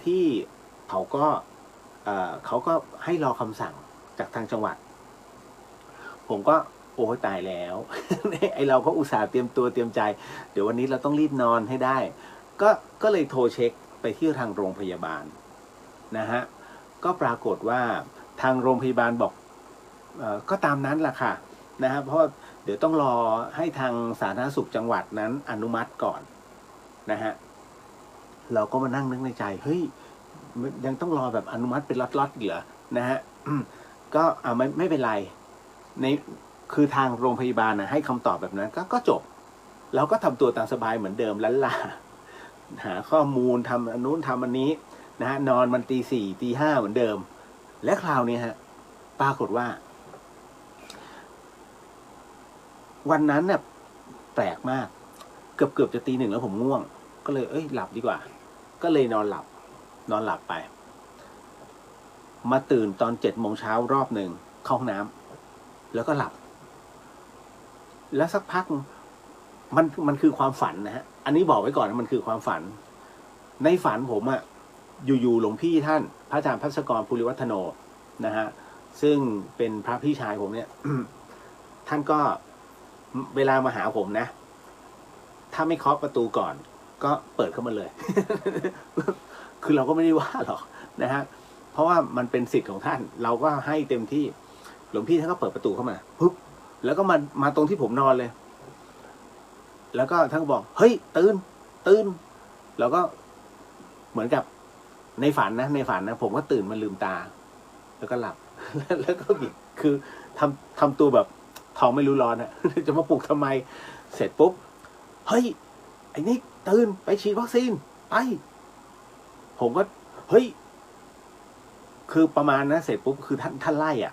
ที่เขาก็เขาก็ให้รอคำสั่งจากทางจังหวัด ผมก็โอ้ตายแล้ว ไอเราก็อุตส่าห์เตรียมตัวเตรียมใจ เดี๋ยววันนี้เราต้องรีบนอนให้ได้ ก็เลยโทรเช็คไปที่ทางโรงพยาบาลนะฮะก็ปรากฏว่าทางโรงพยาบาลบอกก็ตามนั้นแหละค่ะนะฮะเพราะเดี๋ยวต้องรอให้ทางสาธารณสุขจังหวัดนั้นอนุมัติก่อนนะฮะเราก็มานั่งนึกในใจเฮ้ยยังต้องรอแบบอนุมัติเป็นล็อตๆเหรอนะฮะก็ไม่เป็นไรในคือทางโรงพยาบาลนะให้คำตอบแบบนั้นก็จบเราก็ทำตัวตามสบายเหมือนเดิมลันลาหาข้อมูลทำอันนู้นทำอันนี้นะฮะนอนมันตี 4 ตี 5เหมือนเดิมและคราวนี้ฮะปรากฏว่าวันนั้นเนี่ยแปลกมากเกือบจะตี 1แล้วผมง่วงก็เลยหลับดีกว่าก็เลยนอนหลับไปมาตื่นตอน7 โมงเช้ารอบหนึ่งเข้าห้องน้ำแล้วก็หลับแล้วสักพักมันคือความฝันนะฮะอันนี้บอกไว้ก่อนนะมันคือความฝันในฝันผมอะอยู่ๆหลวงพี่ท่านพระอาจารย์ภัสกรภูริวัฒโนนะฮะซึ่งเป็นพระพี่ชายผมเนี่ย ท่านก็เวลามาหาผมนะถ้าไม่เคาะประตูก่อนก็เปิดเข้ามาเลย คือเราก็ไม่ได้ว่าหรอกนะฮะเพราะว่ามันเป็นสิทธิ์ของท่านเราก็ให้เต็มที่หลวงพี่ท่านก็เปิดประตูเข้ามาปุ๊บแล้วก็มาตรงที่ผมนอนเลยแล้วก็ท่านก็บอกเฮ้ยตื่นแล้วก็เหมือนกับในฝันนะผมก็ตื่นมาลืมตาแล้วก็หลับ แล้วก็บิดคือทำตัวแบบท้องไม่รู้ร้อนอะ จะมาปลุกทำไมเสร็จปุ๊บเฮ้ยไอ้นี่ตื่นไปฉีดวัคซีนไปผมก็เฮ้ยคือประมาณนะเสร็จปุ๊บคือท่านไล่อ่ะ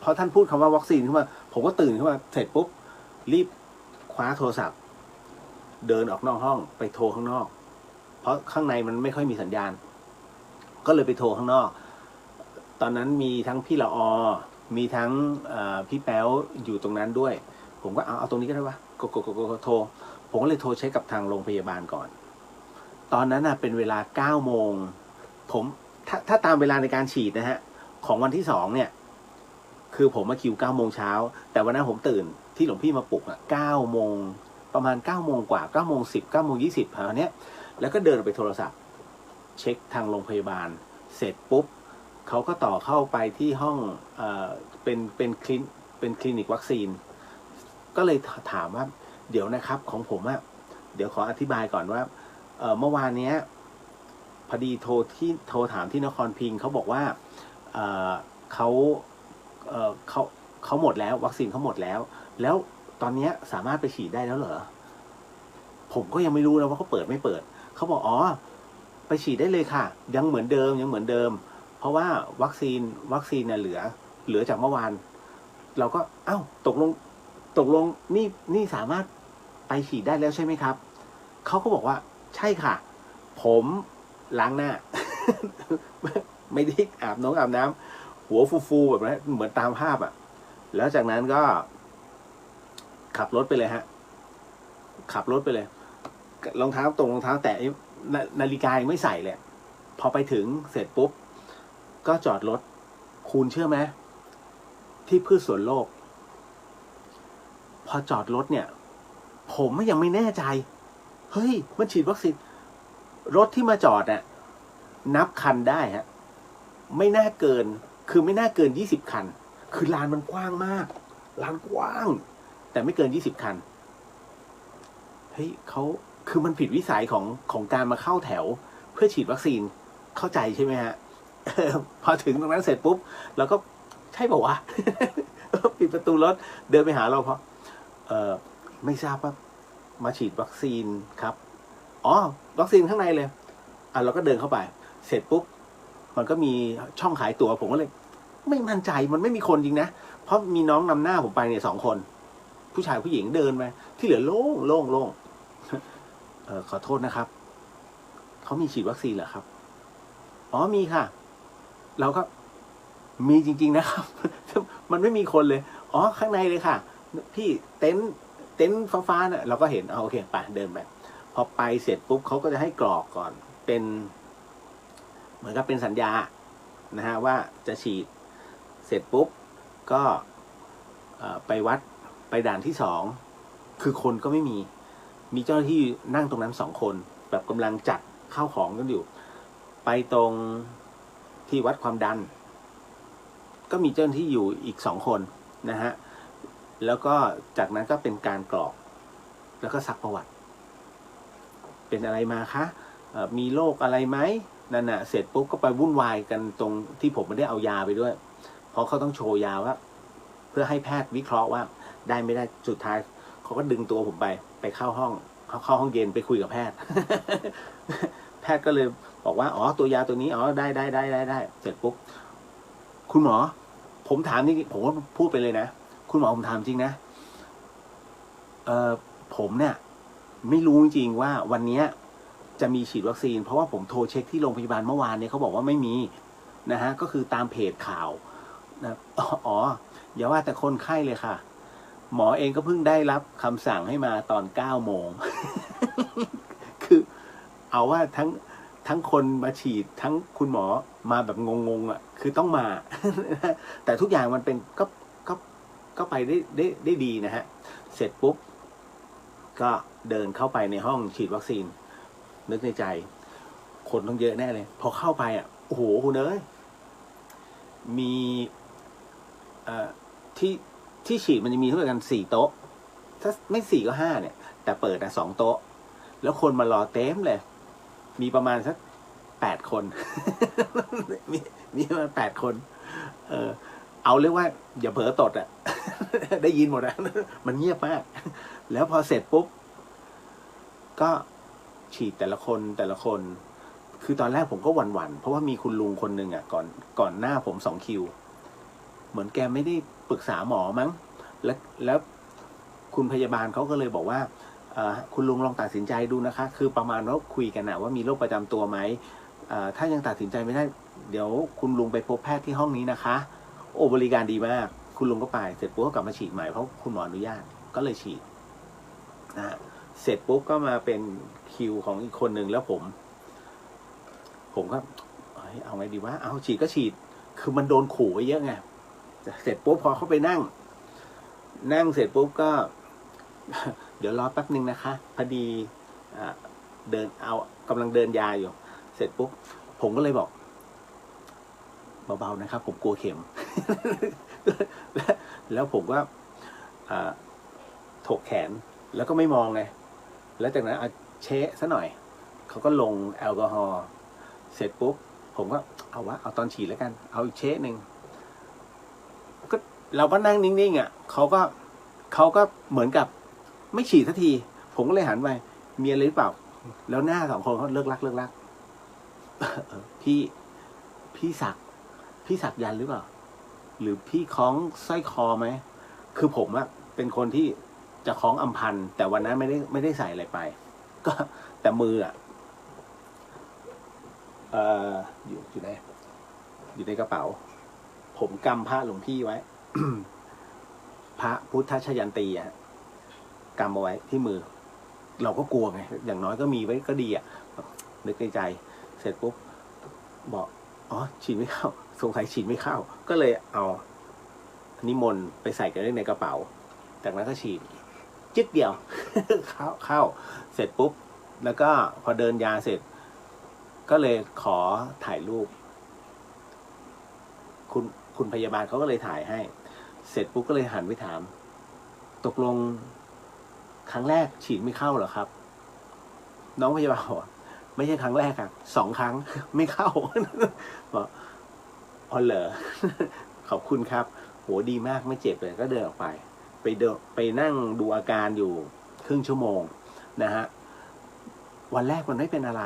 พอท่านพูดคำว่าวัคซีนขึ้นมาผมก็ตื่นขึ้นมาเสร็จปุ๊บรีบคว้าโทรศัพท์เดินออกนอกห้องไปโทรข้างนอกเพราะข้างในมันไม่ค่อยมีสัญญาณก็เลยไปโทรข้างนอกตอนนั้นมีทั้งพี่ละอมีทั้งพี่แป๊วอยู่ตรงนั้นด้วยผมก็เอาตรงนี้ก็ได้วะกดโทรผมก็เลยโทรเช็คกับทางโรงพยาบาลก่อนตอนนั้นเป็นเวลา 9 โมงผมถ้าตามเวลาในการฉีดนะฮะของวันที่2เนี่ยคือผมมาคิว 9 โมงเช้าแต่วันนั้นผมตื่นที่หลวงพี่มาปลุก9 โมงประมาณ 9 โมงกว่า 9 โมง 10 9 โมง 20ประมาณนี้แล้วก็เดินไปโทรศัพท์เช็คทางโรงพยาบาลเสร็จปุ๊บเขาก็ต่อเข้าไปที่ห้องเป็นคลินิกวัคซีนก็เลยถามว่าเดี๋ยวนะครับของผมเดี๋ยวขออธิบายก่อนว่าเมื่อวานนี้พอดีโทรถามที่นครพิงค์เขาบอกว่าเขาหมดแล้ววัคซีนเขาหมดแล้วตอนนี้สามารถไปฉีดได้แล้วเหรอผมก็ยังไม่รู้นะว่าเขาเปิดไม่เปิดเขาบอกอ๋อไปฉีดได้เลยค่ะยังเหมือนเดิมเพราะว่าวัคซีนเนี่ยเหลือจากเมื่อวานเราก็ตกลงนี่สามารถไปฉีดได้แล้วใช่ไหมครับเขาก็บอกว่าใช่ค่ะผมล้างหน้า ไม่ได้อาบน้ำหัวฟูแบบนั้นเหมือนตามภาพแล้วจากนั้นก็ขับรถไปเลยรองเท้าแตะนาฬิกายังไม่ใส่เลยพอไปถึงเสร็จปุ๊บก็จอดรถคุณเชื่อไหมที่พืชสวนโลกพอจอดรถเนี่ยผมยังไม่แน่ใจเฮ้ยมันฉีดวัคซีนรถที่มาจอดนับคันได้ฮะไม่น่าเกิน20 คันคือลานมันกว้างมากลานกว้างแต่ไม่เกิน20 คันเฮ้ยเขาคือมันผิดวิสัยของการมาเข้าแถวเพื่อฉีดวัคซีนเข้าใจใช่ไหมฮะ พอถึงตรงนั้นเสร็จปุ๊บเราก็ใช่ป่าวะ ปิดประตูรถเดินไปหาเราเพราะไม่ทราบว่ามาฉีดวัคซีนครับอ๋อวัคซีนข้างในเลยเราก็เดินเข้าไปเสร็จปุ๊บมันก็มีช่องขายตั๋วผมก็เลยไม่มั่นใจมันไม่มีคนจริงนะเพราะมีน้องนำหน้าผมไปเนี่ย2 คนผู้ชายผู้หญิงเดินไปที่เหลือโล่งขอโทษนะครับเขามีฉีดวัคซีนเหรอครับอ๋อมีค่ะเราก็มีจริงๆนะครับ มันไม่มีคนเลยอ๋อข้างในเลยค่ะพี่เต็นท์ฟ้าๆน่ะเราก็เห็นโอเคไปเดินไปพอไปเสร็จปุ๊บเขาก็จะให้กรอกก่อนเป็น เหมือนกับเป็นสัญญานะฮะว่าจะฉีดเสร็จปุ๊บก็ไปวัดไปด่านที่2คือคนก็ไม่มีเจ้าหน้าที่นั่งตรงนั้น2 คนแบบกำลังจัดข้าวของกันอยู่ไปตรงที่วัดความดันก็มีเจ้าหน้าที่อยู่อีก2 คนนะฮะแล้วก็จากนั้นก็เป็นการกรอกแล้วก็ซักประวัติเป็นอะไรมาคะมีโรคอะไรไหมนั่นน่ะเสร็จปุ๊บก็ไปวุ่นวายกันตรงที่ผมไม่ได้เอายาไปด้วยเพราะเขาต้องโชว์ยาว่าเพื่อให้แพทย์วิเคราะห์ว่าได้ไม่ได้สุดท้ายเขาก็ดึงตัวผมไปเข้าห้องเย็นไปคุยกับแพทย์ แพทย์ก็เลยบอกว่าอ๋อตัวยาตัวนี้อ๋อได้เสร็จปุ๊บคุณหมอผมถามนี่ผมก็พูดไปเลยนะคุณหมอผมถามจริงนะผมเนี่ยไม่รู้จริงว่าวันนี้จะมีฉีดวัคซีนเพราะว่าผมโทรเช็คที่โรงพยาบาลเมื่อวานเนี่ยเขาบอกว่าไม่มีนะฮะก็คือตามเพจข่าวนะอ๋ออย่าว่าแต่คนไข้เลยค่ะหมอเองก็เพิ่งได้รับคำสั่งให้มาตอน9 โมง คือเอาว่าทั้งคนมาฉีดทั้งคุณหมอมาแบบงงอ่ะคือต้องมา แต่ทุกอย่างมันเป็นก็ไปได้ดีนะฮะเสร็จปุ๊บก็เดินเข้าไปในห้องฉีดวัคซีนนึกในใจคนต้องเยอะแน่เลยพอเข้าไปอ่ะโอ้โหคุณเอ้ยมีที่ฉีดมันจะมีทั้งหมดกัน4 โต๊ะถ้าไม่4ก็5เนี่ยแต่เปิด2 โต๊ะแล้วคนมารอเต็มเลยมีประมาณสัก8 คน มีประมาณ8 คนเอาเรียกว่าอย่าเผลอตดอ่ะ ได้ยินหมดอ่ะ มันเงียบมากแล้วพอเสร็จปุ๊บก็ฉีดแต่ละคนคือตอนแรกผมก็หวั่นเพราะว่ามีคุณลุงคนหนึ่งอ่ะก่อนหน้าผม2 คิวเหมือนแกไม่ได้ปรึกษาหมอมั้งแล้วคุณพยาบาลเขาก็เลยบอกว่าคุณลุงลองตัดสินใจดูนะคะคือประมาณว่าคุยกันนะว่ามีโรคประจำตัวไหมถ้ายังตัดสินใจไม่ได้เดี๋ยวคุณลุงไปพบแพทย์ที่ห้องนี้นะคะโอ้บริการดีมากคุณลุงก็ไปเสร็จปุ๊บก็กลับมาฉีดใหม่เพราะคุณหมออนุญาตก็เลยฉีดนะเสร็จปุ๊บก็มาเป็นคิวของอีกคนหนึ่งแล้วผมก็เอาไงดีวะเอาฉีดก็ฉีดคือมันโดนขู่ไว้เยอะไงเสร็จปุ๊บพอเขาไปนั่งเสร็จปุ๊บก็ เดี๋ยวรอแป๊บนึงนะคะพอดีเดินกำลังเดินยาอยู่เสร็จปุ๊บผมก็เลยบอกเบาๆนะครับผมกลัวเข็ม แล้วผมก็ถกแขนแล้วก็ไม่มองไงแล้วจากนั้นเช็ซะหน่อยเขาก็ลงแอลกอฮอล์เสร็จปุ๊บผมก็เอาตอนฉีดแล้วกันเอาอีกเช็หนึ่งก็เราก็นั่งนิ่งๆอ่ะเขาก็เหมือนกับไม่ฉีดสักทีผมก็เลยหันไปมีอะไรหรือเปล่าแล้วหน้า2 คนเขาเลิกลักพี่สักยันหรือเปล่าหรือพี่คล้องสร้อยคอไหมคือผมอะเป็นคนที่จะคล้องอำพันธ์แต่วันนั้นไม่ได้ใส่อะไรไปก็แต่มืออะอยู่ในกระเป๋าผมกำพระหลวงพี่ไว้ พระพุทธชยันตีอะกำเอาไว้ที่มือเราก็กลัวไงอย่างน้อยก็มีไว้ก็ดีอ่ะนึกในใจเสร็จปุ๊บบอกอ๋อฉีดไม่เข้าสงสัยฉีดไม่เข้าก็เลยเอานิมนต์ไปใส่กันในกระเป๋าจากนั้นก็ฉีดจิ๊ดเดียว เข้าเสร็จปุ๊บแล้วก็พอเดินยาเสร็จก็เลยขอถ่ายรูปคุณพยาบาลเขาก็เลยถ่ายให้เสร็จปุ๊บก็เลยหันไปถามตกลงครั้งแรกฉีดไม่เข้าเหรอครับน้องพยาบาลบอกไม่ใช่ครั้งแรกครับ2 ครั้งไม่เข้า บอกอ๋อเหรอ ขอบคุณครับโหดีมากไม่เจ็บเลยก็เดินออกไปนั่งดูอาการอยู่ครึ่งชั่วโมงนะฮะวันแรกมันไม่เป็นอะไร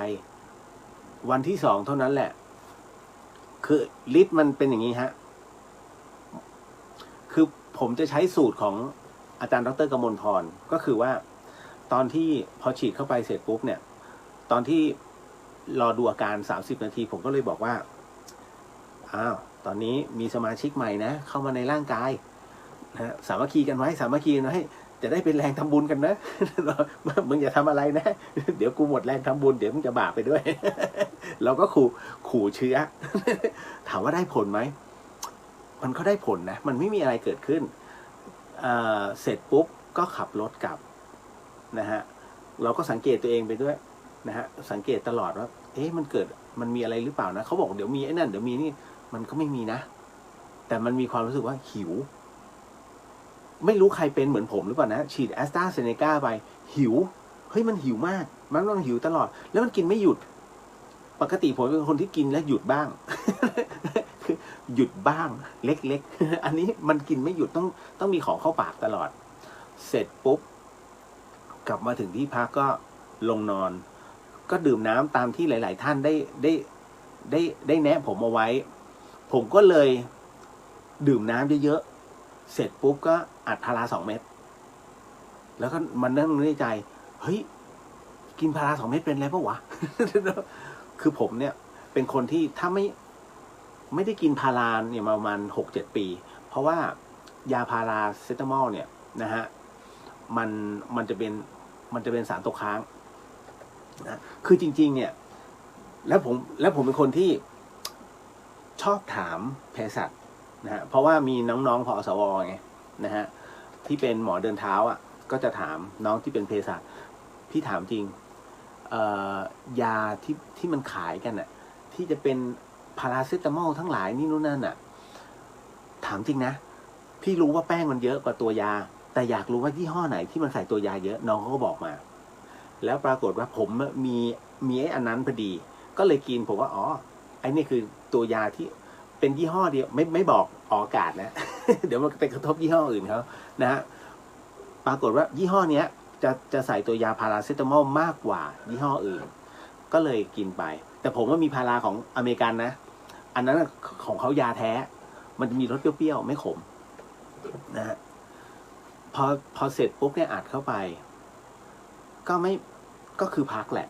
วันที่2เท่านั้นแหละคือฤทธิ์มันเป็นอย่างนี้ฮะคือผมจะใช้สูตรของอาจารย์ดร.กมลพรก็คือว่าตอนที่พอฉีดเข้าไปเสร็จปุ๊บเนี่ยตอนที่รอดูอาการ30 นาทีผมก็เลยบอกว่าตอนนี้มีสมาชิกใหม่นะเข้ามาในร่างกายนะสามัคคีกันไว้จะ จะได้เป็นแรงทำบุญกันนะ มึงอย่าทำอะไรนะ เดี๋ยวกูหมดแรงทำบุญเดี๋ยวมึงจะบาปไปด้วย เราก็ขู่เชื้อ ถามว่าได้ผลไหมมันก็ได้ผลนะมันไม่มีอะไรเกิดขึ้นเสร็จปุ๊บก็ขับรถกลับนะฮะเราก็สังเกตตัวเองไปด้วยนะฮะสังเกตตลอดว่ามันมีอะไรหรือเปล่านะเขาบอกเดี๋ยวมีไอ้นั่นเดี๋ยวมีนี่มันก็ไม่มีนะแต่มันมีความรู้สึกว่าหิวไม่รู้ใครเป็นเหมือนผมหรือเปล่านะฉีดแอสตราเซเนกาไปหิวเฮ้ยมันหิวมากมันหิวตลอดแล้วมันกินไม่หยุดปกติผมเป็นคนที่กินแล้วหยุดบ้าง คือหยุดบ้างเล็กๆ อันนี้มันกินไม่หยุดต้องมีของเข้าปากตลอดเสร็จปุ๊บกลับมาถึงที่พักก็ลงนอนก็ดื่มน้ำตามที่หลายๆท่านได้แนะผมเอาไว้ผมก็เลยดื่มน้ำเยอะๆเสร็จปุ๊บก็อัดพารา2 เม็ดแล้วก็มันนั่งนึกในใจเฮ้ยกินพารา2 เม็ดเป็นไรปะวะ คือผมเนี่ยเป็นคนที่ถ้าไม่ได้กินพาราเนี่ยมาประมาณ 6-7 ปีเพราะว่ายาพาราเซตามอลเนี่ยนะฮะมันจะเป็นสารตกค้างนะคือจริงๆเนี่ยแล้วผมเป็นคนที่ชอบถามเภสัชนะฮะเพราะว่ามีน้องๆพอสวไงนะฮะที่เป็นหมอเดินเท้าอ่ะก็จะถามน้องที่เป็นเภสัชพี่ถามจริงยาที่มันขายกันอ่ะที่จะเป็นพาราเซตามอลทั้งหลายนี่นู่นนั่นอ่ะถามจริงนะพี่รู้ว่าแป้งมันเยอะกว่าตัวยาแต่อยากรู้ว่ายี่ห้อไหนที่มันใส่ตัวยาเยอะน้องเขาก็บอกมาแล้วปรากฏว่าผมมีไอ้อันนั้นพอดีก็เลยกินผมว่าอ๋อไอ้นี่คือตัวยาที่เป็นยี่ห้อเดียวไม่บอกออกอากาศนะ เดี๋ยวมันไปกระทบยี่ห้ออื่นเขานะฮะปรากฏว่ายี่ห้อเนี้ยจะใส่ตัวยาพาราเซตามอลมากกว่ายี่ห้ออื่นก็เลยกินไปแต่ผมว่ามีพาราของอเมริกันนะอันนั้นของเขายาแท้มันจะมีรสเปรี้ยวๆไม่ขมนะฮะพอเสร็จปุ๊บเนี่ยอัดเข้าไปก็คือพักแหละ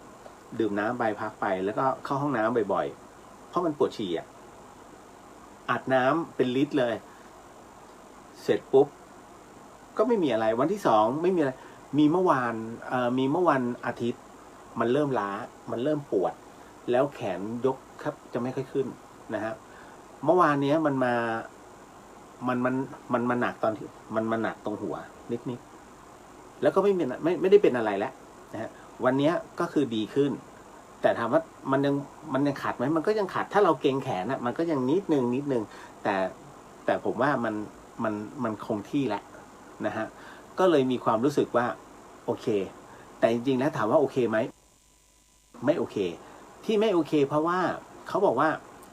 ดื่มน้ำไปพักไปแล้วก็เข้าห้องน้ำบ่อยๆเพราะมันปวดฉี่อ่ะอัดน้ำเป็นลิตรเลยเสร็จปุ๊บก็ไม่มีอะไรวันที่2ไม่มีอะไรมีเมื่อวันอาทิตย์มันเริ่มล้ามันเริ่มปวดแล้วแขนยกครับจะไม่ค่อยขึ้นนะฮะเมื่อวานนี้มันมาหนักตอนที่มันมาหนักตรงหัวนิดแล้วก็ไม่ได้เป็นอะไรแล้วนะฮะวันนี้ก็คือดีขึ้นแต่ถามว่ามันยังขาดไหมมันก็ยังขาดถ้าเราเกร็งแขนนะมันก็ยังนิดนึงแต่ผมว่ามันคงที่แล้วนะฮะก็เลยมีความรู้สึกว่าโอเคแต่จริงๆแล้วถามว่าโอเคไหมไม่โอเคที่ไม่โอเคเพราะว่าเขาบอกว่า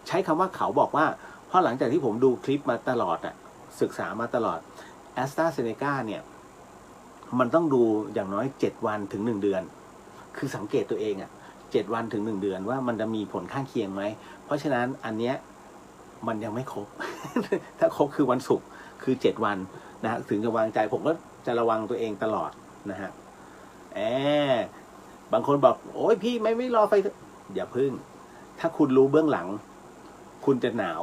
ใช้คำว่าเขาบอกว่าเพราะหลังจากที่ผมดูคลิปมาตลอดอ่ะศึกษามาตลอดแอสตราเซเนกาเนี่ยมันต้องดูอย่างน้อย7 วันถึง1 เดือนคือสังเกตตัวเองอ่ะ7 วันถึง1 เดือนว่ามันจะมีผลข้างเคียงไหมเพราะฉะนั้นอันเนี้ยมันยังไม่ครบ ถ้าครบคือวันศุกร์คือ7 วันนะฮะถึงจะวางใจผมก็จะระวังตัวเองตลอดนะฮะบางคนบอกโอ้ยพี่ไม่รอไฟอย่าพึ่งถ้าคุณรู้เบื้องหลังคุณจะหนาว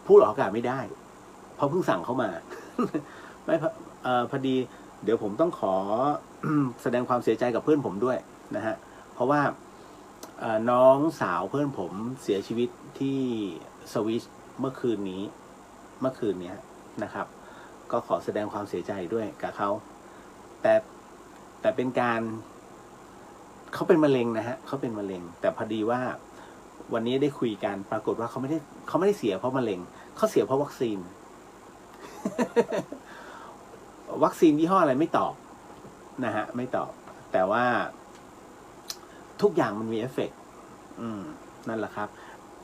พูดออกอากาศไม่ได้เพราะเพิ่งสั่งเข้ามา ไม่พอดีเดี๋ยวผมต้องขอ แสดงความเสียใจกับเพื่อนผมด้วยนะฮะเพราะว่าน้องสาวเพื่อนผมเสียชีวิตที่สวิสเมื่อคืนนี้นะครับก็ขอแสดงความเสียใจด้วยกับเขาแต่เป็นการเขาเป็นมะเร็งนะฮะเขาเป็นมะเร็งแต่พอดีว่าวันนี้ได้คุยกันปรากฏว่าเขาไม่ได้เสียเพราะมะเร็งเขาเสียเพราะวัคซีน วัคซีนยี่ห้ออะไรไม่ตอบนะฮะไม่ตอบแต่ว่าทุกอย่างมันมีเอฟเฟกต์นั่นแหละครับ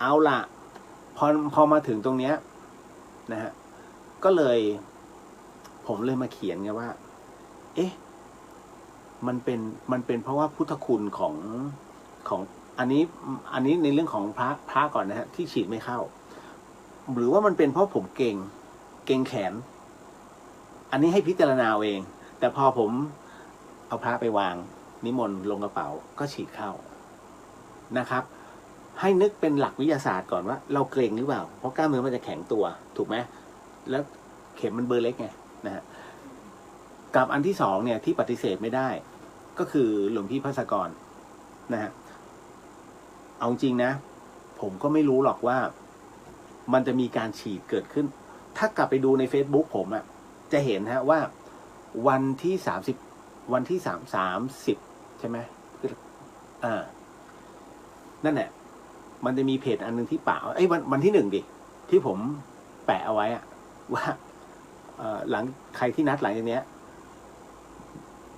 เอาล่ะพอมาถึงตรงเนี้ยนะฮะก็เลยผมเลยมาเขียนไงว่าเอ๊ะมันเป็นเพราะว่าพุทธคุณของอันนี้ในเรื่องของพระก่อนนะฮะที่ฉีดไม่เข้าหรือว่ามันเป็นเพราะผมเกร็งแขนอันนี้ให้พิจารณาเองแต่พอผมเอาพระไปวางนิมนต์ลงกระเป๋าก็ฉีดเข้านะครับให้นึกเป็นหลักวิทยาศาสตร์ก่อนว่าเราเกร็งหรือเปล่าเพราะกล้ามเนื้อมันจะแข็งตัวถูกไหมแล้วเข็มมันเบอร์เล็กไงนะฮะ กับอันที่สองเนี่ยที่ปฏิเสธไม่ได้ ก็คือหลวงพี่ภัสกรนะฮะเอาจริงนะผมก็ไม่รู้หรอกว่ามันจะมีการฉีดเกิดขึ้น ถ้ากลับไปดูใน Facebook ผมอะจะเห็นฮะว่าวันที่วันที่30ใช่ไหมนั่นแหละมันจะมีเพจอันนึงที่ป่าวันที่1ดิที่ผมแปะเอาไว้อะว่าหลังใครที่นัดหลังจากเนี้ย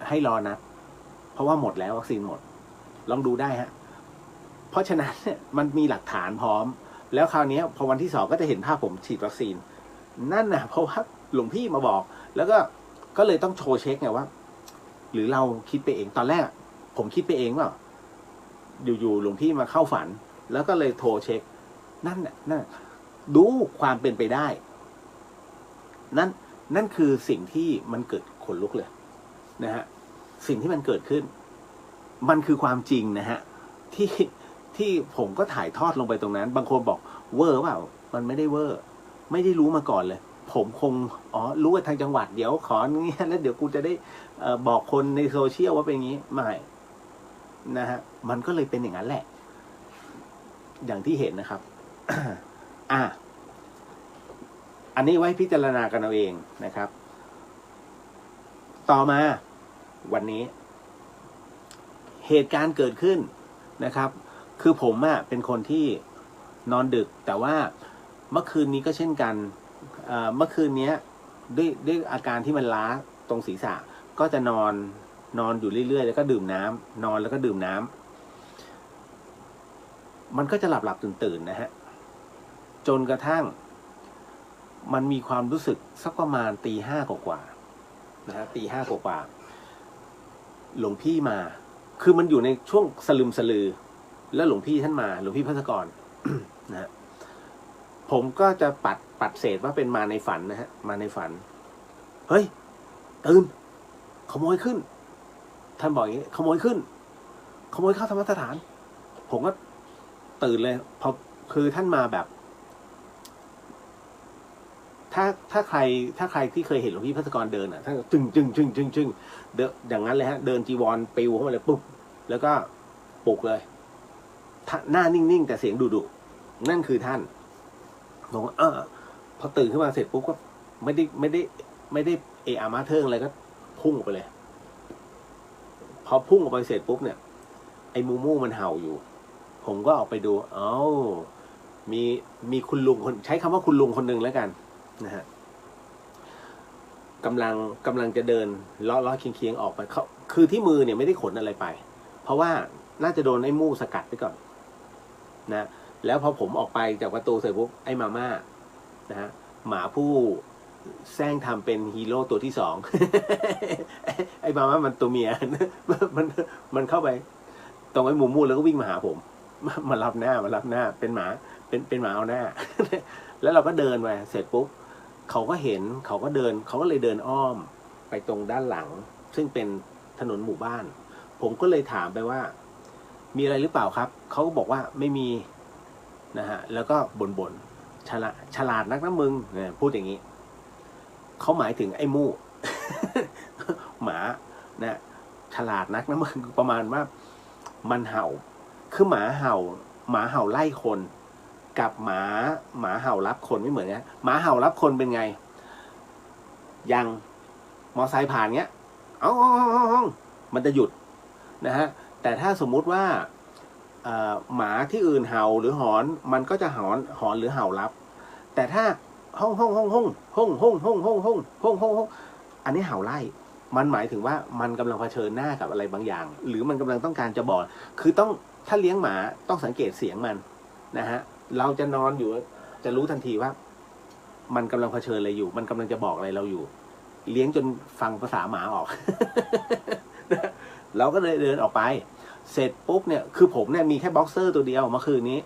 ให้รอนัดเพราะว่าหมดแล้ววัคซีนหมดลองดูได้ฮะเพราะฉะนั้นเนี่ยมันมีหลักฐานพร้อมแล้วคราวนี้พอวันที่2ก็จะเห็นภาพผมฉีดวัคซีนนั่นนะเพราะว่าหลวงพี่มาบอกแล้วก็เลยต้องโชว์เช็คไงว่าหรือเราคิดไปเองตอนแรกผมคิดไปเองว่าอยู่ๆหลวงพี่มาเข้าฝันแล้วก็เลยโทรเช็คนั่นดูความเป็นไปได้นั่นคือสิ่งที่มันเกิดขนลุกเลยนะฮะสิ่งที่มันเกิดขึ้นมันคือความจริงนะฮะที่ผมก็ถ่ายทอดลงไปตรงนั้นบางคนบอกเวอร์เปล่ามันไม่ได้เวอร์ไม่ได้รู้มาก่อนเลยผมคงรู้ว่าทางจังหวัดเดี๋ยวขออย่างเงี้ยแล้วเดี๋ยวกูจะได้บอกคนในโซเชียลว่าเป็นอย่างนี้ไม่นะฮะมันก็เลยเป็นอย่างนั้นแหละอย่างที่เห็นนะครับ อันนี้ไว้พิจารณากันเอาเองนะครับ ต่อมาวันนี้เหตุการณ์เกิดขึ้นนะครับคือผมเป็นคนที่นอนดึกแต่ว่าเมื่อคืนนี้ก็เช่นกันเมื่อคืนนี้ด้วยอาการที่มันล้าตรงศีรษะก็จะนอนอยู่เรื่อยๆแล้วก็ดื่มน้ำนอนแล้วก็ดื่มน้ำมันก็จะหลับตื่นนะฮะจนกระทั่งมันมีความรู้สึกสักประมาณตี 5กว่านะฮะตี 5กว่าหลวงพี่มาคือมันอยู่ในช่วงสลึมสลือแล้วหลวงพี่ท่านมาหลวงพี่ภัสกร นะฮะผมก็จะปัดเศษว่าเป็นมาในฝันนะฮะมาในฝันเฮ้ยตื่นขโมยขึ้นท่านบอกอย่างนี้ขโมยขึ้นขโมยเข้าธรรมสถานผมก็ตื่นเลยพอคือท่านมาแบบถ้าใครที่เคยเห็นหลวงพี่ภัสกรเดินท่านจึงเดินอย่างนั้นเลยฮะเดินจีวรปิวเข้ามาเลยปุ๊บแล้วก็ปลุกเลยหน้านิ่งๆแต่เสียงดุนั่นคือท่านผมพอตื่นขึ้นมาเสร็จปุ๊บก็ไม่ได้อามาเทิงอะไรก็พุ่งออกไปเลยพอพุ่งออกไปเสร็จปุ๊บเนี่ยไอ้มูมันเห่าอยู่ผมก็ออกไปดูมีคุณลุงคนใช้คำว่าคุณลุงคนหนึ่งแล้วกันนะฮะกำลังจะเดินล้อเคียงออกไปเขาคือที่มือเนี่ยไม่ได้ขนอะไรไปเพราะว่าน่าจะโดนไอ้มูสกัดไปก่อนนะแล้วพอผมออกไปจากประตูเสร็จปุ๊บไอ้มาม่านะฮะหมาผู้แซงทำเป็นฮีโร่ตัวที่2 ไอ้มาม่ามันตัวเมีย มันเข้าไปตรงไอ้มูแล้วก็วิ่งมาหาผมมารับหน้าเป็นหมาเป็นหมาเอาหน้า แล้วเราก็เดินไปเสร็จปุ๊บเขาก็เห็นเขาก็เลยเดินอ้อมไปตรงด้านหลังซึ่งเป็นถนนหมู่บ้านผมก็เลยถามไปว่ามีอะไรหรือเปล่าครับเขาก็บอกว่าไม่มีนะฮะแล้วก็บ่นฉลาดนักนะมึงเนี่ยพูดอย่างนี้เขาหมายถึงไอ้มู หมานะฉลาดนักนะมึงประมาณว่ามันเห่าคือหมาเห่าไล่คนกับหมาเห่ารับคนไม่เหมือนกันหมาเห่ารับคนเป็นไงยังมอไซค์ผ่านเงี้ยมันจะหยุดนะฮะแต่ถ้าสมมุติว่าหมาที่อื่นเห่าหรือหอนมันก็จะหอนหรือเห่ารับแต่ถ้าห้องอันนี้เห่าไล่มันหมายถึงว่ามันกำลังเผชิญหน้ากับอะไรบางอย่างหรือมันกำลังต้องการจะบอกคือต้องถ้าเลี้ยงหมาต้องสังเกตเสียงมันนะฮะเราจะนอนอยู่จะรู้ทันทีว่ามันกำลังเผชิญอะไรอยู่มันกำลังจะบอกอะไรเราอยู่เลี้ยงจนฟังภาษาหมาออก เราก็เลยเดินออกไปเสร็จปุ๊บเนี่ยคือผมเนี่ยมีแค่บ็อกเซอร์ตัวเดียวเมื่อคืนนี้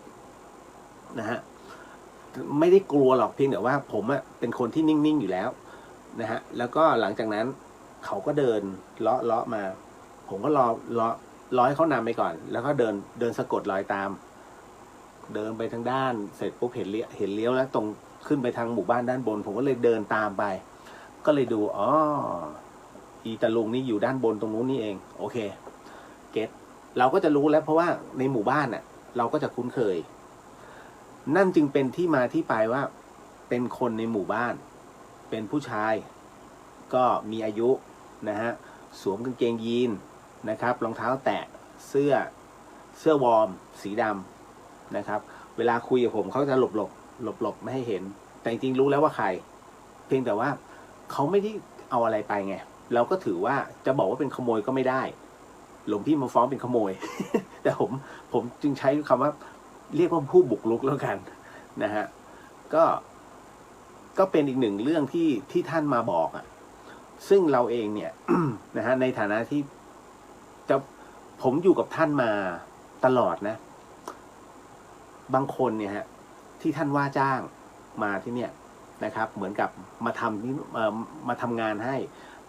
นะฮะไม่ได้กลัวหรอกเพียงแต่ว่าผมเป็นคนที่นิ่งๆอยู่แล้วนะฮะแล้วก็หลังจากนั้นเขาก็เดินเลาะมาผมก็รอให้เขานำไปก่อนแล้วก็เดินสะกดรอยตามเดินไปทางด้านเสร็จปุ๊บเห็นเลี้ยวแล้วตรงขึ้นไปทางหมู่บ้านด้านบนผมก็เลยเดินตามไปก็เลยดู อีตาลุงนี่อยู่ด้านบนตรงนู้นนี่เองโอเคเก็ตเราก็จะรู้แล้วเพราะว่าในหมู่บ้านน่ะเราก็จะคุ้นเคยนั่นจึงเป็นที่มาที่ไปว่าเป็นคนในหมู่บ้านเป็นผู้ชายก็มีอายุนะฮะสวมกางเกงยีนนะครับรองเท้าแตะเสื้อวอร์มสีดำนะครับเวลาคุยกับผมเขาจะหลบไม่ให้เห็นแต่จริงๆรู้แล้วว่าใครเพียงแต่ว่าเขาไม่ได้เอาอะไรไปไงเราก็ถือว่าจะบอกว่าเป็นขโมยก็ไม่ได้หลวงพี่มาฟ้องเป็นขโมย แต่ผมจึงใช้คำว่าเรียกว่าผู้บุกรุกแล้วกันนะฮะก็เป็นอีกหนึ่งเรื่องที่ท่านมาบอกอ่ะซึ่งเราเองเนี่ย นะฮะในฐานะที่ผมอยู่กับท่านมาตลอดนะบางคนเนี่ยฮะที่ท่านว่าจ้างมาที่เนี่ยนะครับเหมือนกับมาทำงานให้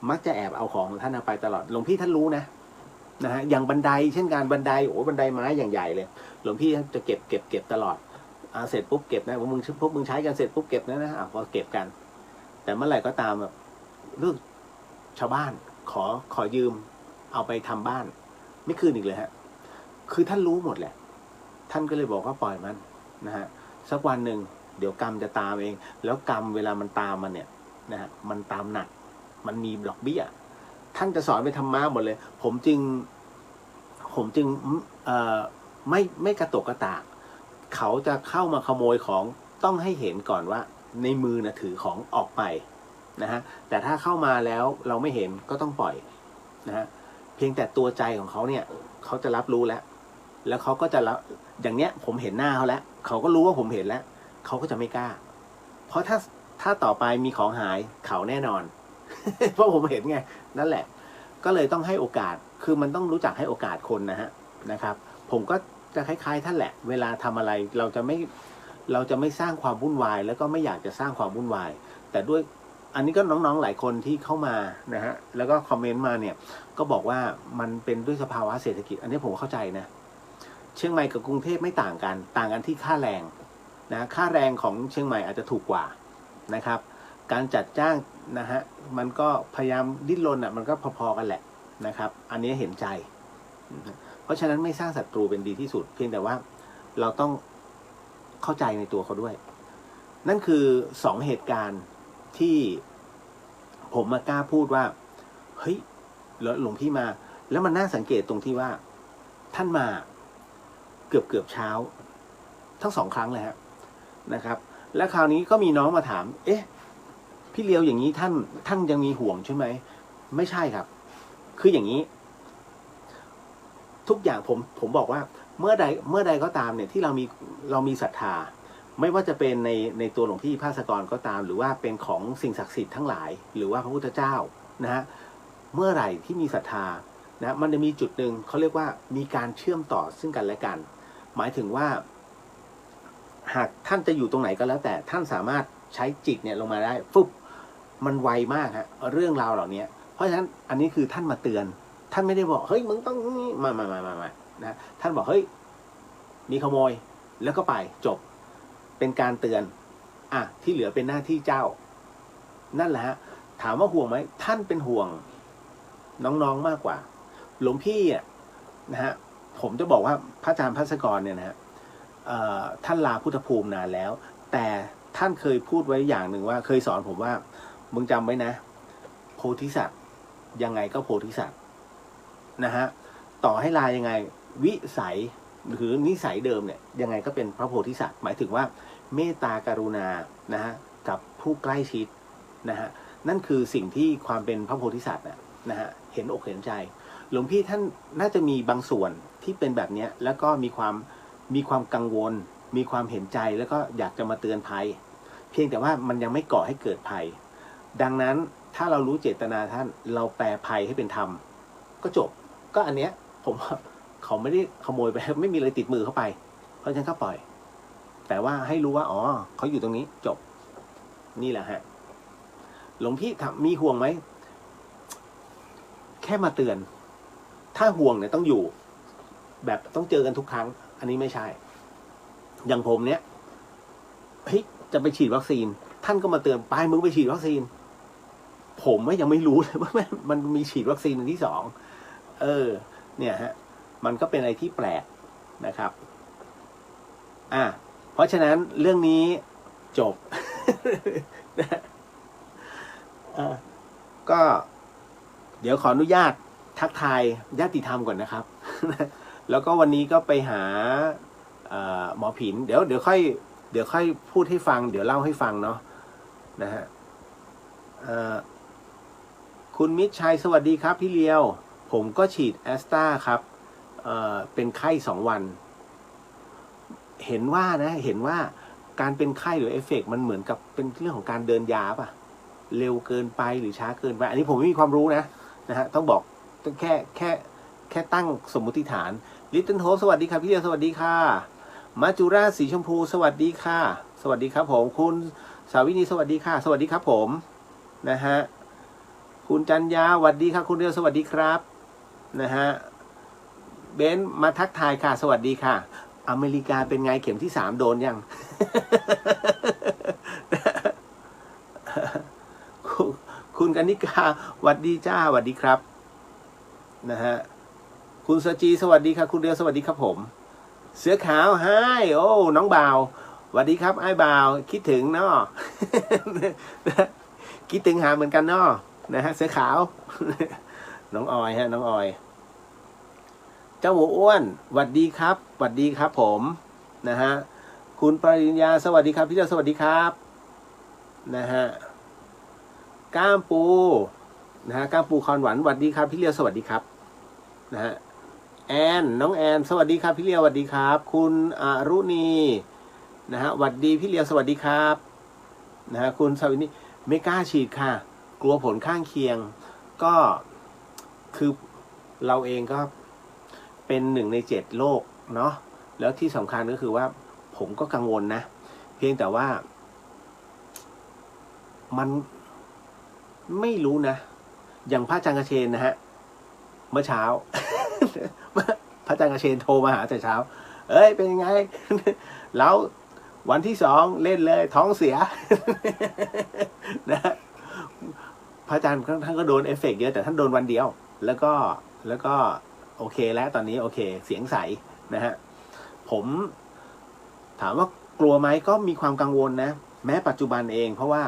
มักจะแอบเอาของของท่านไปตลอดหลวงพี่ท่านรู้นะฮะอย่างบันไดเช่นการบันไดบันไดไม้อย่างใหญ่เลยหลวงพี่จะเก็บตลอดเสร็จปุ๊บเก็บนะพวกมึงใช้กันเสร็จปุ๊บเก็บนะพอเก็บกันแต่เมื่อไหร่ก็ตามแบบเรื่องชาวบ้านขอยืมเอาไปทำบ้านไม่คืนอีกเลยฮะคือท่านรู้หมดแหละท่านก็เลยบอกว่าปล่อยมันนะฮะสักวันหนึ่งเดี๋ยวกรรมจะตามเองแล้วกรรมเวลามันตามมันเนี่ยนะฮะมันตามหนักมันมีดอกเบี้ยท่านจะสอนไปธรรมะหมดเลยผมจึงไม่กระตกกระตากเขาจะเข้ามาขโมยของต้องให้เห็นก่อนว่าในมือนะถือของออกไปนะฮะแต่ถ้าเข้ามาแล้วเราไม่เห็นก็ต้องปล่อยนะฮะเพียงแต่ตัวใจของเขาเนี่ยเขาจะรับรู้แล้วเขาก็จะรับอย่างเนี้ยผมเห็นหน้าเขาแล้วเขาก็รู้ว่าผมเห็นแล้วเขาก็จะไม่กล้าเพราะถ้าต่อไปมีของหายเขาแน่นอน เพราะผมเห็นไงนั่นแหละก็เลยต้องให้โอกาสคือมันต้องรู้จักให้โอกาสคนนะครับผมก็จะคล้ายๆท่านแหละเวลาทำอะไรเราจะไม่สร้างความวุ่นวายแล้วก็ไม่อยากจะสร้างความวุ่นวายแต่ด้วยอันนี้ก็น้องๆหลายคนที่เข้ามานะฮะแล้วก็คอมเมนต์มาเนี่ยก็บอกว่ามันเป็นด้วยสภาวะเศรษฐกิจอันนี้ผมเข้าใจนะเชียงใหม่กับกรุงเทพไม่ต่างกันที่ค่าแรงนะค่าแรงของเชียงใหม่อาจจะถูกกว่านะครับการจัดจ้างนะฮะมันก็พยายามดิ้นรนอ่ะมันก็พอๆกันแหละนะครับอันนี้เห็นใจเพราะฉะนั้นไม่สร้างศัตรูเป็นดีที่สุดเพียงแต่ว่าเราต้องเข้าใจในตัวเขาด้วยนั่นคือ2เหตุการณ์ที่ผมมากล้าพูดว่าเฮ้ยแล้วหลวงพี่มาแล้วมันน่าสังเกตตรงที่ว่าท่านมาเกือบเช้าทั้ง2ครั้งเลยนะครับและคราวนี้ก็มีน้องมาถามเอ๊ะพี่เลียวอย่างนี้ท่านยังมีห่วงใช่ไหมไม่ใช่ครับคืออย่างนี้ทุกอย่างผมบอกว่าเมื่อใดก็ตามเนี่ยที่เรามีศรัทธาไม่ว่าจะเป็นในตัวหลวงพี่ภาสกรก็ตามหรือว่าเป็นของสิ่งศักดิ์สิทธิ์ทั้งหลายหรือว่าพระพุทธเจ้านะฮะเมื่อไหร่ที่มีศรัทธานะมันจะมีจุดหนึ่งเขาเรียกว่ามีการเชื่อมต่อซึ่งกันและกันหมายถึงว่าหากท่านจะอยู่ตรงไหนก็แล้วแต่ท่านสามารถใช้จิตเนี่ยลงมาได้ฟุบมันไวมากฮะเรื่องราวเหล่านี้เพราะฉะนั้นอันนี้คือท่านมาเตือนท่านไม่ได้บอกเฮ้ยมึงต้องนี่มานะท่านบอกเฮ้ยมีขโมยแล้วก็ไปจบเป็นการเตือนที่เหลือเป็นหน้าที่เจ้านั่นแหละฮะถามว่าห่วงไหมท่านเป็นห่วงน้องๆมากกว่าหลวงพี่นะฮะผมจะบอกว่าพระอาจารย์ภัสกรเนี่ยนะฮะท่านลาพุทธภูมินานแล้วแต่ท่านเคยพูดไว้อย่างหนึ่งว่าเคยสอนผมว่ามึงจำไว้นะโพธิสัตว์ยังไงก็โพธิสัตว์นะฮะต่อให้ลายังไงวิสัยหรือนิสัยเดิมเนี่ยยังไงก็เป็นพระโพธิสัตว์หมายถึงว่าเมตตากรุณานะฮะกับผู้ใกล้ชิดนะฮะนั่นคือสิ่งที่ความเป็นพระโพธิสัตว์นะฮะเห็นอกเห็นใจหลวงพี่ท่านน่าจะมีบางส่วนที่เป็นแบบนี้แล้วก็มีความกังวลมีความเห็นใจแล้วก็อยากจะมาเตือนภัยเพียงแต่ว่ามันยังไม่ก่อให้เกิดภัยดังนั้นถ้าเรารู้เจตนาท่านเราแปลภัยให้เป็นธรรมก็จบก็อันเนี้ยผมว่าเขาไม่ได้ขโมยไปไม่มีอะไรติดมือเข้าไปเพราะฉะนั้นก็ปล่อยแต่ว่าให้รู้ว่าอ๋อเขาอยู่ตรงนี้จบนี่แหละฮะหลวงพี่มีห่วงไหมแค่มาเตือนถ้าห่วงเนี่ยต้องอยู่แบบต้องเจอกันทุกครั้งอันนี้ไม่ใช่อย่างผมเนี้ยเฮ้ยจะไปฉีดวัคซีนท่านก็มาเตือนไปมึงไปฉีดวัคซีน ผมยังไม่รู้เลยว่ามันมีฉีดวัคซีนที่สองเนี่ยฮะมันก็เป็นอะไรที่แปลกนะครับเพราะฉะนั้นเรื่องนี้จบ ก็เดี๋ยวขออนุญาตทักทายญาติธรรมก่อนนะครับ แล้วก็วันนี้ก็ไปหาหมอผินเดี๋ยวค่อยพูดให้ฟังเดี๋ยวเล่าให้ฟังเนาะนะฮะคุณมิตรชัยสวัสดีครับพี่เลียวผมก็ฉีดแอสตราครับเป็นไข้2 วันเห็นว่าการเป็นไข้หรือเอฟเฟกต์มันเหมือนกับเป็นเรื่องของการเดินยาป่ะเร็วเกินไปหรือช้าเกินไปอันนี้ผมไม่มีความรู้นะฮะต้องบอกต้องแค่ตั้งสมมุติฐานลิตเติ้ลโฮปสวัสดีครับพี่เลียวสวัสดีค่ะมาจูราสีชมพูสวัสดีค่ะสวัสดีครับผมคุณสาวินีสวัสดีค่ะสวัสดีครับผมนะฮะคุณจันยาสวัสดีครับคุณเดียวสวัสดีครับนะฮะเบนมาทักทายค่ะสวัสดีค่ะอเมริกาเป็นไงเข็มที่3โดนยัง คุณกนิกาสวัสดีจ้าสวัสดีครับนะฮะคุณสจีสวัสดีครับคุณเดียวสวัสดีครับผมเสือขาวไฮโอ้น้องบ่าวสวัสดีครับไอ้บ่าวคิดถึงเนาะ คิดถึงหาเหมือนกันเนาะนะฮะเสือขาว น้องออยฮะน้องออยเจ้าหมูอ้วนสวัสดีครับสวัสดีครับผมนะฮะคุณปริญญาสวัสดีครับพี่เจ้าสวัสดีครับนะฮะก้ามปูนะฮะก้ามปูคอนหวานสวัสดีครับพี่เลียวสวัสดีครับนะฮะแอนน้องแอนสวัสดีครับพี่เลียวสวัสดีครับคุณอรุณีนะฮะสวัสดีพี่เลียวสวัสดีครับนะฮะคุณสวินีไม่กล้าฉีดค่ะกลัวผลข้างเคียงก็คือเราเองก็เป็น1 ใน 7โรคเนาะแล้วที่สำคัญก็คือว่าผมก็กังวลนะเพียงแต่ว่ามันไม่รู้นะอย่างพระอาจารย์กเชนนะฮะเมื่อเช้า พระอาจารย์กเชนโทรมาหาแต่เช้าเอ้ยเป็นยังไง แล้ววันที่2เล่นเลยท้องเสีย นะพระอาจารย์ท่านก็โดนเอฟเฟกต์เยอะแต่ท่านโดนวันเดียวแล้วก็โอเคแล้วตอนนี้โอเคเสียงใสนะฮะผมถามว่ากลัวไหมก็มีความกังวลนะแม้ปัจจุบันเองเพราะว่า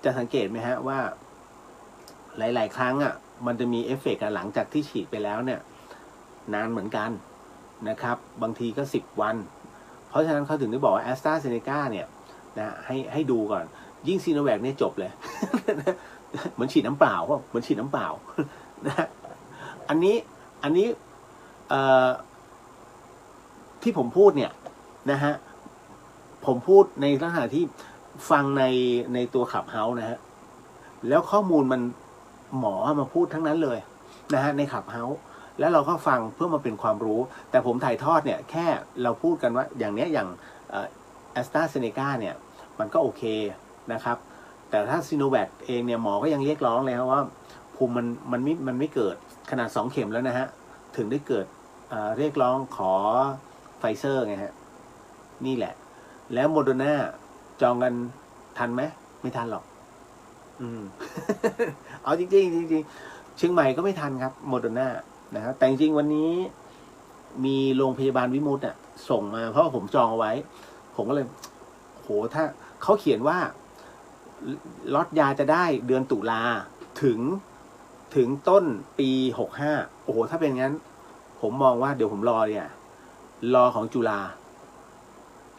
จะสังเกตไหมฮะว่าหลายๆครั้งอ่ะมันจะมีเอฟเฟกต์หลังจากที่ฉีดไปแล้วเนี่ยนานเหมือนกันนะครับบางทีก็10 วันเพราะฉะนั้นเขาถึงได้บอกว่าแอสตราเซเนกาเนี่ยนะให้ดูก่อนยิ่งซีโนแวคเนี่ยจบเลย เหมือนฉีดน้ำเปล่าเหมือนฉีดน้ำเปล่านะอันนี้ที่ผมพูดเนี่ยนะฮะผมพูดในลักษณะที่ฟังในตัวขับเฮาส์นะฮะแล้วข้อมูลมันหมอมาพูดทั้งนั้นเลยนะฮะในขับเฮาส์แล้วเราก็ฟังเพื่อมาเป็นความรู้แต่ผมถ่ายทอดเนี่ยแค่เราพูดกันว่าอย่างเนี้ยอย่างแอสตราเซเนกาเนี่ยมันก็โอเคนะครับแต่ถ้าซีโนแวคเองเนี่ยหมอก็ยังเรียกร้องเลยครับว่าภูมิมันไม่เกิดขนาด2 เข็มแล้วนะฮะถึงได้เกิดเรียกร้องขอไฟเซอร์ไงฮะนี่แหละแล้วโมเดอร์นาจองกันทันไหมไม่ทันหรอกเอาจริงเชียงใหม่ก็ไม่ทันครับโมเดอร์นานะครับแต่จริงวันนี้มีโรงพยาบาลวิมุตติส่งมาเพราะว่าผมจองเอาไว้ผมก็เลยโหถ้าเขาเขียนว่าล็อตยาจะได้เดือนตุลาถึงต้นปี65โอ้โหถ้าเป็นงั้นผมมองว่าเดี๋ยวผมรอเนี่ยรอของจุฬา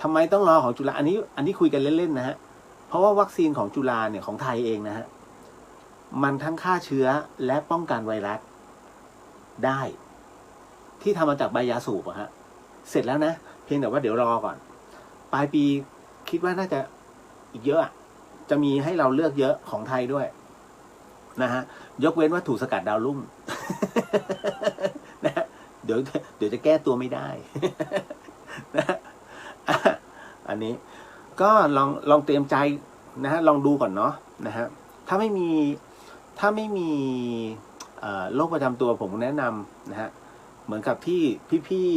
ทำไมต้องรอของจุฬาอันนี้คุยกันเล่นๆนะฮะเพราะว่าวัคซีนของจุฬาเนี่ยของไทยเองนะฮะมันทั้งฆ่าเชื้อและป้องกันไวรัสได้ที่ทำมาจากใบยาสูบอะฮะเสร็จแล้วนะเพียงแต่ว่าเดี๋ยวรอก่อนปลายปีคิดว่าน่าจะอีกเยอะจะมีให้เราเลือกเยอะของไทยด้วยนะฮะยกเว้นว่าถูกสกัดดาวรุ่ง นะเดี๋ยวจะแก้ตัวไม่ได้ นะอันนี้ก็ลองเตรียมใจนะฮะลองดูก่อนเนาะนะฮะถ้าไม่มีโรคประจำตัวผมแนะนำนะฮะเหมือนกับที่พี่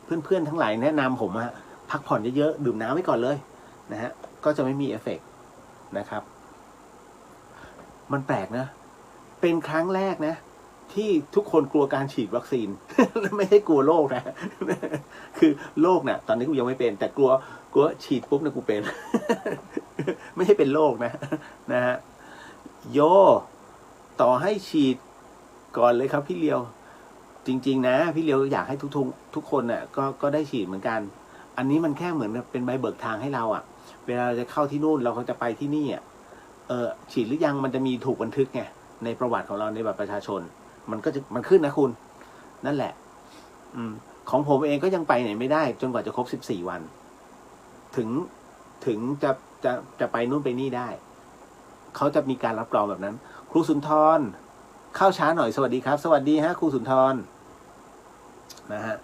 เพื่อนทั้งหลายแนะนำผมฮะพักผ่อนเยอะๆดื่มน้ำไว้ก่อนเลยนะฮะก็จะไม่มีเอฟเฟกต์นะครับ มันแปลกนะ เป็นครั้งแรกนะที่ทุกคนกลัวการฉีดวัคซีน ไม่ใช่กลัวโรคนะ คือโรคเนี่ยตอนนี้กูยังไม่เป็น แต่กลัวฉีดปุ๊บนะกูเป็น ไม่ใช่เป็นโรคนะ นะฮะโยต่อให้ฉีดก่อนเลยครับพี่เลียว จริงๆนะพี่เลียวอยากให้ทุกคนน่ะก็ได้ฉีดเหมือนกัน อันนี้มันแค่เหมือนเป็นใบเบิกทางให้เราอ่ะ เวลาเราจะเข้าที่นู่นเราก็จะไปที่นี่อ่ะฉีดหรือยังมันจะมีถูกบันทึกไงในประวัติของเราในบัตรประชาชน มันขึ้นนะคุณนั่นแหละของผมเองก็ยังไปไหนไม่ได้จนกว่าจะครบ14 วันถึงจะไปนู่นไปนี่ได้เขาจะมีการรับรองแบบนั้นครูสุนทรเข้าช้าหน่อยสวัสดีครับสวัสดีฮะครูสุนทรนะฮะ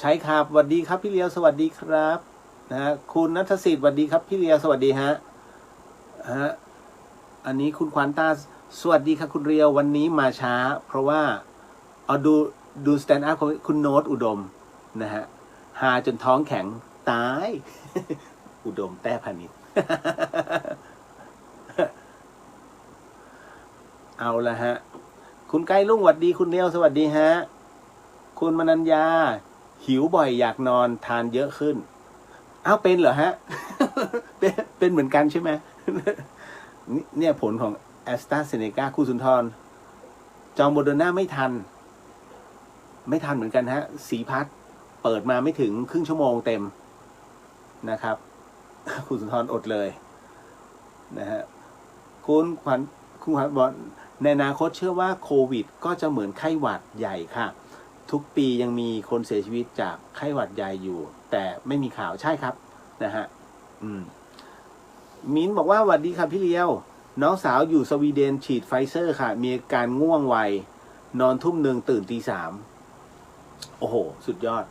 ใช่ครับสวัสดีครับพี่เลียวสวัสดีครับนะฮะคุณณัฐศิษย์สวัสดีครับพี่เลียวสวัสดีฮะอันนี้คุณขวัญตาสวัสดีครับคุณเรียววันนี้มาช้าเพราะว่าเอาดูสแตนด์อัพของคุณโน้ตอุดมนะฮะหาจนท้องแข็งตาย อุดมแต้พานิช เอาละฮะคุณไก่ลุงสวัสดีคุณเรียวสวัสดีฮะคุณมนัญญาหิวบ่อยอยากนอนทานเยอะขึ้นอ้าวเป็นเหรอฮะ เป็นเหมือนกันใช่ไหม เนี่ยผลของแอสตราเซเนกาครูสุนทรจองโมเดอร์นาไม่ทันเหมือนกันฮะสีพัดเปิดมาไม่ถึงครึ่งชั่วโมงเต็มนะครับครูสุนทรอดเลยนะฮะคุณขวัญบอกในอนาคตเชื่อว่าโควิดก็จะเหมือนไข้หวัดใหญ่ค่ะทุกปียังมีคนเสียชีวิตจากไข้หวัดใหญ่อยู่แต่ไม่มีข่าวใช่ครับนะฮะมิ้นบอกว่าสวัสดีครับพี่เลี้ยวน้องสาวอยู่สวีเดนฉีดไฟเซอร์ค่ะมีอาการง่วงไวนอนทุ่ม 1ตื่นตี 3โอ้โหสุดยอด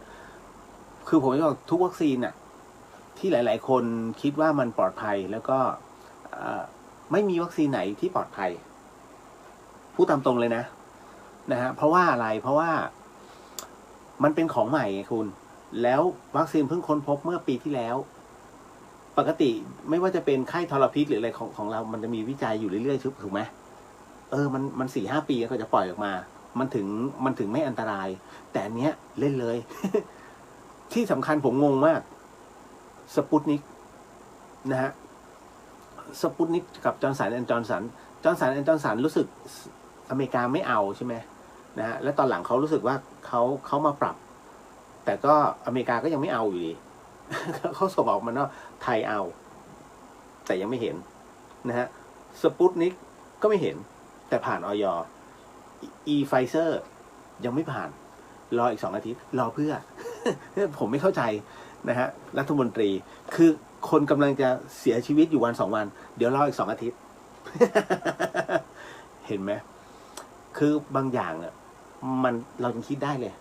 คือผมจะบอกทุกวัคซีนน่ะที่หลายๆคนคิดว่ามันปลอดภัยแล้วก็ไม่มีวัคซีนไหนที่ปลอดภัยพูดตามตรงเลยนะฮะเพราะว่าอะไรเพราะว่ามันเป็นของใหม่ไงคุณแล้ววัคซีนเพิ่งค้นพบเมื่อปีที่แล้วปกติไม่ว่าจะเป็นไข้ทรพิษหรืออะไรของเรามันจะมีวิจัยอยู่เรื่อยๆถูกไหมมัน 4-5 ปีก็จะปล่อยออกมามันถึงไม่อันตรายแต่อันเนี้ยเล่นเลย ที่สำคัญผมงงมากสปุตนิกนะฮะสปุตนิกกับจอร์นสันแอนด์จอร์นสันรู้สึกอเมริกาไม่เอาใช่ไหมนะฮะและตอนหลังเขารู้สึกว่าเขามาปรับแต่ก็อเมริกาก็ยังไม่เอาอยู่ดี เขาส่งออกมาว่าไทยเอาแต่ยังไม่เห็นนะฮะสปุตนิกก็ไม่เห็นแต่ผ่านอยไฟเซอร์ยังไม่ผ่านรออีก2 อาทิตย์รอเพื่อ ผมไม่เข้าใจนะฮะรัฐมนตรีคือคนกำลังจะเสียชีวิตอยู่1-2 วันเดี๋ยวรออีก2 อาทิตย์ เห็นไหมคือบางอย่างอ่ะเรายังคิดได้เลย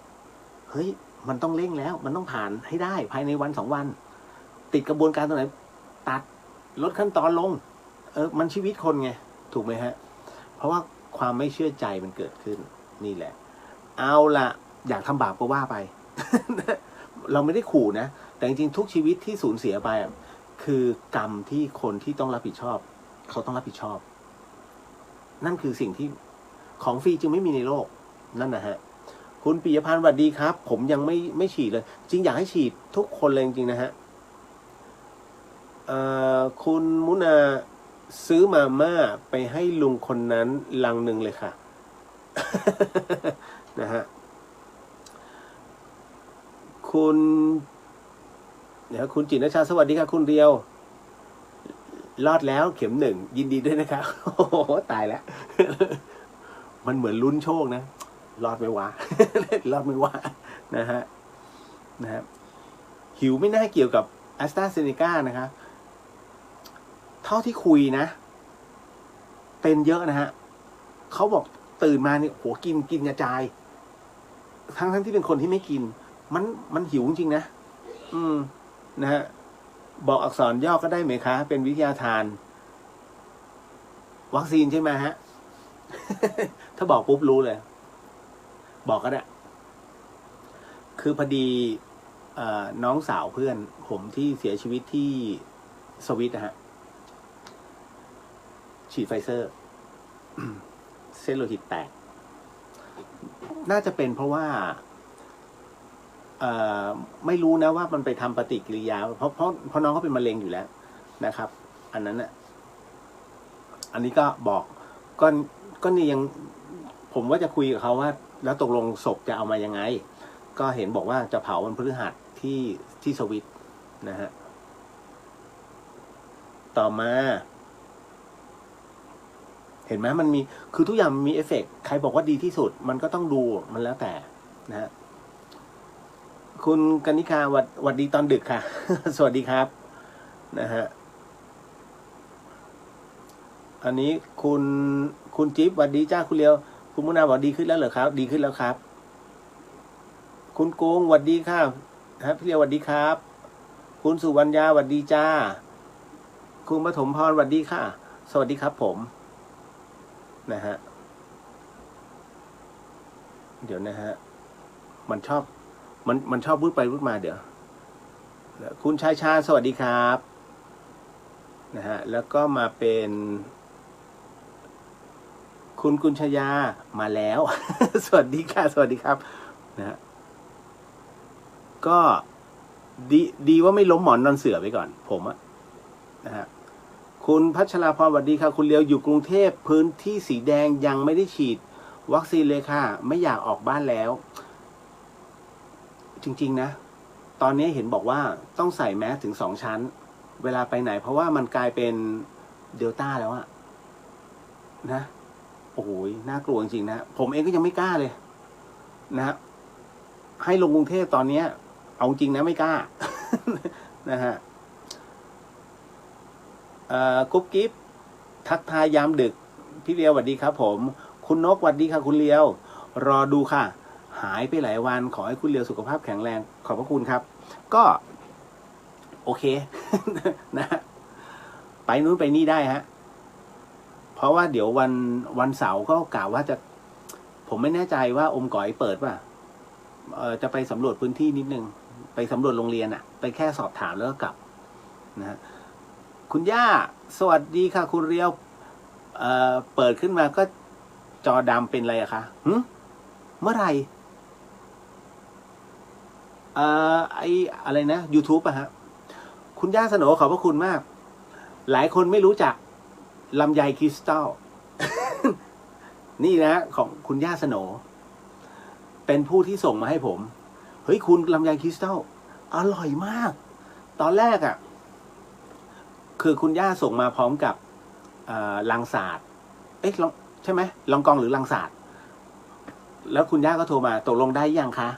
เฮ้ยมันต้องเร่งแล้วมันต้องผ่านให้ได้ภายใน1-2 วันติดกระบวนการตรงไหนตัดลดขั้นตอนลงมันชีวิตคนไงถูกไหมฮะเพราะว่าความไม่เชื่อใจมันเกิดขึ้นนี่แหละเอาละอยากทำบาปก็ว่าไป เราไม่ได้ขู่นะแต่จริงๆทุกชีวิตที่สูญเสียไปคือกรรมที่คนที่ต้องรับผิดชอบเขาต้องรับผิดชอบนั่นคือสิ่งที่ของฟรีจึงไม่มีในโลกนั่นนะฮะคุณปิยพันธ์สวัสดีครับผมยังไม่ฉีดเลยจริงอยากให้ฉีดทุกคนเลยจริงๆนะฮะคุณมุนาซื้อมาม่าไปให้ลุงคนนั้นลังหนึ่งเลยค่ะ นะฮะคุณจินชาสวัสดีค่ะคุณเดียวรอดแล้วเข็ม 1ยินดีด้วยนะครับ โอ้โหตายแล้ว มันเหมือนลุ้นโชคนะรอดไหมวะ รอดไหมวะนะฮะหิวไม่น่าเกี่ยวกับแอสตราเซเนกานะครับเท่าที่คุยนะเป็นเยอะนะฮะเขาบอกตื่นมาเนี่ยโหกินกระจายทั้งที่เป็นคนที่ไม่กินมันหิวจริงๆนะนะฮะบอกอักษรย่อก็ได้ไหมคะเป็นวิทยาทานวัคซีนใช่ไหมฮะ ถ้าบอกปุ๊บรู้เลยบอกก็ได้คือพอดีน้องสาวเพื่อนผมที่เสียชีวิตที่สวิตนะฮะฉีดไฟเซอร์ เส้นโลหิตแตกน่าจะเป็นเพราะว่าไม่รู้นะว่ามันไปทำปฏิกิริยาเพราะน้องเขาเป็นมะเร็งอยู่แล้วนะครับอันนั้นน่ะอันนี้ก็บอกก็นี่ยังผมว่าจะคุยกับเขาว่าแล้วตกลงศพจะเอามายังไงก็เห็นบอกว่าจะเผาวันพฤหัสที่สวิตนะฮะต่อมาเห็นไหมมันมีคือทุกอย่างมีเอฟเฟกต์ใครบอกว่าดีที่สุดมันก็ต้องดูมันแล้วแต่นะฮะคุณกนิกาวัดดีตอนดึกค่ะ สวัสดีครับนะฮะอันนี้คุณจิ๊บวัดดีจ้าคุณเลียวคุณมุนาบอกดีขึ้นแล้วเหรอครับดีขึ้นแล้วครับคุณโกงวัดดีค่ะครับพี่เลียววัดดีครับ คุณสุวรรณยาวัดดีจ้าคุณปฐมพรวัดดีค่ะสวัสดีครับผมนะฮะเดี๋ยวนะฮะมันชอบพูดไปพูดมาเดี๋ยวคุณชายชาสวัสดีครับนะฮะแล้วก็มาเป็นคุณกุญชยามาแล้ว สวัสดีค่ะสวัสดีครับนะฮะก็ดีว่าไม่ล้มหมอนนอนเสือไปก่อนผมอะนะฮะคุณพัชราพรสวัสดีค่ะคุณเลียวอยู่กรุงเทพพื้นที่สีแดงยังไม่ได้ฉีดวัคซีนเลยค่ะไม่อยากออกบ้านแล้วจริงๆนะตอนนี้เห็นบอกว่าต้องใส่แมสถึง2 ชั้นเวลาไปไหนเพราะว่ามันกลายเป็นเดลต้าแล้วอะนะโอ้โหน่ากลัวจริงๆนะผมเองก็ยังไม่กล้าเลยนะให้ลงกรุงเทพตอนนี้เอาจริงนะไม่กล้า นะฮะกุ๊บกิ๊บทักทายยามดึกพี่เลียวสวัสดีครับผมคุณนกสวัสดีค่ะคุณเลียวรอดูค่ะหายไปหลายวันขอให้คุณเลียวสุขภาพแข็งแรงขอบพระคุณครับก็โอเค นะไปนู้นไปนี่ได้ฮะเพราะว่าเดี๋ยววันเสาร์ก็กล่าวว่าจะผมไม่แน่ใจว่าอมก๋อยเปิดป่ะจะไปสำรวจพื้นที่นิดนึงไปสำรวจโรงเรียนอะไปแค่สอบถามแล้วก็กลับนะฮะคุณย่าสวัสดีค่ะคุณเรียวเปิดขึ้นมาก็จอดำเป็นอะไรอะคะเมื่อไหร่ไออะไรนะ YouTube อะฮะคุณย่าสโนขอบพระคุณมากหลายคนไม่รู้จักลำไยคริสตัล นี่นะของคุณย่าสโนเป็นผู้ที่ส่งมาให้ผมเฮ้ยคุณลำไยคริสตัลอร่อยมากตอนแรกอะคือคุณย่าส่งมาพร้อมกับลังศาสตร์ใช่ไหมลองกองหรือลังศาสตร์แล้วคุณย่าก็โทรมาตกลงได้ยังคะ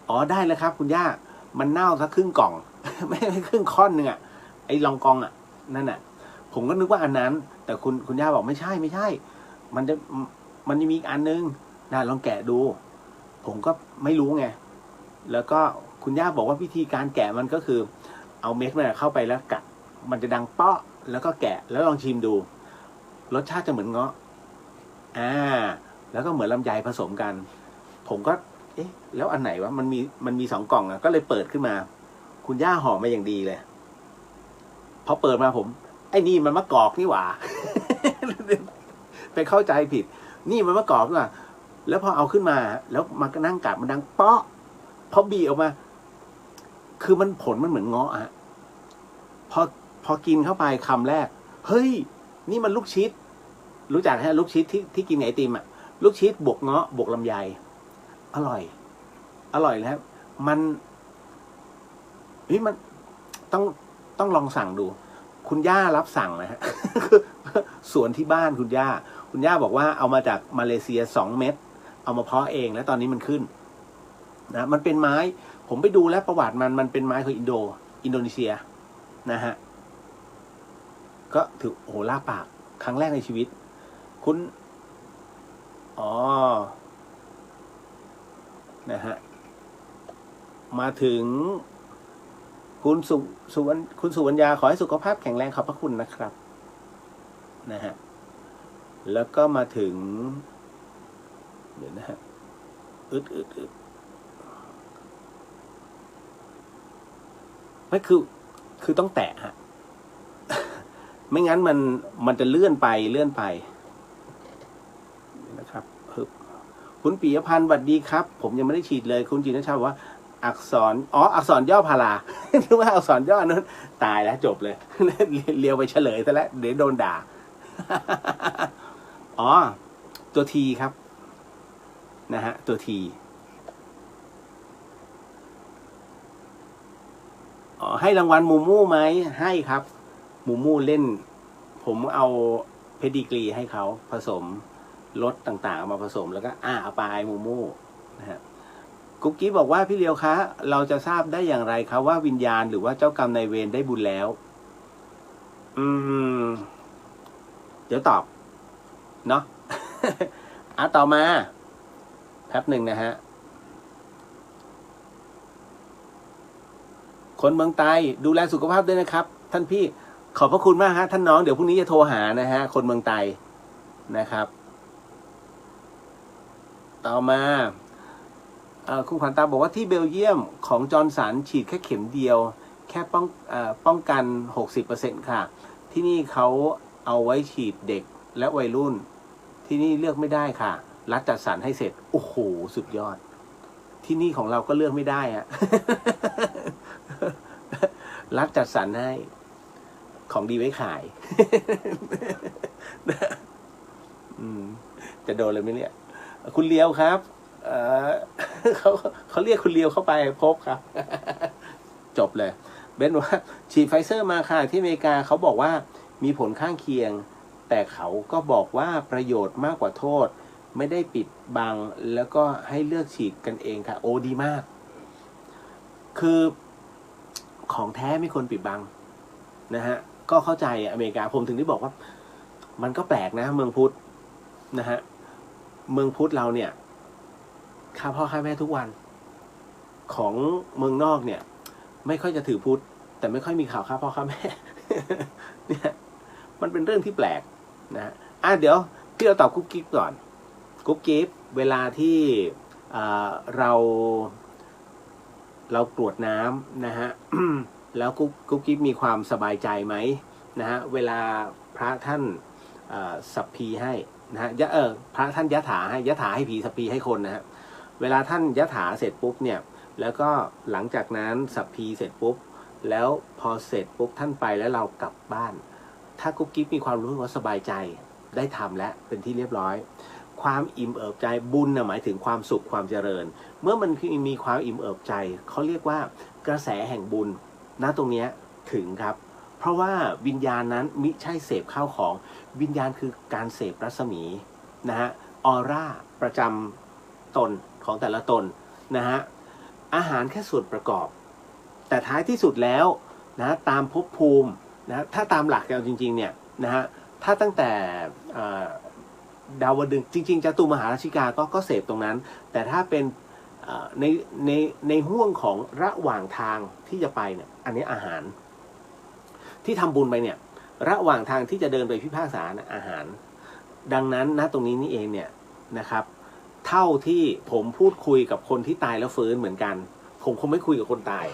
อ๋อได้แล้วครับคุณย่ามันเน่าสักครึ่งกล่อง ไม่ครึ่งค่อนหนึ่งอะไอ้ลองกองอะนั่นอะผมก็นึกว่าอันนั้นแต่คุณย่าบอกไม่ใช่มันจะมีอีกอันนึงนะลองแกะดูผมก็ไม่รู้ไงแล้วก็คุณย่าบอกว่าวิธีการแกะมันก็คือเอาเม็ดมันเข้าไปแล้วกัดมันจะดังเปาะแล้วก็แกะแล้วลองชิมดูรสชาติจะเหมือนเงาะแล้วก็เหมือนลำไยผสมกันผมก็แล้วอันไหนวะมันมี2 กล่องก็เลยเปิดขึ้นมาคุณย่าห่อมาอย่างดีเลยพอเปิดมาผมไอ้นี่มันมะกอกนี่หว่า ไปเข้าใจผิดนี่มันมะกอกนี่หว่าแล้วพอเอาขึ้นมาแล้วมันก็นั่งกัดมันดังเปาะพอบีออกมาคือผลมันเหมือนเงาะอะพอกินเข้าไปคำแรกเฮ้ยนี่มันลูกชิดรู้จักฮะลูกชิดที่กินไอติมอะลูกชิดบวกเงาะบวกลำไยอร่อยแล้วมันต้องลองสั่งดูคุณย่ารับสั่งนะฮะ สวนที่บ้านคุณย่าบอกว่าเอามาจากมาเลเซีย2 เม็ดเอามาเพาะเองแล้วตอนนี้มันขึ้นนะมันเป็นไม้ผมไปดูแล้วประวัติมันเป็นไม้ของอินโดนีเซียนะฮะก็ถือโอ้โหลาปากครั้งแรกในชีวิตคุณนะฮะมาถึงคุณสุวรรณยาขอให้สุขภาพแข็งแรงขอบพระคุณนะครับนะฮะแล้วก็มาถึงเดี๋ยวนะฮะอึดไม่คือต้องแตะฮะ ไม่งั้นมันจะเลื่อนไป คุณปิยพันธ์สวัสดีครับผมยังไม่ได้ฉีดเลยคุณจินชาบอกว่าอักษรอักษรย่อพาราหรือว่าอักษรย่อนั้นตายแล้วจบเลยเรียวไปเฉลยซะแล้วเดี๋ยวโดนด่าอ๋อตัวทีครับนะฮะตัวทีให้รางวัลมูมูไหมให้ครับมูมูเล่นผมเอาเพดิกรีให้เขาผสมรสต่างๆมาผสมแล้วก็เอาไปมูมูนะฮะกุ๊กกี้บอกว่าพี่เลียวคะเราจะทราบได้อย่างไรครับว่าวิญญาณหรือว่าเจ้ากรรมนายเวรได้บุญแล้วเดี๋ยวตอบเนาะ ต่อมาแป๊บหนึ่งนะฮะคนเมืองไทยดูแลสุขภาพด้วยนะครับท่านพี่ขอบพระคุณมากฮะท่านน้องเดี๋ยวพรุ่งนี้จะโทรหานะฮะคนเมืองไทยนะครับต่อมาคุณขวัญตาบอกว่าที่เบลเยียมของจอร์นสันฉีดแค่เข็มเดียวแค่ป้องกัน 60% ค่ะที่นี่เขาเอาไว้ฉีดเด็กและวัยรุ่นที่นี่เลือกไม่ได้ค่ะรัฐจัดสรรให้เสร็จโอ้โหสุดยอดที่นี่ของเราก็เลือกไม่ได้อะ รัฐจัดสรรให้ของดีไว้ขาย จะโดนเลยไหมเนี่ยคุณเลียวครับเขาเรียกคุณเลียวเข้าไปพบครับ จบเลยเบนว่าฉีดไฟเซอร์มาค่ะที่อเมริกาเขาบอกว่ามีผลข้างเคียงแต่เขาก็บอกว่าประโยชน์มากกว่าโทษไม่ได้ปิดบังแล้วก็ให้เลือกฉีดกันเองค่ะโอ้ดีมากคือของแท้ไม่ควรปิดบังนะฮะก็เข้าใจอเมริกาผมถึงได้บอกว่ามันก็แปลกนะเมืองพุทธนะฮะเมืองพุทธเราเนี่ยฆ่าพ่อฆ่าแม่ทุกวันของเมืองนอกเนี่ยไม่ค่อยจะถือพุทธแต่ไม่ค่อยมีข่าวฆ่าพ่อฆ่าแม่ เนี่ยมันเป็นเรื่องที่แปลกนะเดี๋ยวพี่เราตอบกุ๊กกิ๊บก่อนกุ๊กกิ๊บเวลาที่เราตรวจน้ำนะฮะ แล้วกุ๊กกิ๊บมีความสบายใจไหมนะฮะเวลาพระท่านสัพพีให้นะฮะพระท่านยะถาให้ผีสัพพีให้คนนะฮะเวลาท่านยะถาเสร็จปุ๊บเนี่ยแล้วก็หลังจากนั้นสัพพีเสร็จปุ๊บแล้วพอเสร็จปุ๊บท่านไปแล้วเรากลับบ้านถ้ากุ๊กกิ๊บมีความรู้สึกว่าสบายใจได้ทำแล้วเป็นที่เรียบร้อยความอิ่มเอิบใจบุญหมายถึงความสุขความเจริญเมื่อมันมีความอิ่มเอิบใจเขาเรียกว่ากระแสแห่งบุญณตรงนี้ถึงครับเพราะว่าวิญญาณนั้นมิใช่เสพข้าวของวิญญาณคือการเสพรัศมีนะฮะออร่าประจำตนของแต่ละตนนะฮะอาหารแค่ส่วนประกอบแต่ท้ายที่สุดแล้วนะตามภพภูมินะถ้าตามหลักเราจริงๆเนี่ยนะฮะถ้าตั้งแต่ดาวดึงจริงๆจตุมหาราชิกาก็เสพตรงนั้นแต่ถ้าเป็นในห่วงของระหว่างทางที่จะไปเนี่ยอันนี้อาหารที่ทำบุญไปเนี่ยระหว่างทางที่จะเดินไปพิพากษาอาหารดังนั้นณตรงนี้นี่เองเนี่ยนะครับเท่าที่ผมพูดคุยกับคนที่ตายแล้วฟื้นเหมือนกันผมคงไม่คุยกับคนตาย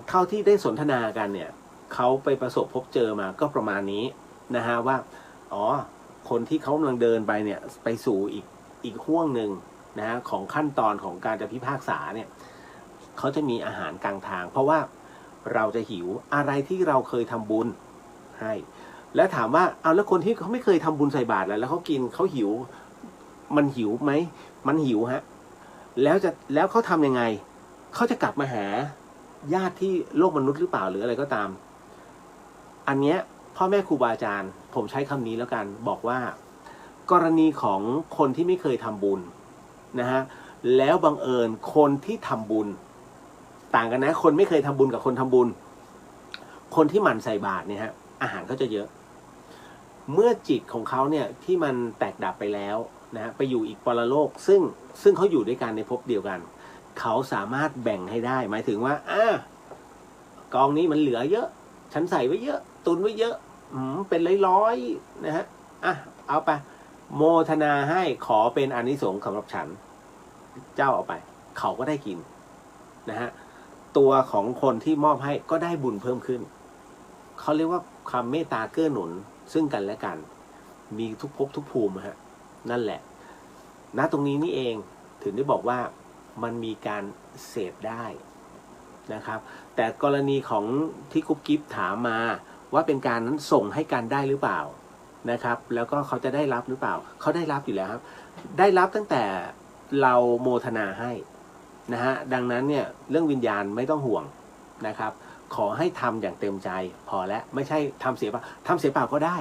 เท่าที่ได้สนทนากันเนี่ยเขาไปประสบพบเจอมาก็ประมาณนี้นะฮะว่าคนที่เขากำลังเดินไปเนี่ยไปสู่อีกห่วงหนึ่งนะฮะของขั้นตอนของการจะพิพากษาเนี่ยเขาจะมีอาหารกลางทางเพราะว่าเราจะหิวอะไรที่เราเคยทำบุญให้แล้วถามว่าแล้วคนที่เขาไม่เคยทำบุญใส่บาตรแล้วเขากินเขาหิวมันหิวไหมมันหิวฮะแล้วเขาทำยังไงเขาจะกลับมาหาญาติที่โลกมนุษย์หรือเปล่าหรืออะไรก็ตามอันเนี้ยพ่อแม่ครูบาอาจารย์ผมใช้คำนี้แล้วกันบอกว่ากรณีของคนที่ไม่เคยทำบุญนะฮะแล้วบังเอิญคนที่ทำบุญต่างกันนะคนไม่เคยทำบุญกับคนทำบุญคนที่หมั่นใส่บาตรเนี่ยฮะอาหารเขาจะเยอะเมื่อจิตของเขาเนี่ยที่มันแตกดับไปแล้วนะฮะไปอยู่อีกปรโลกซึ่งเขาอยู่ด้วยกันในภพเดียวกันเขาสามารถแบ่งให้ได้หมายถึงว่ากองนี้มันเหลือเยอะฉันใส่ไว้เยอะตุนไว้เยอะเป็นร้อยๆนะฮะเอาไปโมทนาให้ขอเป็นอานิสงส์สำหรับฉันเจ้าเอาไปเขาก็ได้กินนะฮะตัวของคนที่มอบให้ก็ได้บุญเพิ่มขึ้นเขาเรียกว่าความเมตตาเกื้อหนุนซึ่งกันและกันมีทุกภพทุกภูมิฮะนั่นแหละ ณตรงนี้นี่เองถึงได้บอกว่ามันมีการเสพได้นะครับ แต่กรณีของที่กุ๊บกิ๊บถามมาว่าเป็นการนั้นส่งให้กันได้หรือเปล่านะครับ แล้วก็เขาจะได้รับหรือเปล่าเขาได้รับอยู่แล้วครับได้รับตั้งแต่เราโมทนาให้นะฮะดังนั้นเนี่ยเรื่องวิญญาณไม่ต้องห่วงนะครับขอให้ทำอย่างเต็มใจพอแล้วไม่ใช่ทำเสียเปล่าทำเสียเปล่าก็ได้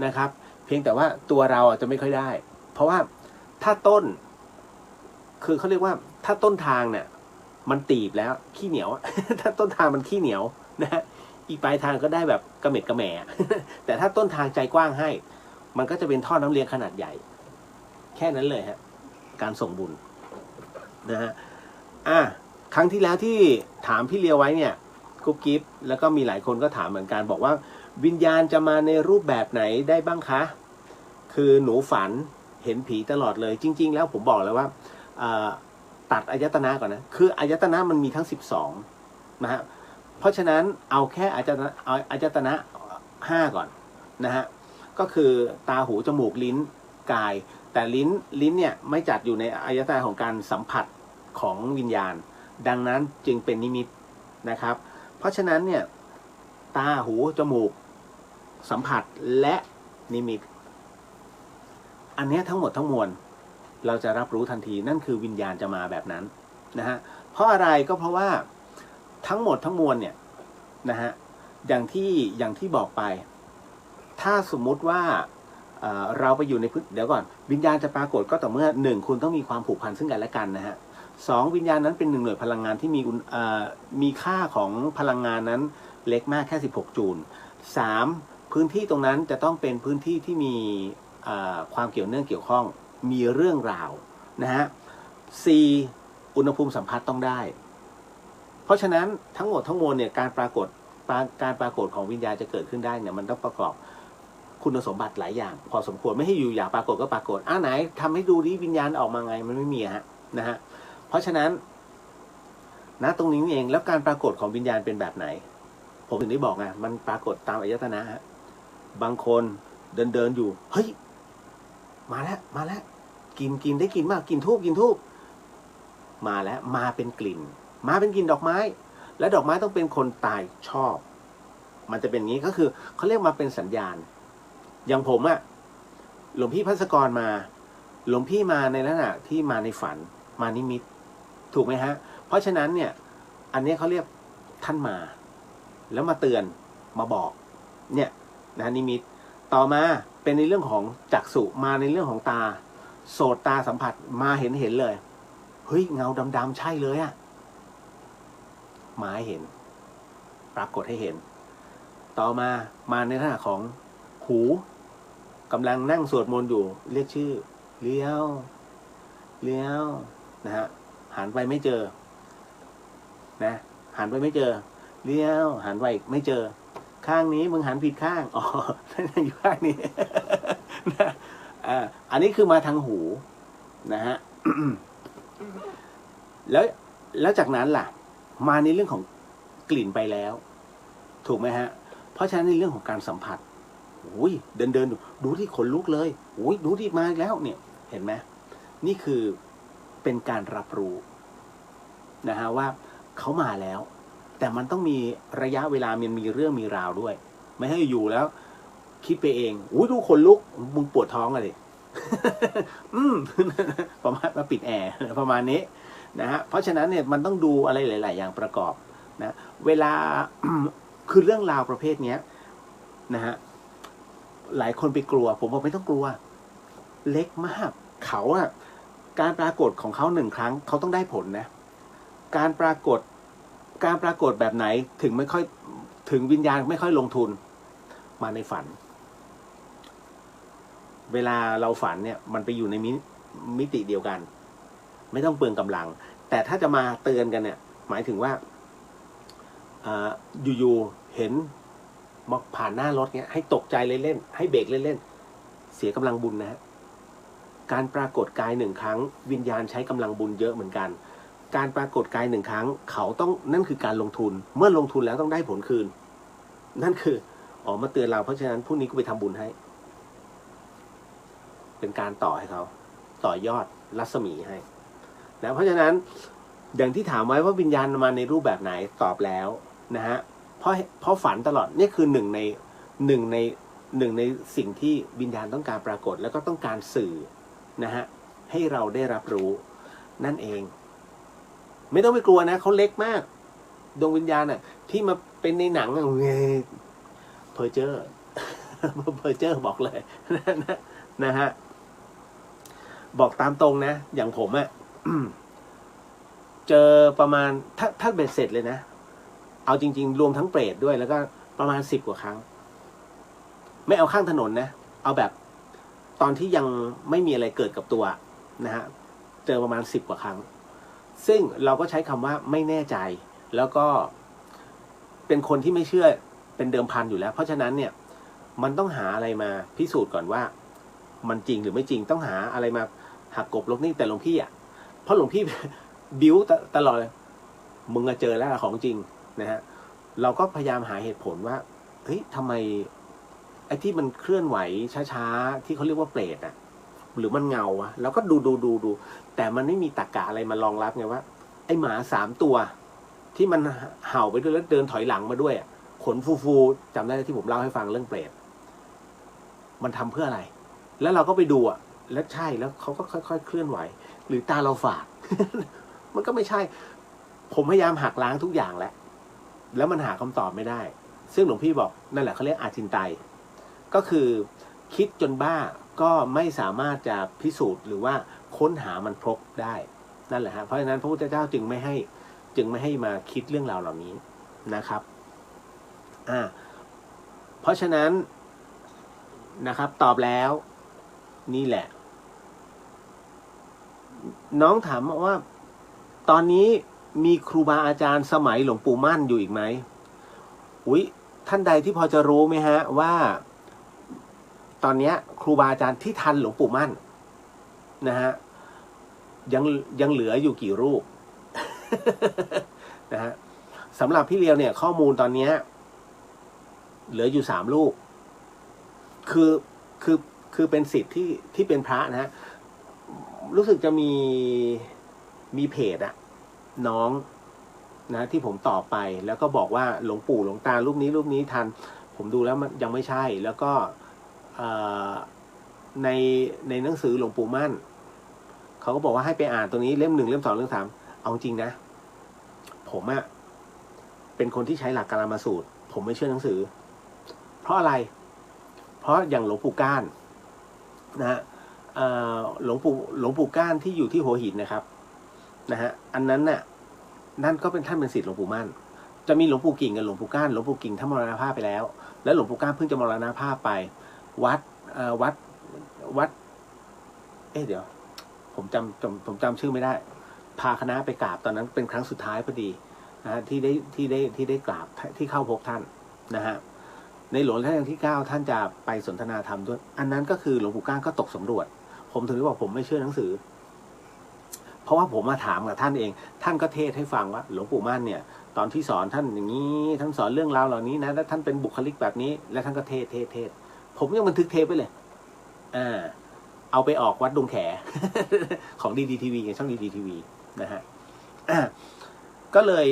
นะครับเพียงแต่ว่าตัวเราจะไม่ค่อยได้เพราะว่าถ้าต้นคือเขาเรียกว่าถ้าต้นทางเนี่ยมันตีบแล้วขี้เหนียว ถ้าต้นทางมันขี้เหนียวนะฮะอีกปลายทางก็ได้แบบกระเม็ดกระแหม่ แต่ถ้าต้นทางใจกว้างให้มันก็จะเป็นท่อน้ำเลี้ยงขนาดใหญ่แค่นั้นเลยฮะการส่งบุญนะฮะครั้งที่แล้วที่ถามพี่เลียวไว้เนี่ยกุ๊บกิ๊บแล้วก็มีหลายคนก็ถามเหมือนกันบอกว่าวิญญาณจะมาในรูปแบบไหนได้บ้างคะคือหนูฝันเห็นผีตลอดเลยจริงๆแล้วผมบอกแล้วว่าตัดอายตนะก่อนนะคืออายตนะมันมีทั้ง12นะฮะเพราะฉะนั้นเอาแค่อายตนะ5ก่อนนะฮะก็คือตาหูจมูกลิ้นกายแต่ลิ้นเนี่ยไม่จัดอยู่ในอายตนะของการสัมผัสของวิญญาณดังนั้นจึงเป็นนิมิตนะครับเพราะฉะนั้นเนี่ยตาหูจมูกสัมผัสและนิมิตอันนี้ทั้งหมดทั้งมวลเราจะรับรู้ทันทีนั่นคือวิญญาณจะมาแบบนั้นนะฮะเพราะอะไรก็เพราะว่าทั้งหมดทั้งมวลเนี่ยนะฮะอย่างที่บอกไปถ้าสมมุติว่าเราไปอยู่ในเดี๋ยวก่อนวิญญาณจะปรากฏก็ต่อเมื่อ1คุณต้องมีความผูกพันซึ่งกันและกันนะฮะ2วิญญาณนั้นเป็น1หน่วยพลังงานที่มีค่าของพลังงานนั้นเล็กมากแค่16จูล3พื้นที่ตรงนั้นจะต้องเป็นพื้นที่ที่มีความเกี่ยวเนื่องเกี่ยวข้องมีเรื่องราวนะฮะ 4 อุณหภูมิสัมผัสต้องได้เพราะฉะนั้นทั้งหมดทั้งมวลเนี่ยการปรากฏของวิญญาณจะเกิดขึ้นได้เนี่ยมันต้องประกอบคุณสมบัติหลายอย่างพอสมควรไม่ให้อยู่อยากปรากฏก็ปรากฏไหนทำให้ดูดิวิญญาณออกมาไงมันไม่มีฮะนะฮะเพราะฉะนั้นณตรงนี้เองแล้วการปรากฏของวิญญาณเป็นแบบไหนผมถึงได้บอกไงมันปรากฏตามอายตนะฮะบางคนเดินอยู่เฮ้ยมาแล้วกินได้กินมากกินทูบมาแล้วมาเป็นกลิ่นดอกไม้และดอกไม้ต้องเป็นคนตายชอบมันจะเป็นอย่างนี้ก็คือเขาเรียกมาเป็นสัญญาณอย่างผมอะหลวงพี่ภัสกรมาหลวงพี่มาในลักษณะที่มาในฝันมานิมิตถูกไหมฮะเพราะฉะนั้นเนี่ยอันนี้เขาเรียกท่านมาแล้วมาเตือนมาบอกเนี่ยนะนิมิตต่อมาเป็นในเรื่องของจักษุมาในเรื่องของตาโสตตาสัมผัสมาเห็นเลยเฮ้ยเงาดำๆใช่เลยอะมาให้เห็นปรากฏให้เห็นต่อมาในลักษณะของหูกำลังนั่งสวดมนต์อยู่เรียกชื่อเลี้ยวนะฮะหันไปไม่เจอนะหันไปไม่เจอเลี้ยวหันไปไม่เจอข้างนี้มึงหันผิดข้างอ๋อนั่นอยู่ข้างนี้นะอันนี้คือมาทางหูนะฮะ แล้วจากนั้นล่ะมาในเรื่องของกลิ่นไปแล้วถูกไหมฮะเพราะฉะนั้นในเรื่องของการสัมผัสอุ้ยเดินดูที่ขนลุกเลยอุ้ยดูที่มาแล้วเนี่ยเห็นไหมนี่คือเป็นการรับรู้นะฮะว่าเขามาแล้วแต่มันต้องมีระยะเวลามันมีเรื่องมีราวด้วยไม่ให้อยู่แล้วคิดไปเองอุ้ยดูขนลุกมึงปวดท้องอะไร ประมาณมาปิดแอร์ประมาณนี้นะฮะเพราะฉะนั้นเนี่ยมันต้องดูอะไรหลายๆอย่างประกอบนะเวลา คือเรื่องราวประเภทนี้นะฮะหลายคนไปกลัวผมบอกไม่ต้องกลัวเล็กมากเขาอะการปรากฏของเขา1 ครั้งเขาต้องได้ผลนะการปรากฏแบบไหนถึงวิญญาณไม่ค่อยลงทุนมาในฝันเวลาเราฝันเนี่ยมันไปอยู่ในมิติเดียวกันไม่ต้องเปลืองกำลังแต่ถ้าจะมาเตือนกันเนี่ยหมายถึงว่าอยู่ๆเห็นมาผ่านหน้ารถเนี่ยให้ตกใจเล่นๆให้เบรกเล่นๆเสียกำลังบุญนะฮะการปรากฏกาย1 ครั้งวิญญาณใช้กำลังบุญเยอะเหมือนกันการปรากฏกาย1 ครั้งเขาต้องนั่นคือการลงทุนเมื่อลงทุนแล้วต้องได้ผลคืนนั่นคือมาเตือนเราเพราะฉะนั้นพรุ่งนี้ก็ไปทำบุญให้เป็นการต่อให้เขา ต่อยอดรัศมีให้นะเพราะฉะนั้นอย่างที่ถามไว้ว่าวิญญาณมาในรูปแบบไหนตอบแล้วนะฮะเพราะฝันตลอดนี่คือหนึ่งในสิ่งที่วิญญาณต้องการปรากฏแล้วก็ต้องการสื่อนะฮะให้เราได้รับรู้นั่นเองไม่ต้องไปกลัวนะเขาเล็กมากดวงวิญญาณอ่ะที่มาเป็นในหนังเพอร์เจอร์บอกเลยนะฮะบอกตามตรงนะอย่างผมอะ เจอประมาณถ้าเบ็ดเสร็จเลยนะเอาจริงๆรวมทั้งเปรตด้วยแล้วก็ประมาณ10 กว่าครั้งไม่เอาข้างถนนนะเอาแบบตอนที่ยังไม่มีอะไรเกิดกับตัวนะฮะเจอประมาณ10 กว่าครั้งซึ่งเราก็ใช้คำว่าไม่แน่ใจแล้วก็เป็นคนที่ไม่เชื่อเป็นเดิมพันอยู่แล้วเพราะฉะนั้นเนี่ยมันต้องหาอะไรมาพิสูจน์ก่อนว่ามันจริงหรือไม่จริงต้องหาอะไรมาหักกบลบนี่แต่หลวงพี่อ่ะเพราะหลวงพี่ บิ้วตลอดเลยมึงเจอแล้วของจริงนะฮะเราก็พยายามหาเหตุผลว่าเฮ้ยทำไมไอ้ที่มันเคลื่อนไหวช้าๆที่เขาเรียกว่าเปรตอ่ะหรือมันเงาวะแล้วก็ดูแต่มันไม่มีตรรกะอะไรมารองรับไงว่าไอ้หมา3 ตัวที่มันเห่าไปด้วยแล้วเดินถอยหลังมาด้วยขนฟูๆจำได้ที่ผมเล่าให้ฟังเรื่องเปรตมันทำเพื่ออะไรแล้วเราก็ไปดูแล้วใช่แล้วเขาก็ค่อยๆเคลื่อนไหวหรือตาเราฝาด มันก็ไม่ใช่ผมพยายามหักล้างทุกอย่างแล้วมันหาคำตอบไม่ได้ซึ่งหลวงพี่บอกนั่นแหละเขาเรียกอาจินไตยก็คือคิดจนบ้าก็ไม่สามารถจะพิสูจน์หรือว่าค้นหามันพบได้นั่นแหละฮะเพราะฉะนั้นพระพุทธเจ้าจึงไม่ให้มาคิดเรื่องราวเหล่านี้นะครับเพราะฉะนั้นนะครับตอบแล้วนี่แหละน้องถามว่าตอนนี้มีครูบาอาจารย์สมัยหลวงปู่มั่นอยู่อีกไหมอุ๊ยท่านใดที่พอจะรู้ไหมฮะว่าตอนนี้ครูบาอาจารย์ที่ทันหลวงปู่มั่นนะฮะยังเหลืออยู่กี่รูป นะฮะสำหรับพี่เลียวเนี่ยข้อมูลตอนนี้เหลืออยู่3 รูปคือเป็นศิษย์ที่เป็นพระนะฮะรู้สึกจะมีเพจน้องนะที่ผมตอบไปแล้วก็บอกว่าหลวงปู่หลวงตารูปนี้ทันผมดูแล้วมันยังไม่ใช่แล้วก็ในหนังสือหลวงปู่มั่นเขาก็บอกว่าให้ไปอ่านตัวนี้เล่ม 1 เล่ม 2 เล่ม 3เอาจริงนะผมเป็นคนที่ใช้หลักกาลามสูตรผมไม่เชื่อหนังสือเพราะอะไรเพราะอย่างหลวงปู่ก้านนะฮะหลวงปู่ก้านที่อยู่ที่หัวหินนะครับนะฮะอันนั้นน่ะนั่นก็เป็นท่านเป็นศิษย์หลวงปู่มั่นจะมีหลวงปู่กิ่งกับหลวงปู่ก้านหลวงปู่กิ่งท่านมรณภาพไปแล้วและหลวงปู่ก้านเพิ่งจะมรณภาพไปวัดเดี๋ยวผมจำชื่อไม่ได้พาคณะไปกราบตอนนั้นเป็นครั้งสุดท้ายพอดีนะฮะที่ได้กราบที่เข้าพบท่านนะฮะในหลวงรัชกาลที่9ท่านจะไปสนทนาธรรมด้วยอันนั้นก็คือหลวงปู่ก้านก็ตกสำรวจผมถึงได้บอกผมไม่เชื่อหนังสือเพราะว่าผมมาถามกับท่านเองท่านก็เทศให้ฟังว่าหลวงปู่มั่นเนี่ยตอนที่สอนท่านอย่างนี้ท่านสอนเรื่องราวเหล่านี้นะแล้วท่านเป็นบุคลิกแบบนี้แล้วท่านก็เทศผมยังบันทึกเทปไว้เลยเอาไปออกวัดดงแข ของดีทีวีช่องดีทีวีนะฮะก็เลย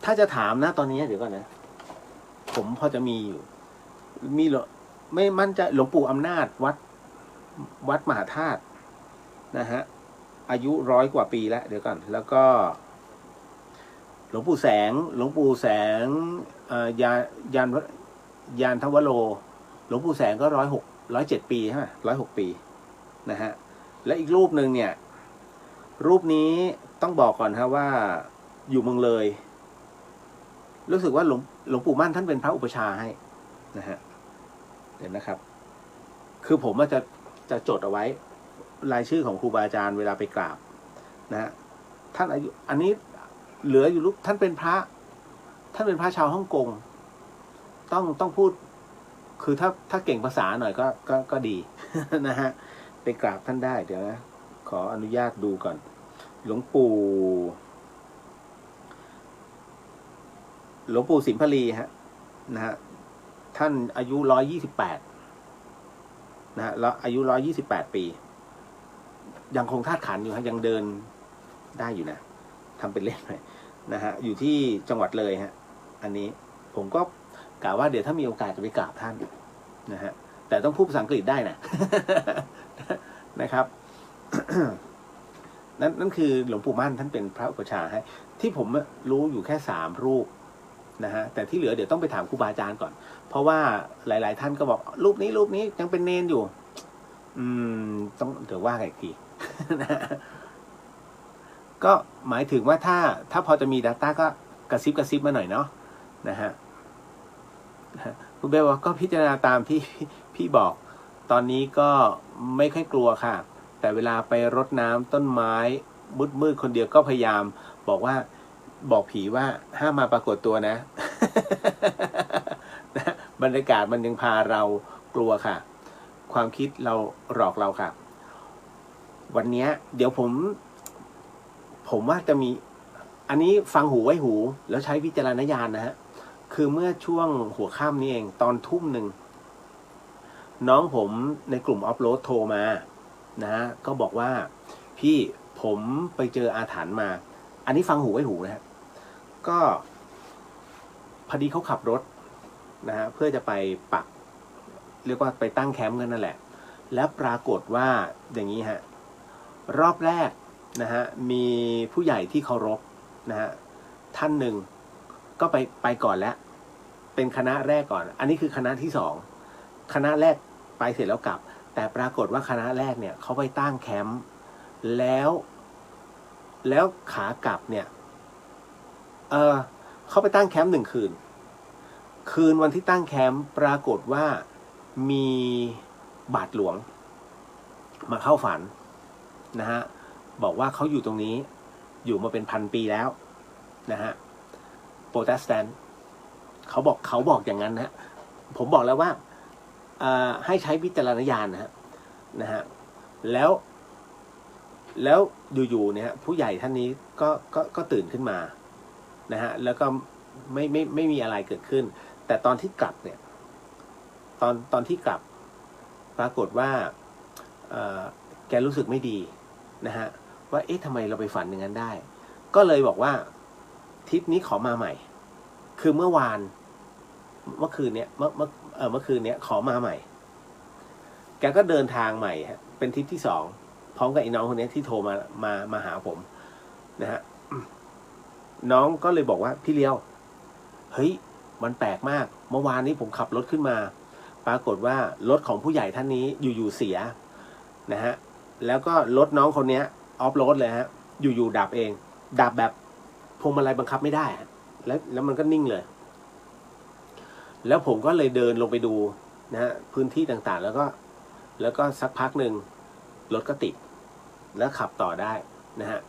ถ้าจะถามนะตอนนี้เดี๋ยวก่อนนะผมพอจะมีอยู่ไม่มั่นใจหลวงปู่อำนาจวัดมหาธาตุนะฮะอายุ100 กว่าปีแล้วเดี๋ยวก่อนแล้วก็หลวงปู่แสงยานทวโรหลวงปู่แสงก็107 ปีใช่ไหม106 ปีนะฮะและอีกรูปหนึ่งเนี่ยรูปนี้ต้องบอกก่อนฮะว่าอยู่เมืองเลยรู้สึกว่าหลวงปู่มั่นท่านเป็นพระอุปชาให้นะฮะเห็นนะครับคือผมจะจดเอาไว้รายชื่อของครูบาอาจารย์เวลาไปกราบนะฮะท่านอายุอันนี้เหลืออยู่รูปท่านเป็นพระชาวฮ่องกงต้องพูดคือถ้าเก่งภาษาหน่อยก็ดี นะฮะไปกราบท่านได้เดี๋ยวนะขออนุญาตดูก่อนหลวงปู่สิมพลีฮะนะฮะท่านอายุ128นะฮะแล้วอายุ128 ปี ยังคงธาตุขันอยู่ฮะยังเดินได้อยู่นะทำเป็นเล่นไปนะฮะอยู่ที่จังหวัดเลยฮะอันนี้ผมก็กะว่าเดี๋ยวถ้ามีโอกาสจะไปกราบท่านนะฮะแต่ต้องพูดภาษาอังกฤษได้นะ นะครับ นั่นคือหลวงปู่มั่นท่านเป็นพระอุปชฌาย์ให้ที่ผมรู้อยู่แค่3 รูปนะฮะแต่ที่เหลือเดี๋ยวต้องไปถามครูบาอาจารย์ก่อนเพราะว่าหลายๆท่านก็บอกรูปนี้ยังเป็นเนนอยู่ต้องเดี๋ยวว่ากันอีกที ก็หมายถึงว่าถ้าพอจะมี Data ก็กระซิบมาหน่อยเนาะนะฮะคุณเบลว่าก็พิจารณาตามที่พี่บอกตอนนี้ก็ไม่ค่อยกลัวค่ะแต่เวลาไปรดน้ำต้นไม้มืดคนเดียวก็พยายามบอกผีว่าห้ามมาปรากฏตัวนะ บรรยากาศมันยังพาเรากลัวค่ะความคิดเราหลอกเราค่ะวันนี้เดี๋ยวผมว่าจะมีอันนี้ฟังหูไว้หูแล้วใช้วิจารณญาณนะฮะคือเมื่อช่วงหัวค่ำนี้เองตอน 19:00 น้องผมในกลุ่มออฟโรดโทรมานะฮะก็บอกว่าพี่ผมไปเจออาถรรพ์มาอันนี้ฟังหูไว้หูนะฮะก็พอดีเขาขับรถนะฮะเพื่อจะไปปักเรียกว่าไปตั้งแคมป์กันนั่นแหละแล้วปรากฏว่าอย่างนี้ฮะรอบแรกนะฮะมีผู้ใหญ่ที่เคารพนะฮะท่านหนึ่งก็ไปก่อนแล้วเป็นคณะแรกก่อนอันนี้คือคณะที่2คณะแรกไปเสร็จแล้วกลับแต่ปรากฏว่าคณะแรกเนี่ยเขาไปตั้งแคมป์แล้วขากลับเนี่ยเขาไปตั้งแคมป์1 คืนวันที่ตั้งแคมป์ปรากฏว่ามีบาทหลวงมาเข้าฝันนะฮะบอกว่าเขาอยู่ตรงนี้อยู่มาเป็น1,000 ปีแล้วนะฮะโปรเตสแตนต์เขาบอกอย่างนั้นนะฮะผมบอกแล้วว่าให้ใช้วิจารณญาณนะฮะแล้วอยู่ๆเนี่ยผู้ใหญ่ท่านนี้ก็ตื่นขึ้นมานะฮะแล้วก็ไม่มีอะไรเกิดขึ้นแต่ตอนที่กลับเนี่ยตอนที่กลับปรากฏว่าแกรู้สึกไม่ดีนะฮะว่าเอ๊ะทำไมเราไปฝันอย่างนั้นได้ก็เลยบอกว่าทริปนี้ขอมาใหม่คือเมื่อคืนเนี้ยขอมาใหม่แกก็เดินทางใหม่ฮะเป็นทริปที่2พร้อมกับไอ้น้องคนนี้ที่โทรมาหาผมนะฮะน้องก็เลยบอกว่าพี่เลี้ยวเฮ้ยมันแปลกมากเมื่อวานนี้ผมขับรถขึ้นมาปรากฏว่ารถของผู้ใหญ่ท่านนี้อยู่เสียนะฮะแล้วก็รถน้องคนนี้ออฟโรดเลยฮะอยู่ดับเองดับแบบพวงมาลัยบังคับไม่ได้แล้วมันก็นิ่งเลยแล้วผมก็เลยเดินลงไปดูนะฮะพื้นที่ต่างๆแล้วก็สักพักหนึ่งรถก็ติดแล้วขับต่อได้นะฮะ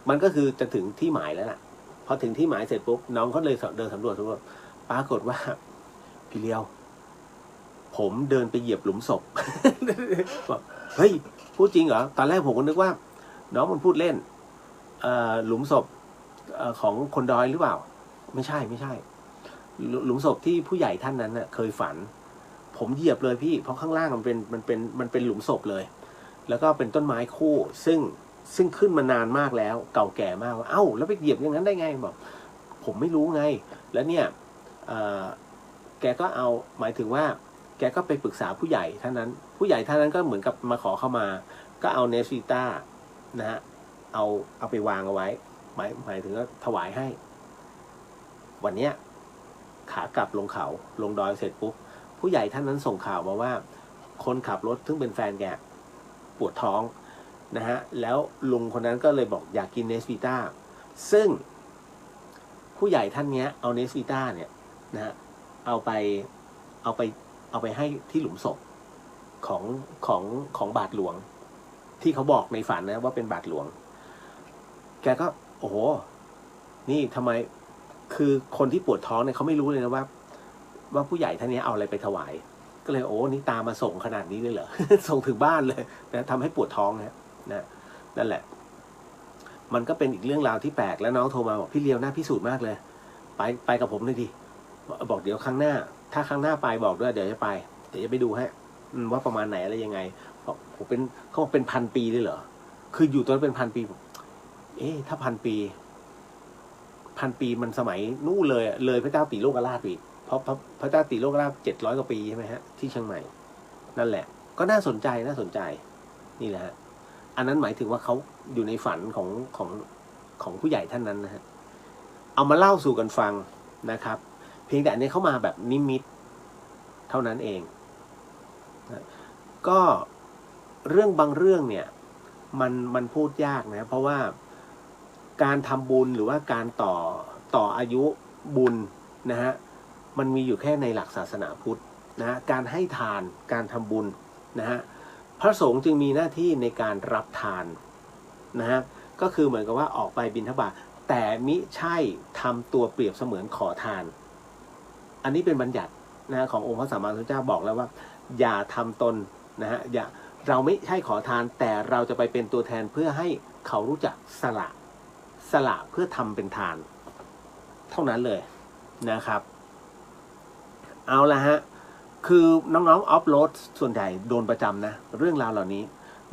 มันก็คือจะถึงที่หมายแล้วล่ะพอถึงที่หมายเสร็จปุ๊บน้องก็เลยเดินสำรวจปรากฏว่าพี่เลี้ยวผมเดินไปเหยียบหลุมศพ บอกเฮ้ยพูดจริงเหรอตอนแรกผมก็นึกว่าน้องมันพูดเล่นหลุมศพของคนดอยหรือเปล่าไม่ใช่หลุมศพที่ผู้ใหญ่ท่านนั้นน่ะเคยฝันผมเหยียบเลยพี่เพราะข้างล่างมันเป็นหลุมศพเลยแล้วก็เป็นต้นไม้คู่ซึ่งขึ้นมานานมากแล้วเก่าแก่มากว่าเอ้าแล้วไปเหยียบอย่างนั้นได้ไงบอกผมไม่รู้ไงแล้วเนี่ยแกก็เอาหมายถึงว่าแกก็ไปปรึกษาผู้ใหญ่ท่านนั้นผู้ใหญ่ท่านนั้นก็เหมือนกับมาขอเข้ามาก็เอาเนสวิต้านะฮะเอาไปวางเอาไว้หมายถึงว่าถวายให้วันเนี้ยขากลับลงเขาลงดอยเสร็จปุ๊บผู้ใหญ่ท่านนั้นส่งข่าวมาว่าคนขับรถซึ่งเป็นแฟนแกปวดท้องนะฮะแล้วลุงคนนั้นก็เลยบอกอยากกินเนสวิต้าซึ่งผู้ใหญ่ท่านเนี้ยเอาเนสวิต้าเนี่ยนะฮะเอาไปให้ที่หลุมศพของบาทหลวงที่เขาบอกในฝันนะว่าเป็นบาทหลวงแกก็โอ้โหนี่ทำไมคือคนที่ปวดท้องเนี่ยเขาไม่รู้เลยนะว่าผู้ใหญ่ท่านนี้เอาอะไรไปถวายก็เลยโอ้นี่ตามมาส่งขนาดนี้เลยเหรอ ส่งถึงบ้านเลยนะทำให้ปวดท้องนะนั่นแหละมันก็เป็นอีกเรื่องราวที่แปลกแล้วน้องโทรมาบอกพี่เลียวน่าพิสูจน์มากเลยไปกับผมเลยดิบอกเดี๋ยวครั้งหน้าถ้าครั้งหน้าไปบอกด้วยเดี๋ยวจะไปดูให้ว่าประมาณไหนอะไรยังไงเขาบอกเป็น1,000 ปีเลยเหรอ คืออยู่ตอนเป็นพันปีถ้าพันปีมันสมัยนู่นเลยพระเจ้าติโลกราชอีกเพราะพระเจ้าติโลกราช700 กว่าปีใช่ไหมฮะที่เชียงใหม่นั่นแหละก็น่าสนใจนี่แหละฮะอันนั้นหมายถึงว่าเขาอยู่ในฝันของผู้ใหญ่ท่านนั้นนะฮะเอามาเล่าสู่กันฟังนะครับ เพียงแต่อันนี้เข้ามาแบบนิมิตเท่านั้นเองนะก็เรื่องบางเรื่องเนี่ยมันพูดยากนะเพราะว่าการทำบุญหรือว่าการต่ออายุบุญนะฮะมันมีอยู่แค่ในหลักศาสนาพุทธนะฮะการให้ทานการทำบุญนะฮะพระสงฆ์จึงมีหน้าที่ในการรับทานนะฮะก็คือเหมือนกับว่าออกไปบิณฑบาตแต่มิใช่ทำตัวเปรียบเสมือนขอทานอันนี้เป็นบัญญัตินะขององค์พระสัมมาสัมพุทธเจ้าบอกแล้วว่าอย่าทำตนนะฮะเราไม่ใช่ขอทานแต่เราจะไปเป็นตัวแทนเพื่อให้เขารู้จักสละเพื่อทำเป็นทานเท่านั้นเลยนะครับเอาละฮะคือน้องๆออฟโรดส่วนใหญ่โดนประจำนะเรื่องราวเหล่านี้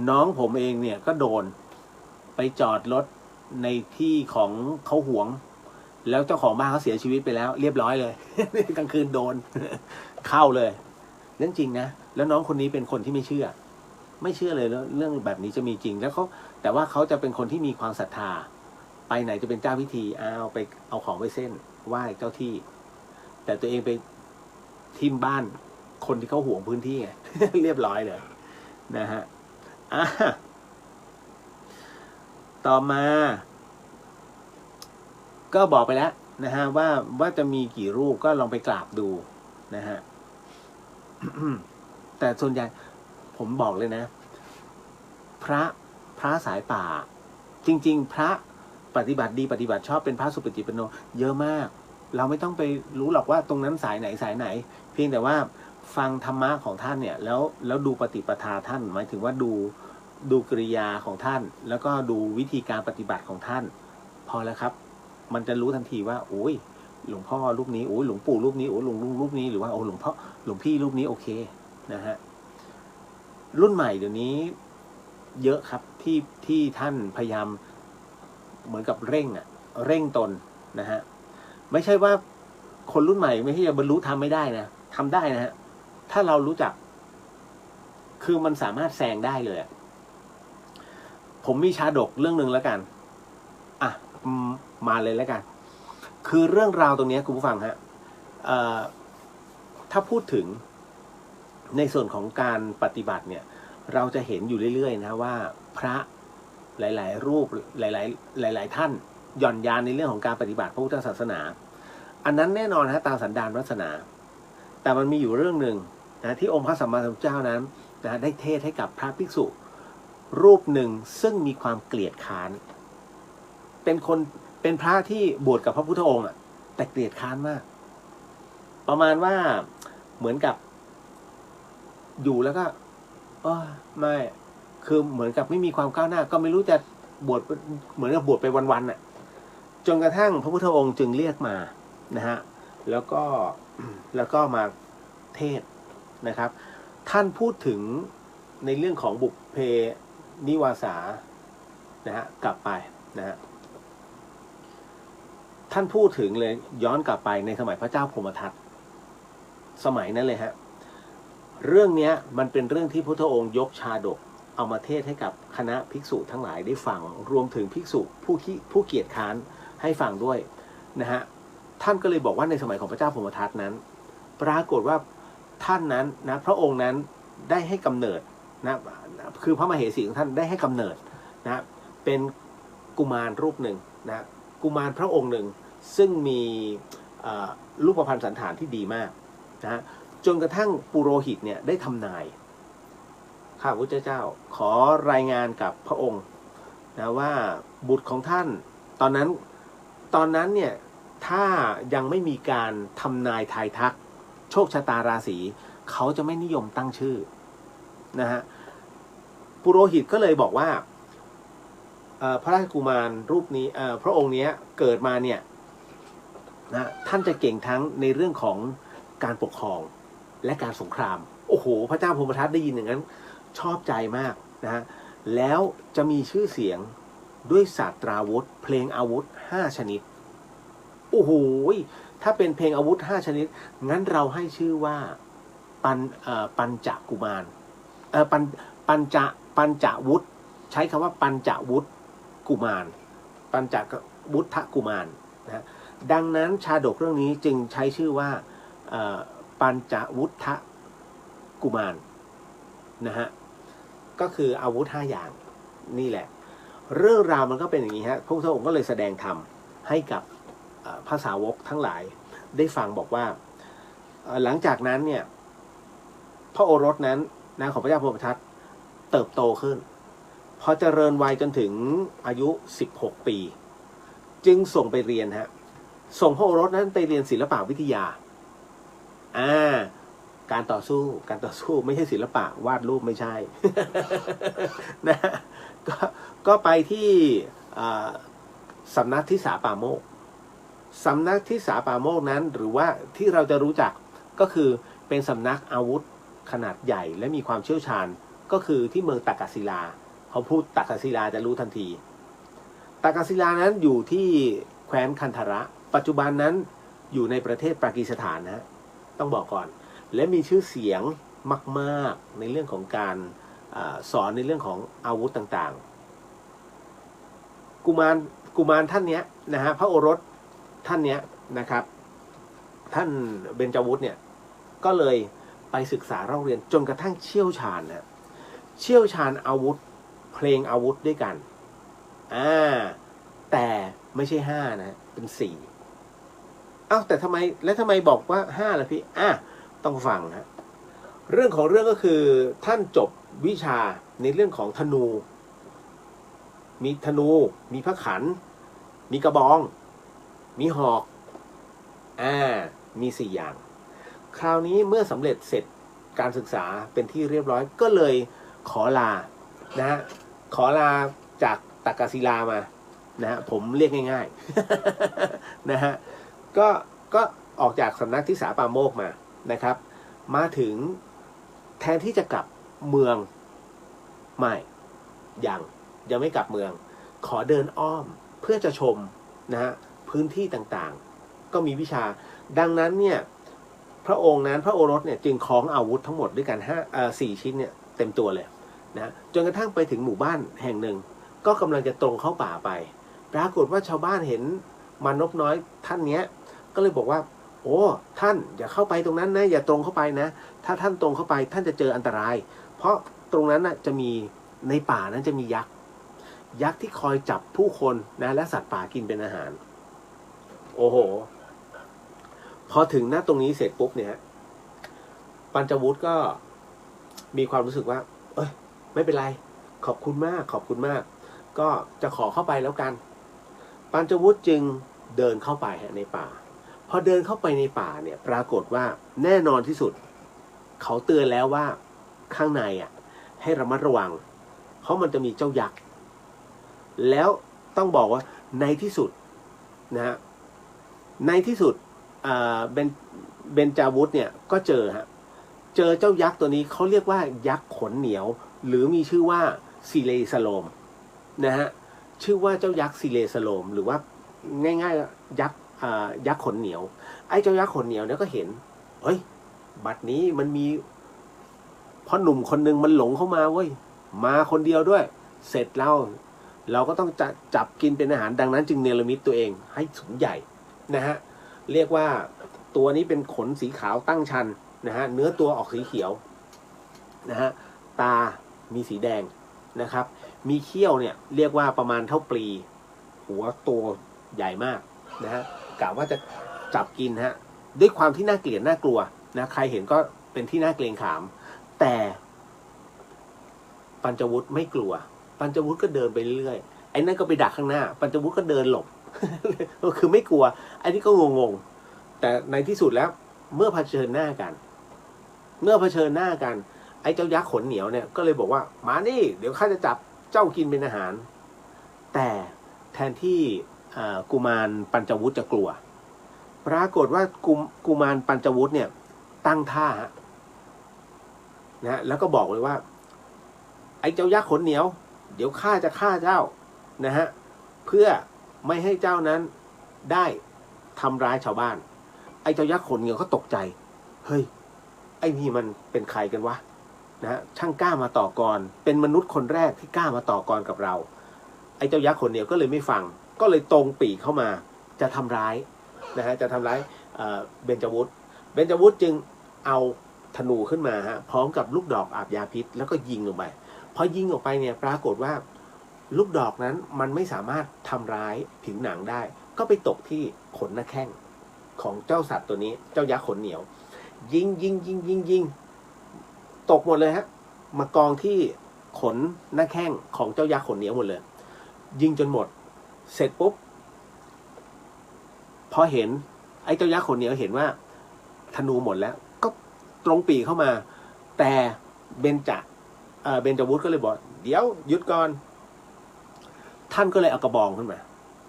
น้องผมเองเนี่ยก็โดนไปจอดรถในที่ของเขาหวงแล้วเจ้าของบ้านเขาเสียชีวิตไปแล้วเรียบร้อยเลย กลางคืนโดน เข้าเลยเรื่องจริงนะแล้วน้องคนนี้เป็นคนที่ไม่เชื่อเลยเรื่องแบบนี้จะมีจริงแล้วแต่ว่าเขาจะเป็นคนที่มีความศรัทธาไปไหนจะเป็นเจ้าพิธีไปเอาของไปเส้นไหว้เจ้าที่แต่ตัวเองไปทิมบ้านคนที่เขาห่วงพื้นที่ไง เรียบร้อยเลยนะฮะต่อมาก็บอกไปแล้วนะฮะว่าจะมีกี่รูปก็ลองไปกราบดูนะฮะ แต่ส่วนใหญ่ผมบอกเลยนะพระสายป่าจริงๆพระปฏิบัติดีปฏิบัติชอบเป็นพระสุปฏิปันโนเยอะมากเราไม่ต้องไปรู้หรอกว่าตรงนั้นสายไหนเพียงแต่ว่าฟังธรรมะของท่านเนี่ยแล้วดูปฏิปทาท่านหมายถึงว่าดูกริยาของท่านแล้วก็ดูวิธีการปฏิบัติของท่านพอแล้วครับมันจะรู้ทันทีว่าโอ้ยหลวงพ่อรูปนี้โอ้ยหลวงปู่รูปนี้โอ้ยหลวงลุงรูปนี้หรือว่าโอ้หลวงพี่รูปนี้โอเคนะฮะรุ่นใหม่เดี๋ยวนี้เยอะครับที่ท่านพยายามเหมือนกับเร่งตนนะฮะไม่ใช่ว่าคนรุ่นใหม่ไม่ใช่จะบรรลุทำไม่ได้นะทำได้นะฮะถ้าเรารู้จักคือมันสามารถแซงได้เลยผมมีชาดกเรื่องหนึ่งแล้วกันมาเลยแล้วกันคือเรื่องราวตรงนี้คุณผู้ฟังฮะถ้าพูดถึงในส่วนของการปฏิบัติเนี่ยเราจะเห็นอยู่เรื่อยๆนะว่าพระหลายๆรูปหลายท่านหย่อนยานในเรื่องของการปฏิบัติพระพุทธศาสนาอันนั้นแน่นอนฮะตามสันดานวาสนาแต่มันมีอยู่เรื่องหนึ่งนะที่องค์พระสัมมาสัมพุทธเจ้านั้นนะได้เทศให้กับพระภิกษุรูปหนึ่งซึ่งมีความเกลียดค้านเป็นพระที่บวชกับพระพุทธองค์แต่เกลียดค้านมากประมาณว่าเหมือนกับอยู่แล้วก็ไม่คือเหมือนกับไม่มีความก้าวหน้าก็ไม่รู้จะบวชเหมือนกับบวชไปวันๆจนกระทั่งพระพุทธองค์จึงเรียกมานะฮะแล้วก็มาเทศนะครับท่านพูดถึงในเรื่องของบุพเพนิวาสานะฮะกลับไปนะฮะท่านพูดถึงเลยย้อนกลับไปในสมัยพระเจ้าพรหมทัตสมัยนั้นเลยฮะเรื่องนี้มันเป็นเรื่องที่พระพุทธองค์ยกชาดกเอามาเทศให้กับคณะภิกษุทั้งหลายได้ฟังรวมถึงภิกษุผู้เกียจค้านให้ฟังด้วยนะฮะท่านก็เลยบอกว่าในสมัยของพระเจ้าพรหมทัตนั้นปรากฏว่าท่านนั้นนะพระองค์นั้นได้ให้กำเนิดนะคือพระมเหสีของท่านได้ให้กำเนิดนะเป็นกุมารรูปหนึ่งนะกุมารพระองค์หนึ่งซึ่งมีรูปพรรณสันฐานที่ดีมากนะจนกระทั่งปุโรหิตเนี่ยได้ทำนายข้าพระพุทธเจ้าขอรายงานกับพระองค์นะว่าบุตรของท่านตอนนั้นเนี่ยถ้ายังไม่มีการทำนายทายทักโชคชะตาราศีเขาจะไม่นิยมตั้งชื่อนะฮะปุโรหิตก็เลยบอกว่าพระราชกุมารรูปนี้พระองค์นี้เกิดมาเนี่ยนะท่านจะเก่งทั้งในเรื่องของการปกครองและการสงครามโอ้โหพระเจ้าพรหมทัตได้ยินอย่างนั้นชอบใจมากนะฮะ แล้วจะมีชื่อเสียงด้วยศาสตราวุธเพลงอาวุธ5ชนิดโอ้โหถ้าเป็นเพลงอาวุธ5ชนิดงั้นเราให้ชื่อว่าปัญจกุมารปัญจวุฒิใช้คำว่าปัญจวุฒิกุมารปัญจวุฒกุมารนะดังนั้นชาดกเรื่องนี้จึงใช้ชื่อว่าปัญจวุฒกุมารนะฮะก็คืออาวุธ5อย่างนี่แหละเรื่องราวมันก็เป็นอย่างนี้ฮะพระพุทธองค์ก็เลยแสดงธรรมให้กับพระสาวกทั้งหลายได้ฟังบอกว่าหลังจากนั้นเนี่ยพระโอรสนั้นนะของพระเจ้าพรหมทัตเติบโตขึ้นพอเจริญวัยจนถึงอายุ16ปีจึงส่งไปเรียนฮะส่งพระโอรสนั้นไปเรียนศิลปวิทยาการต่อสู้ไม่ใช่ศิลปะวาดรูปไม่ใช่ นะก็ไปที่สำนักทิสาปาโมกข์สำนักทิสาปาโมกข์นั้นหรือว่าที่เราจะรู้จักก็คือเป็นสำนักอาวุธขนาดใหญ่และมีความเชี่ยวชาญก็คือที่เมืองตากศิลาเขาพูดตากศิลาจะรู้ทันทีตากศิลานั้นอยู่ที่แคว้นคันธระปัจจุบันนั้นอยู่ในประเทศปากีสถานนะต้องบอกก่อนและมีชื่อเสียงมากๆในเรื่องของการสอนในเรื่องของอาวุธต่างๆกุมารท่านนี้นะฮะพระโอรสท่านนี้นะครับท่านเบญจวุฒิเนี่ยก็เลยไปศึกษาเล่าเรียนจนกระทั่งเชี่ยวชาญนะเชี่ยวชาญอาวุธเพลงอาวุธด้วยกันแต่ไม่ใช่5นะเป็น4แต่ทำไมบอกว่า5ล่ะพี่ต้องฟังฮะเรื่องของเรื่องก็คือท่านจบวิชาในเรื่องของธนูมีพระขันมีกระบองมีหอกมี4อย่างคราวนี้เมื่อสำเร็จเสร็จการศึกษาเป็นที่เรียบร้อยก็เลยขอลานะฮะขอลาจากตากศิลามานะฮะผมเรียกง่ายๆนะฮะก็ออกจากสำนักทิสาปาโมกข์มานะครับมาถึงแทนที่จะกลับเมืองไม่ยังไม่กลับเมืองขอเดินอ้อมเพื่อจะชมนะฮะพื้นที่ต่างๆก็มีวิชาดังนั้นเนี่ยพระองค์นั้นพระโอรสเนี่ยจึงคล้องอาวุธทั้งหมดด้วยกัน4ชิ้นเนี่ยเต็มตัวเลยนะจนกระทั่งไปถึงหมู่บ้านแห่งหนึ่งก็กำลังจะตรงเข้าป่าไปปรากฏว่าชาวบ้านเห็นมานพน้อยท่านเนี้ยก็เลยบอกว่าโอ้ท่านอย่าเข้าไปตรงนั้นนะอย่าตรงเข้าไปนะถ้าท่านตรงเข้าไปท่านจะเจออันตรายเพราะตรงนั้นน่ะจะมีในป่านั้นจะมียักษ์ที่คอยจับผู้คนนะและสัตว์ป่ากินเป็นอาหารโอ้โหพอถึงหน้าตรงนี้เสร็จปุ๊บเนี่ยปัญจวุฒิก็มีความรู้สึกว่าไม่เป็นไรขอบคุณมากก็จะขอเข้าไปแล้วกันปัญจวุฒิจึงเดินเข้าไปในป่าพอเดินเข้าไปในป่าเนี่ยปรากฏว่าแน่นอนที่สุดเขาเตือนแล้วว่าข้างในให้ระมัดระวังเพราะมันจะมีเจ้ายักษ์แล้วต้องบอกว่าในที่สุดนะฮะในที่สุดเบญจวุฒิเนี่ยก็เจอเจ้ายักษ์ตัวนี้เขาเรียกว่ายักษ์ขนเหนียวหรือมีชื่อว่าซิเลสโลมนะฮะชื่อว่าเจ้ายักษ์ซิเลสโลมหรือว่าง่ายๆยักษ์ขนเหนียวไอ้เจ้ายักษ์ขนเหนียวเนี่ยก็เห็นบัดนี้มันมีพ่อหนุ่มคนนึงมันหลงเข้ามาเว้ยมาคนเดียวด้วยเสร็จเราก็ต้องจับกินเป็นอาหารดังนั้นจึงเนรมิตตัวเองให้สูงใหญ่นะฮะเรียกว่าตัวนี้เป็นขนสีขาวตั้งชันนะฮะเนื้อตัวออกสีเขียวนะฮะตามีสีแดงนะครับมีเขี้ยวเนี่ยเรียกว่าประมาณเท่าปลีหัวตัวใหญ่มากนะฮะกะว่าจะจับกินฮะด้วยความที่น่าเกลียดน่ากลัวนะใครเห็นก็เป็นที่น่าเกรงขามแต่ปัญจวุฒิไม่กลัวปัญจวุฒิก็เดินไปเรื่อยๆไอ้นั่นก็ไปดักข้างหน้าปัญจวุฒิก็เดินหลบ ก็คือไม่กลัวไอ้นี่ก็งงๆแต่ในที่สุดแล้วเมื่อเผชิญหน้ากันไอ้เจ้ายักษ์ขนเหนียวเนี่ยก็เลยบอกว่ามานี่เดี๋ยวข้าจะจับเจ้ากินเป็นอาหารแต่แทนที่กุมารปัญจวุฒิจะกลัวปรากฏว่ากุมารปัญจวุฒิเนี่ยตั้งท่านะแล้วก็บอกเลยว่าไอ้เจ้ายักษ์ขนเหนียว เดี๋ยวข้าจะฆ่าเจ้านะฮะเพื่อไม่ให้เจ้านั้นได้ทำร้ายชาวบ้านไอ้เจ้ายักษ์ขนเหนียวก็ตกใจเฮ้ยไอ้นี่มันเป็นใครกันวะนะฮะช่างกล้ามาต่อกรเป็นมนุษย์คนแรกที่กล้ามาต่อกรกับเราไอ้เจ้ายักษ์ขนเหนียวก็เลยไม่ฟังก็เลยตรงปีกเข้ามาจะทำร้ายนะฮะจะทำร้ายเบญจวุฒิจึงเอาธนูขึ้นมาฮะพร้อมกับลูกดอกอาบยาพิษแล้วก็ยิงลงไปพอยิงออกไปเนี่ยปรากฏว่าลูกดอกนั้นมันไม่สามารถทำร้ายผิวหนังได้ก็ไปตกที่ขนหน้าแข้งของเจ้าสัตว์ตัวนี้เจ้ายักษ์ขนเหนียวยิงตกหมดเลยฮะมากองที่ขนหน้าแข้งของเจ้ายักษ์ขนเหนียวหมดเลยยิงจนหมดเสร็จปุ๊บพอเห็นไอ้เจ้ายักษ์ขนเหนียวเห็นว่าธนูหมดแล้วก็ตรงปีเข้ามาแต่เบญจวุฒิก็เลยบอกเดี๋ยวหยุดก่อนท่านก็เลยเอากระบองขึ้นมา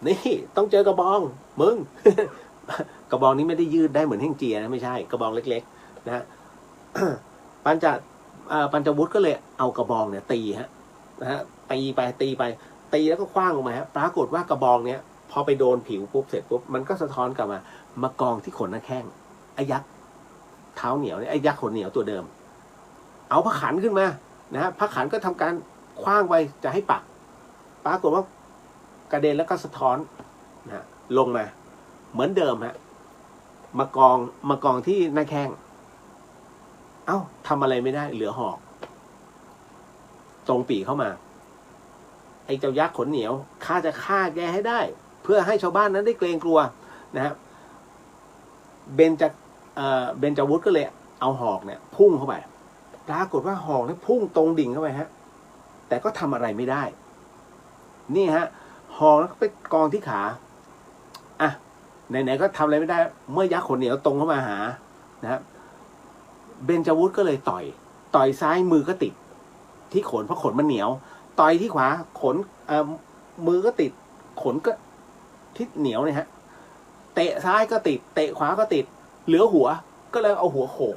นี่ต้องเจอกระบองมึง กระบองนี้ไม่ได้ยืดได้เหมือนแท่งเจียนะไม่ใช่กระบองเล็กๆนะ ปัญจวุฒิก็เลยเอากระบองเนี่ยตีฮะนะฮะตีแล้วก็คว้างลงมาฮะปรากฏว่ากระบองเนี้ยพอไปโดนผิวปุ๊บเสร็จปุ๊บมันก็สะท้อนกลับมากองที่ขนหน้าแข้งไอ้ยักษ์เท้าเหนียวเนี่ยไอ้ยักษ์ขนเหนียวตัวเดิมเอาพระขันขึ้นมานะฮะพระขันก็ทำการคว้างไปจะให้ปักปรากฏว่ากระเด็นแล้วก็สะท้อนนะลงมาเหมือนเดิมฮะมากองที่หน้าแข้งเอ้าทำอะไรไม่ได้เหลือหอกตรงปีเข้ามาไอ้เจ้ายักษ์ขนเหนียวข้าจะฆ่าแกให้ได้เพื่อให้ชาวบ้านนั้นได้เกรงกลัวนะฮะเบญจวุฒิก็เลยเอาหอกเนี่ยพุ่งเข้าไปปรากฏว่าหอกเนี่ยพุ่งตรงดิ่งเข้าไปฮะแต่ก็ทำอะไรไม่ได้นี่ฮะหอกแล้วก็ไปกองที่ขาอ่ะไหนๆก็ทำอะไรไม่ได้เมื่อยักษ์ขนเหนียวตรงเข้ามาหานะครับเบญจวุฒิก็เลยต่อยซ้ายมือก็ติดที่ขนเพราะขนมันเหนียวต่อยที่ขวาขนมือก็ติดขนก็ที่เหนียวเนี่ยฮะเตะซ้ายก็ติดเตะขวาก็ติดเหลือหัวก็เลยเอาหัวโขก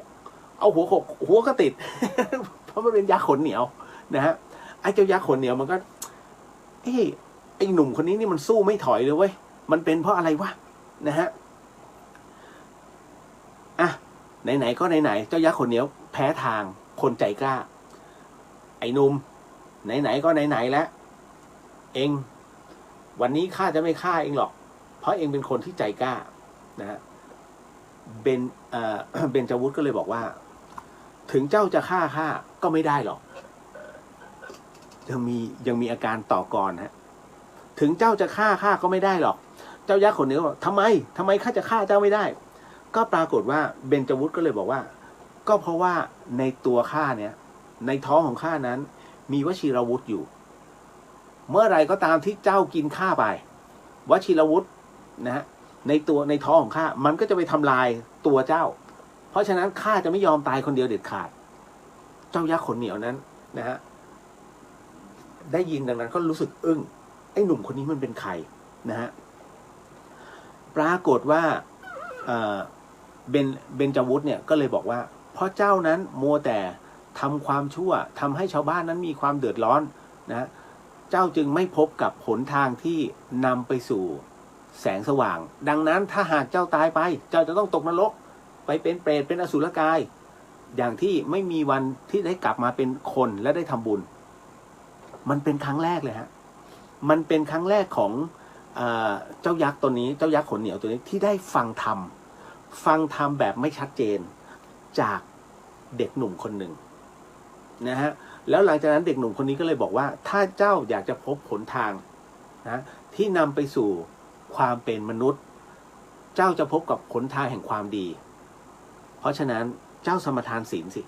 หัวก็ติด เพราะมันเป็นยักษ์ขนเหนียวนะฮะไอ้เจ้ายักษ์ขนเหนียวมันก็ไอ้หนุ่มคนนี้นี่มันสู้ไม่ถอยเลยเว้ยมันเป็นเพราะอะไรวะนะฮะอ่ะไหนๆก็ไหนๆเจ้ายักษ์ขนเหนียวแพ้ทางคนใจกล้าไอ้หนุ่มไหนๆก็ไหนๆแล้วเองวันนี้ข้าจะไม่ฆ่าเองหรอกเพราะเองเป็นคนที่ใจกล้านะฮะเบญจวุฒิก็เลยบอกว่าถึงเจ้าจะฆ่าข้าก็ไม่ได้หรอกยังมีอาการต่อกรฮะถึงเจ้าจะฆ่าข้าก็ไม่ได้หรอกเจ้ายักษ์ขนเหนียวบอกทำไมข้าจะฆ่าเจ้าไม่ได้ก็ปรากฏว่าเบญจวุฒิก็เลยบอกว่าก็เพราะว่าในตัวข้าเนี่ยในท้องของข้านั้นมีวชิรวุธอยู่เมื่อไรก็ตามที่เจ้ากินข้าไปวชิรวุธนะฮะในท้องของข้ามันก็จะไปทำลายตัวเจ้าเพราะฉะนั้นข้าจะไม่ยอมตายคนเดียวเด็ดขาดเจ้ายักษ์ขนเหนียวนั้นนะฮะได้ยินดังนั้นก็รู้สึกอึ้งไอ้หนุ่มคนนี้มันเป็นใครนะฮะปรากฏว่าเบญจวุฒิเนี่ยก็เลยบอกว่าเพราะเจ้านั้นมัวแต่ทำความชั่วทำให้ชาวบ้านนั้นมีความเดือดร้อนนะเจ้าจึงไม่พบกับหนทางที่นำไปสู่แสงสว่างดังนั้นถ้าหากเจ้าตายไปเจ้าจะต้องตกนรกไปเป็นเปรตเป็นอสุรกายอย่างที่ไม่มีวันที่ได้กลับมาเป็นคนและได้ทำบุญมันเป็นครั้งแรกเลยฮะมันเป็นครั้งแรกของเจ้ายักษ์ตัวนี้เจ้ายักษ์ขนเหนียวตัวนี้ที่ได้ฟังธรรมแบบไม่ชัดเจนจากเด็กหนุ่มคนหนึ่งนะฮะแล้วหลังจากนั้นเด็กหนุ่มคนนี้ก็เลยบอกว่าถ้าเจ้าอยากจะพบหนทางนะที่นำไปสู่ความเป็นมนุษย์เจ้าจะพบกับหนทางแห่งความดีเพราะฉะนั้นเจ้าสมทานศีลสิ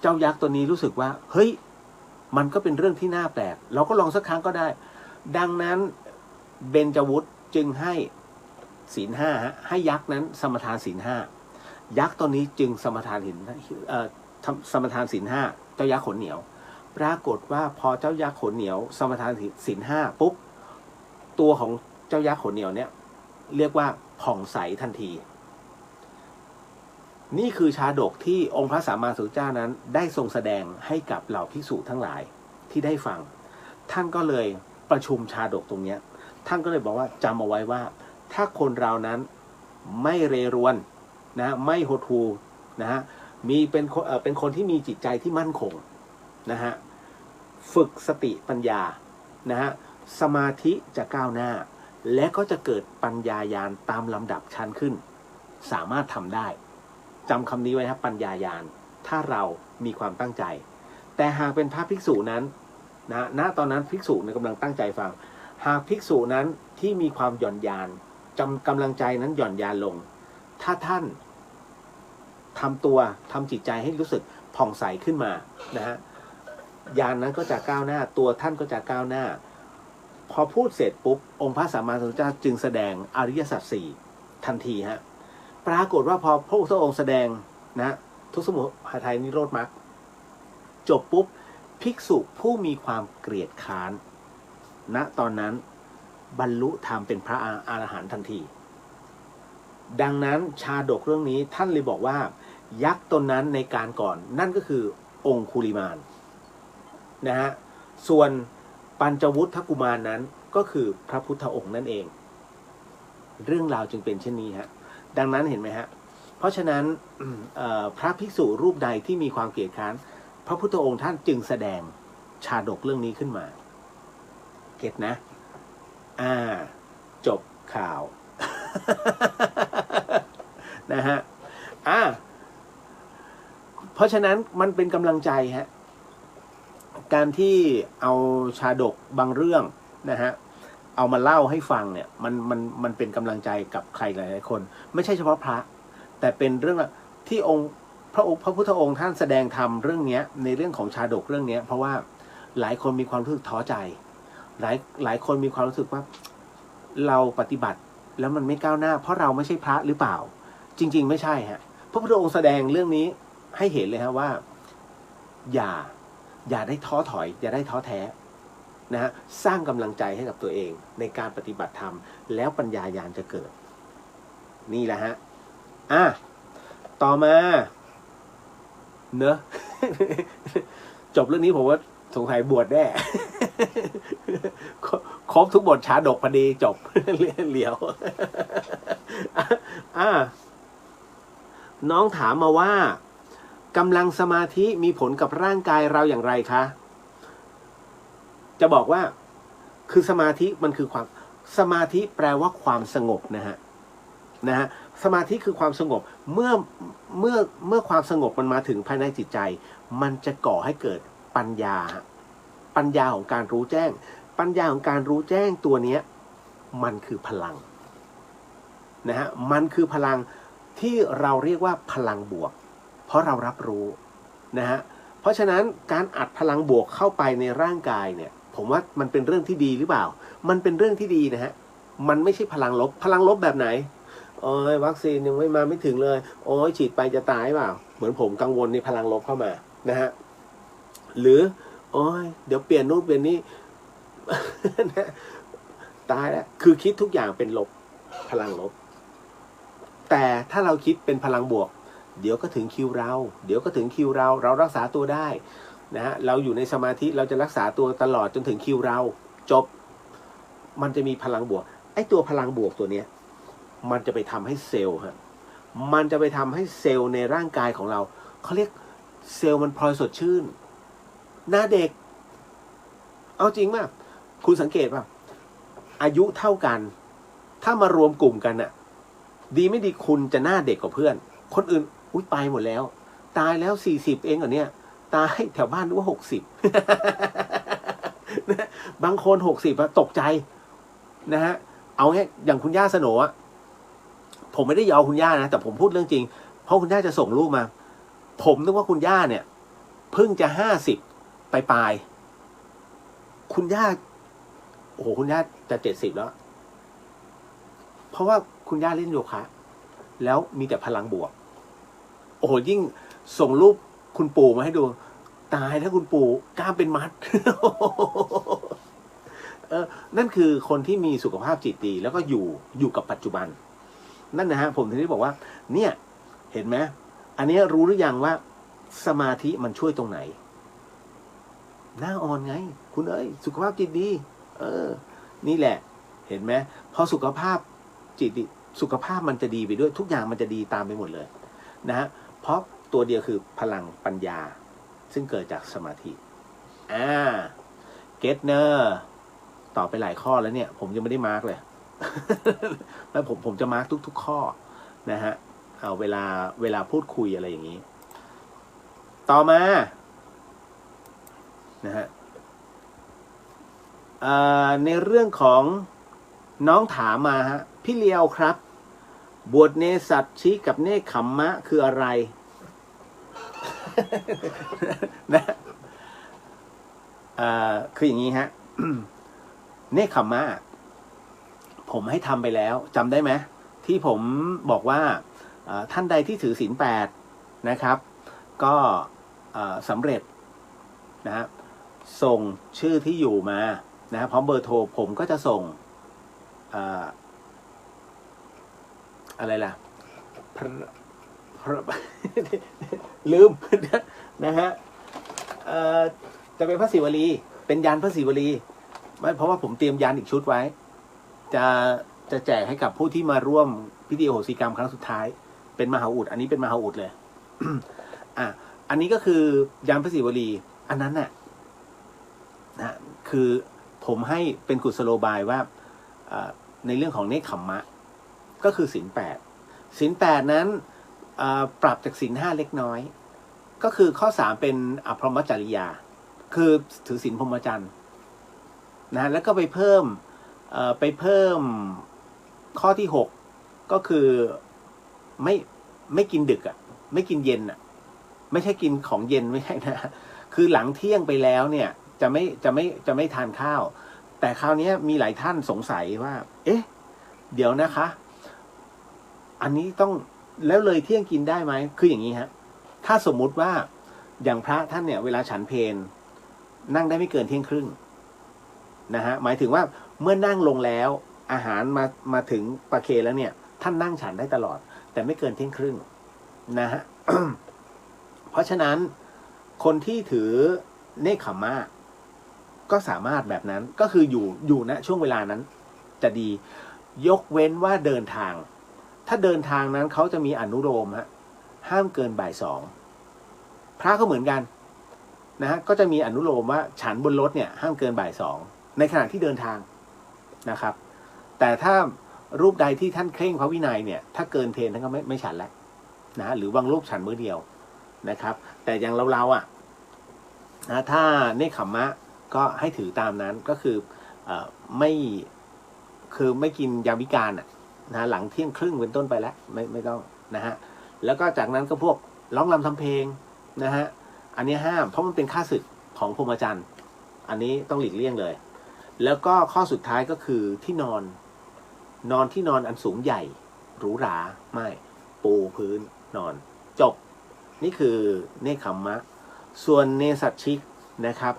เจ้ายักษ์ตัวนี้รู้สึกว่าเฮ้ยมันก็เป็นเรื่องที่น่าแปลกเราก็ลองสักครั้งก็ได้ดังนั้นเบญจวุฒิจึงให้ศีลห้าให้ยักษ์นั้นสมทานศีลห้ายักษ์ตัวนี้จึงสมทานสมทานศีลห้าเจ้ายักษ์ขนเหนียวปรากฏว่าพอเจ้ายักษ์ขนเหนียวสมทานศีลห้าปุ๊บตัวของเจ้ายักษ์ขนเหนียวเนี่ยเรียกว่าผ่องใสทันที นี่คือชาดกที่องค์พระสัมมาสัมพุทธเจ้านั้นได้ทรงแสดงให้กับเหล่าภิกษุทั้งหลายที่ได้ฟังท่านก็เลยประชุมชาดกตรงนี้ท่านก็เลยบอกว่าจำเอาไว้ว่าถ้าคนเรานั้นไม่เรรวนนะไม่หดหู่นะฮะมีเป็นคนที่มีจิตใจที่มั่นคงนะฮะฝึกสติปัญญานะฮะสมาธิจะก้าวหน้าและก็จะเกิดปัญญาญาณตามลำดับชั้นขึ้นสามารถทำได้จำคำนี้ไว้ครับปัญญาญาณถ้าเรามีความตั้งใจแต่หากเป็นพระภิกษุนั้นนะณตอนนั้นภิกษุกำลังตั้งใจฟังหากภิกษุนั้นที่มีความหย่อนยานกำลังใจนั้นหย่อนยานลงถ้าท่านทำจิตใจให้รู้สึกผ่องใสขึ้นมานะฮะญาณนั้นก็จะก้าวหน้าตัวท่านก็จะก้าวหน้าพอพูดเสร็จปุ๊บองค์พระสัมมาสัมพุทธเจ้าจึงแสดงอริยสัจสี่ทันทีฮะปรากฏว่าพอพระพุทธองค์แสดงนะทุกสมุทัยนิโรธมรรคจบปุ๊บภิกษุผู้มีความเกลียดค้านณตอนนั้นบรรลุธรรมเป็นพระอรหันต์ทันทีดังนั้นชาดกเรื่องนี้ท่านเลยบอกว่ายักษ์ตนนั้นในการก่อนนั่นก็คือองคุลิมานนะฮะส่วนปัญจวุฒกุมารนั้นก็คือพระพุทธองค์นั่นเองเรื่องราวจึงเป็นเช่นนี้ฮะดังนั้นเห็นไหมฮะเพราะฉะนั้นพระภิกษุรูปใดที่มีความเกลียดค้านพระพุทธองค์ท่านจึงแสดงชาดกเรื่องนี้ขึ้นมาเก็ตนะจบข่าว นะฮะเพราะฉะนั้นมันเป็นกำลังใจฮะการที่เอาชาดกบางเรื่องนะฮะเอามาเล่าให้ฟังเนี่ยมันเป็นกำลังใจกับใครหลายๆคนไม่ใช่เฉพาะพระแต่เป็นเรื่องที่พระพุทธองค์ท่านแสดงธรรมเรื่องนี้ในเรื่องของชาดกเรื่องนี้เพราะว่าหลายคนมีความรู้สึกท้อใจหลายคนมีความรู้สึกว่าเราปฏิบัติแล้วมันไม่ก้าวหน้าเพราะเราไม่ใช่พระหรือเปล่าจริงๆไม่ใช่ฮะพระพุทธองค์แสดงเรื่องนี้ให้เห็นเลยฮะว่าอย่าได้ท้อถอยอย่าได้ท้อแท้นะฮะสร้างกำลังใจให้กับตัวเองในการปฏิบัติธรรมแล้วปัญญาญาณจะเกิดนี่แหละฮะต่อมาเนอะ จบเรื่องนี้ผมว่าสงสัยบวชแน่ ครบทุกบทชาดกพอดีจบ เหลียว น้องถามมาว่ากำลังสมาธิมีผลกับร่างกายเราอย่างไรคะจะบอกว่าคือสมาธิมันคือความสมาธิแปลว่าความสงบนะฮะสมาธิคือความสงบเมื่อความสงบมันมาถึงภายในจิตใจมันจะก่อให้เกิดปัญญาของการรู้แจ้งปัญญาของการรู้แจ้งตัวเนี้ยมันคือพลังนะฮะมันคือพลังที่เราเรียกว่าพลังบวกเพราะเรารับรู้นะฮะเพราะฉะนั้นการอัดพลังบวกเข้าไปในร่างกายเนี่ยผมว่ามันเป็นเรื่องที่ดีหรือเปล่ามันเป็นเรื่องที่ดีนะฮะมันไม่ใช่พลังลบแบบไหนโอ้ยวัคซีนยังไม่ถึงเลยโอ้ยฉีดไปจะตายเปล่าเหมือนผมกังวลในพลังลบเข้ามานะฮะหรือโอ้ยเดี๋ยวเปลี่ยนนู่นเปลี่ยนนี่ ตายแล้วคือคิดทุกอย่างเป็นลบพลังลบแต่ถ้าเราคิดเป็นพลังบวกเดี๋ยวก็ถึงคิวเรารักษาตัวได้นะฮะเราอยู่ในสมาธิเราจะรักษาตัวตลอดจนถึงคิวเราจบมันจะมีพลังบวกไอ้ตัวพลังบวกตัวเนี้ยมันจะไปทำให้เซลล์ฮะมันจะไปทำให้เซลล์ในร่างกายของเราเขาเรียกเซลล์มันพลอยสดชื่นหน้าเด็กเอาจริงป่ะคุณสังเกตป่ะอายุเท่ากันถ้ามารวมกลุ่มกันน่ะดีไม่ดีคุณจะหน้าเด็กกว่าเพื่อนคนอื่นอุ้ยไปหมดแล้วตายแล้ว40เองเหรอเนี่ยตายแถวบ้านนึกว่า60 บางคน60ตกใจนะฮะเอาแค่อย่างคุณย่าสโหนอะผมไม่ได้ยอคุณย่านะแต่ผมพูดเรื่องจริงเพราะคุณย่าจะส่งรูปมาผมนึกว่าคุณย่าเนี่ยเพิ่งจะ50ปลายคุณย่าโอ้โหคุณย่าจะ70แล้วเพราะว่าคุณย่าเล่นโยคะแล้วมีแต่พลังบวกโอ้โหยิ่งส่งรูปคุณปู่มาให้ดูตายถ้าคุณปู่กล้ามเป็นมัด นั่นคือคนที่มีสุขภาพจิตดีแล้วก็อยู่กับปัจจุบันนั่นนะฮะผมถึงได้บอกว่าเนี่ยเห็นไหม อันนี้รู้หรือยังว่าสมาธิมันช่วยตรงไหนหน้าอ่อนไงคุณเอ้ยสุขภาพจิตดีนี่แหละเห็นไหมพอสุขภาพจิตดีสุขภาพมันจะดีไปด้วยทุกอย่างมันจะดีตามไปหมดเลยนะฮะเพราะตัวเดียวคือพลังปัญญาซึ่งเกิดจากสมาธิเก็ตเนอร์ตอบไปหลายข้อแล้วเนี่ยผมยังไม่ได้มาร์กเลย แล้วผมจะมาร์กทุกข้อนะฮะเอาเวลาพูดคุยอะไรอย่างนี้ต่อมานะฮะในเรื่องของน้องถามมาฮะพี่เลียวครับบวชเนสัตชิกับเนคขมมะคืออะไร นะคืออย่างนี้ฮะ เนคขมมะผมให้ทำไปแล้วจำได้ไหมที่ผมบอกว่าท่านใดที่ถือศีล 8นะครับก็สำเร็จนะฮะส่งชื่อที่อยู่มานะพร้อมเบอร์โทรผมก็จะส่งอะไรล่ะลืม นะฮะจะเป็นพระศิวลีเป็นยานพระศิวลีไม่เพราะว่าผมเตรียมยานอีกชุดไว้จะแจกให้กับผู้ที่มาร่วมพิธีโหสิกรรมครั้งสุดท้ายเป็นมหาอุดอันนี้เป็นมหาอุดเลย อันนี้ก็คือยานพระศิวลีอันนั้นน่ะนะคือผมให้เป็นกุศโลบายว่าในเรื่องของเนคขมมะก็คือศีล 8ศีล 8นั้นปรับจากศีล 5เล็กน้อยก็คือข้อ3เป็นอภรมจริยาคือถือศีลพรหมจรรย์นะแล้วก็ไปเพิ่มข้อที่6ก็คือไม่กินดึกอ่ะไม่กินเย็นอ่ะไม่ใช่กินของเย็นไม่ใช่นะคือหลังเที่ยงไปแล้วเนี่ยจะไม่ทานข้าวแต่คราวนี้มีหลายท่านสงสัยว่าเอ๊ะเดี๋ยวนะคะอันนี้ต้องแล้วเลยเที่ยงกินได้ไหมคืออย่างนี้ฮะถ้าสมมุติว่าอย่างพระท่านเนี่ยเวลาฉันเพลนั่งได้ไม่เกินเที่ยงครึ่งนะฮะหมายถึงว่าเมื่อนั่งลงแล้วอาหารมาถึงประเคนแล้วเนี่ยท่านนั่งฉันได้ตลอดแต่ไม่เกินเที่ยงครึ่งนะฮะ เพราะฉะนั้นคนที่ถือเนคขมมะก็สามารถแบบนั้นก็คืออยู่ณช่วงเวลานั้นจะดียกเว้นว่าเดินทางถ้าเดินทางนั้นเขาจะมีอนุโลมฮะห้ามเกินบ่าย 2พระก็เหมือนกันนะฮะก็จะมีอนุโลมว่าฉันบนรถเนี่ยห้ามเกินบ่าย 2ในขณะที่เดินทางนะครับแต่ถ้ารูปใดที่ท่านเคร่งพระวินัยเนี่ยถ้าเกินเพลท่านก็ไม่ฉันแล้วนะหรือบางรูปฉันมื้อเดียวนะครับแต่อย่างเราอ่ะนะถ้าเนคขมมะก็ให้ถือตามนั้นก็คือไม่กินยามวิกาลนะหลังเที่ยงครึ่งเป็นต้นไปแล้วไม่ต้องนะฮะแล้วก็จากนั้นก็พวกร้องรำทำเพลงนะฮะอันนี้ห้ามเพราะมันเป็นข้าศึกของพรหมจรรย์อันนี้ต้องหลีกเลี่ยงเลยแล้วก็ข้อสุดท้ายก็คือที่นอนที่นอนอันสูงใหญ่หรูหราไม่ปูพื้นนอนจบนี่คือเนคขมมะส่วนเนสัตชิกนะครับ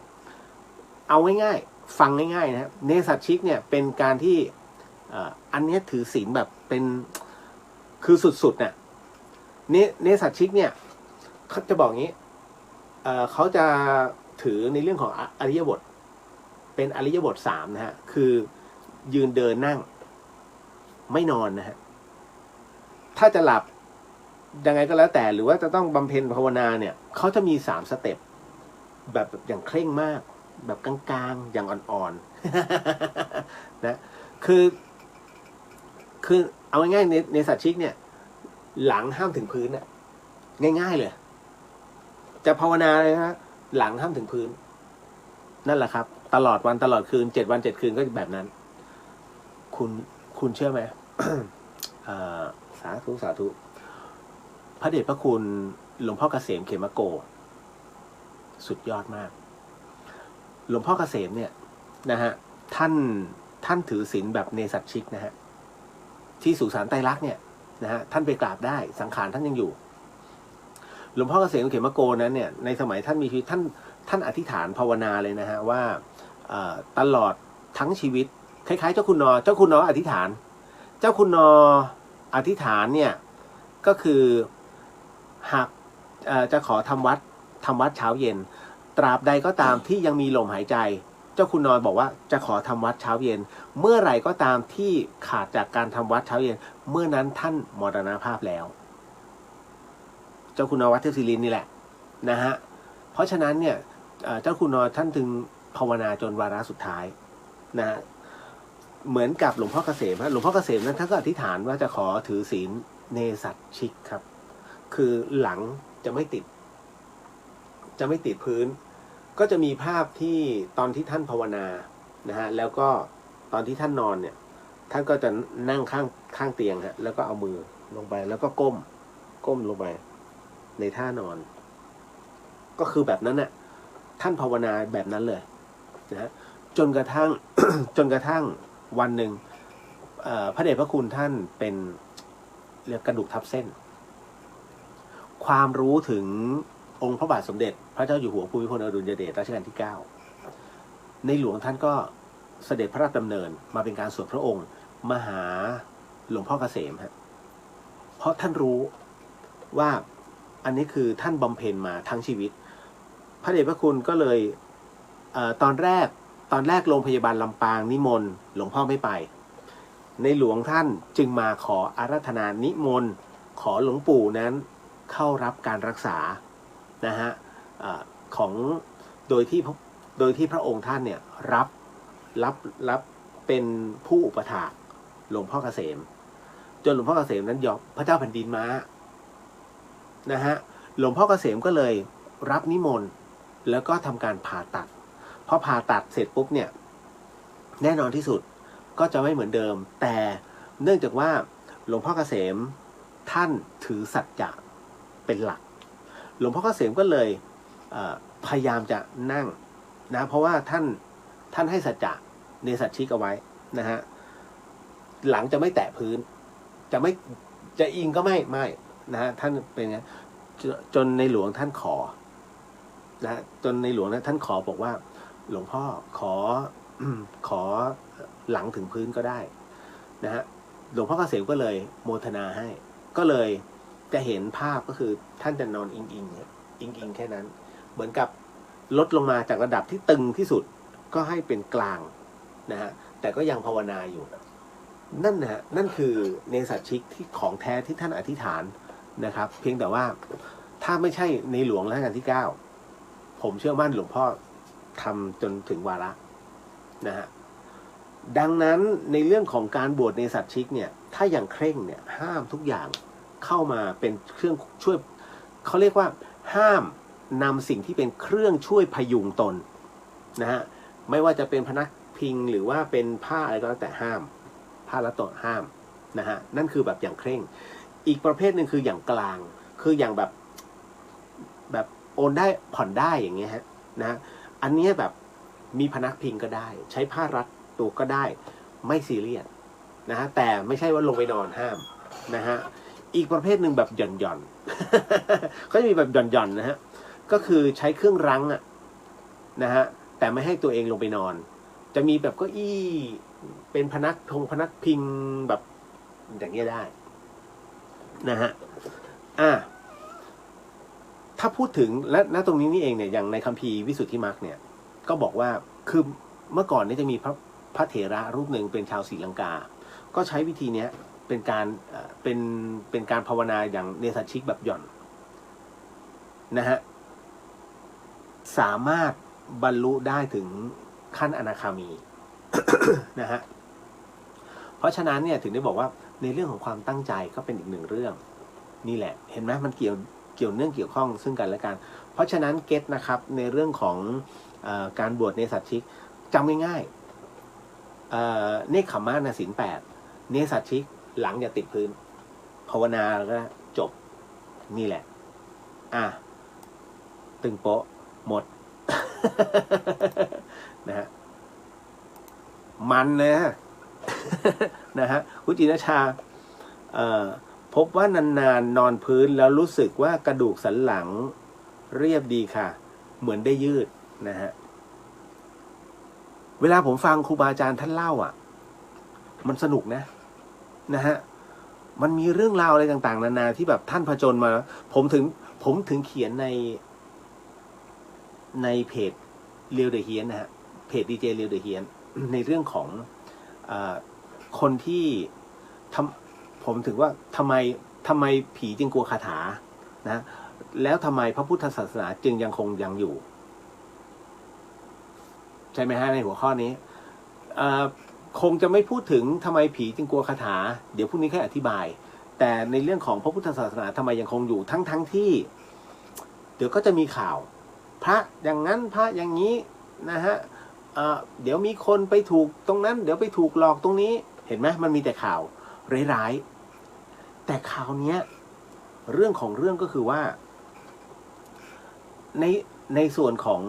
เอาง่ายๆฟังง่ายๆนะครับเนสัตชิกเนี่ยเป็นการที่อันนี้ถือศีลแบบเป็นคือสุดๆเนี่ยเนสัตชิกเนี่ยเขาจะบอกงี้เขาจะถือในเรื่องของอริยบทเป็นอริยบท3นะฮะคือยืนเดินนั่งไม่นอนนะฮะถ้าจะหลับยังไงก็แล้วแต่หรือว่าจะต้องบำเพ็ญภาวนาเนี่ยเขาจะมี3สเต็ปแบบอย่างเคร่งมากแบบกลางๆอย่างอ่อนๆนะคือเอาง่ายๆในสัตชิกเนี่ยหลังห้ามถึงพื้นน่ะง่ายๆเลยจะภาวนาเลยนะหลังห้ามถึงพื้นนั่นแหละครับตลอดวันตลอดคืน7 วัน 7 คืนก็แบบนั้นคุณเชื่อไหม สาธุพระเดชพระคุณหลวงพ่อเกษมเขมโกสุดยอดมากหลวงพ่อเกษมเนี่ยนะฮะท่านถือศีลแบบเนสัตชิกนะฮะที่สุสานไตรลักษณ์เนี่ยนะฮะท่านไปกราบได้สังขารท่านยังอยู่หลวงพ่อเกษมเขมโกนั้นเนี่ยในสมัยท่านมีชีวิตท่านอธิษฐานภาวนาเลยนะฮะว่าตลอดทั้งชีวิตคล้ายๆเจ้าคุณนออธิษฐานเจ้าคุณนออธิษฐานเนี่ยก็คือ หากจะขอทำวัดเช้าเย็น ตราบใดก็ตามที่ยังมีลมหายใจ เจ้าคุณนอยบอกว่าจะขอทำวัดเช้าเย็น เมื่อไหร่ก็ตามที่ขาดจากการทำวัดเช้าเย็น เมื่อนั้นท่านมรณภาพแล้ว เจ้าคุณนอยวัดเทพศิรินทร์นี่แหละนะฮะเพราะฉะนั้นเนี่ยเจ้าคุณนอยท่านถึงภาวนาจนวาระสุดท้ายนะฮะเหมือนกับหลวงพ่อเกษมหลวงพ่อเกษมนั้นท่านก็อธิษฐานว่าจะขอถือศีลเนสัตชิกครับคือหลังจะไม่ติดพื้นก็จะมีภาพที่ตอนที่ท่านภาวนานะฮะแล้วก็ตอนที่ท่านนอนเนี่ยท่านก็จะนั่งข้างเตียงฮะแล้วก็เอามือลงไปแล้วก็ก้มลงไปในท่านอน ก็คือแบบนั้นน่ะท่านภาวนาแบบนั้นเลยนะฮะจนกระทั่งวันหนึ่งพระเดชพระคุณท่านเป็นเรียกกระดูกทับเส้นความรู้ถึงองค์พระบาทสมเด็จพระเจ้าอยู่หัวภูมิพลอดุลยเดชรัชกาลที่9ในหลวงท่านก็เสด็จพระราชดำเนินมาเป็นการส่วนพระองค์มาหาหลวงพ่อเกษมฮะเพราะท่านรู้ว่าอันนี้คือท่านบำเพ็ญมาทั้งชีวิตพระเดชพระคุณก็เลยตอนแรกโรงพยาบาลลำปางนิมนต์หลวงพ่อไม่ไปในหลวงท่านจึงมาขออาราธนานิมนต์ขอหลวงปู่นั้นเข้ารับการรักษานะฮะของโดยที่พระองค์ท่านเนี่ยรับเป็นผู้อุปถากหลวงพ่อเกษมจนหลวงพ่อเกษมนั้นยอมพระเจ้าแผ่นดินมานะฮะหลวงพ่อเกษมก็เลยรับนิมนต์แล้วก็ทำการผ่าตัดพอผ่าตัดเสร็จปุ๊บเนี่ยแน่นอนที่สุดก็จะไม่เหมือนเดิมแต่เนื่องจากว่าหลวงพ่อเกษมท่านถือสัจจะเป็นหลักหลวงพ่อเกษมก็เลยพยายามจะนั่งนะเพราะว่าท่านให้สัจจะเนสัตชิกเอาไว้นะฮะหลังจะไม่แตะพื้นจะอิงก็ไม่นะฮะท่านเป็นไงจนในหลวงท่านขอนะจนในหลวงท่านขอบอกว่าหลวงพ่อขอหลังถึงพื้นก็ได้นะฮะหลวงพ่อเกษมก็เลยโมทนาให้ก็เลยจะเห็นภาพก็คือท่านจะนอนอิงแค่นั้นเหมือนกับลดลงมาจากระดับที่ตึงที่สุดก็ให้เป็นกลางนะฮะแต่ก็ยังภาวนาอยู่นั่นนะฮะนั่นคือเนสัตชิกที่ของแท้ที่ท่านอธิษฐานนะครับเพียงแต่ว่าถ้าไม่ใช่ในหลวงรัชกาลที่9ผมเชื่อมั่นหลวงพ่อทำจนถึงวาระนะฮะดังนั้นในเรื่องของการบวชเนสัตชิกเนี่ยถ้าอย่างเคร่งเนี่ยห้ามทุกอย่างเข้ามาเป็นเครื่องช่วยเขาเรียกว่าห้ามนำสิ่งที่เป็นเครื่องช่วยพยุงตนนะฮะไม่ว่าจะเป็นพนักพิงหรือว่าเป็นผ้าอะไรก็แล้วแต่ห้ามผ้าละตนห้ามนะฮะนั่นคือแบบอย่างเคร่งอีกประเภทหนึ่งคืออย่างกลางคืออย่างแบบโอนได้ผ่อนได้อย่างเงี้ยฮะนะอันนี้แบบมีพนักพิงก็ได้ใช้ผ้ารัดตัวก็ได้ไม่ซีเรียสนะฮะแต่ไม่ใช่ว่าลงไปนอนห้ามนะฮะอีกประเภทหนึ่งแบบหย่อนเขาจะมีแบบหย่อนนะฮะก็คือใช้เครื่องรั้งนะฮะแต่ไม่ให้ตัวเองลงไปนอนจะมีแบบเก้าอี้เป็นพนักพิงแบบอย่างเงี้ยได้นะฮะถ้าพูดถึงและณตรงนี้นี่เองเนี่ยอย่างในคัมภีร์วิสุทธิมรรคเนี่ยก็บอกว่าคือเมื่อก่อนนี่จะมีพระเถระรูปหนึ่งเป็นชาวศรีลังกาก็ใช้วิธีนี้เป็นการภาวนาอย่างเนสัตชิกแบบหย่อนนะฮะสามารถบรรลุได้ถึงขั้นอนาคามี นะฮะเพราะฉะนั้นเนี่ยถึงได้บอกว่าในเรื่องของความตั้งใจก็เป็นอีกหนึ่งเรื่องนี่แหละเห็นไหมมันเกี่ยวเนื่องเกี่ยวข้องซึ่งกันและกันเพราะฉะนั้นเก็ตนะครับในเรื่องของการบวชเนสัตชิกจำง่ายๆเนคขมมะนะศีล 8เนสัตชิกหลังอย่าติดพื้นภาวนาแล้วก็จบนี่แหละตึงโป๊ะหมด นะฮะมันเลยนะฮะคุณจินชาพบว่านานๆนอนพื้นแล้วรู้สึกว่ากระดูกสันหลังเรียบดีค่ะเหมือนได้ยืดนะฮะเวลาผมฟังครูบาอาจารย์ท่านเล่ามันสนุกนะฮะ มันมีเรื่องราวอะไรต่างๆนานาที่แบบท่านผจญมาผมถึงเขียนในเพจเรียวเดอะเฮียนนะฮะเพจดีเจเรียวเดอะเฮียนในเรื่องของคนที่ผมถึงว่าทำไมผีจึงกลัวคาถานะแล้วทำไมพระพุทธศาสนาจึงยังอยู่ใช่ไหมฮะในหัวข้อนี้คงจะไม่พูดถึงทำไมผีจึงกลัวคาถาเดี๋ยวพรุ่งนี้แค่อธิบายแต่ในเรื่องของพระพุทธศาสนาทำไมยังคงอยู่ทั้งที่เดี๋ยวก็จะมีข่าวพระอย่างนั้นพระอย่างนี้นะฮะเดี๋ยวมีคนไปถูกตรงนั้นเดี๋ยวไปถูกหลอกตรงนี้เห็นไหมมันมีแต่ข่าวร้ายๆแต่ข่าวเนี้ยเรื่องของเรื่องก็คือว่าในส่วนของ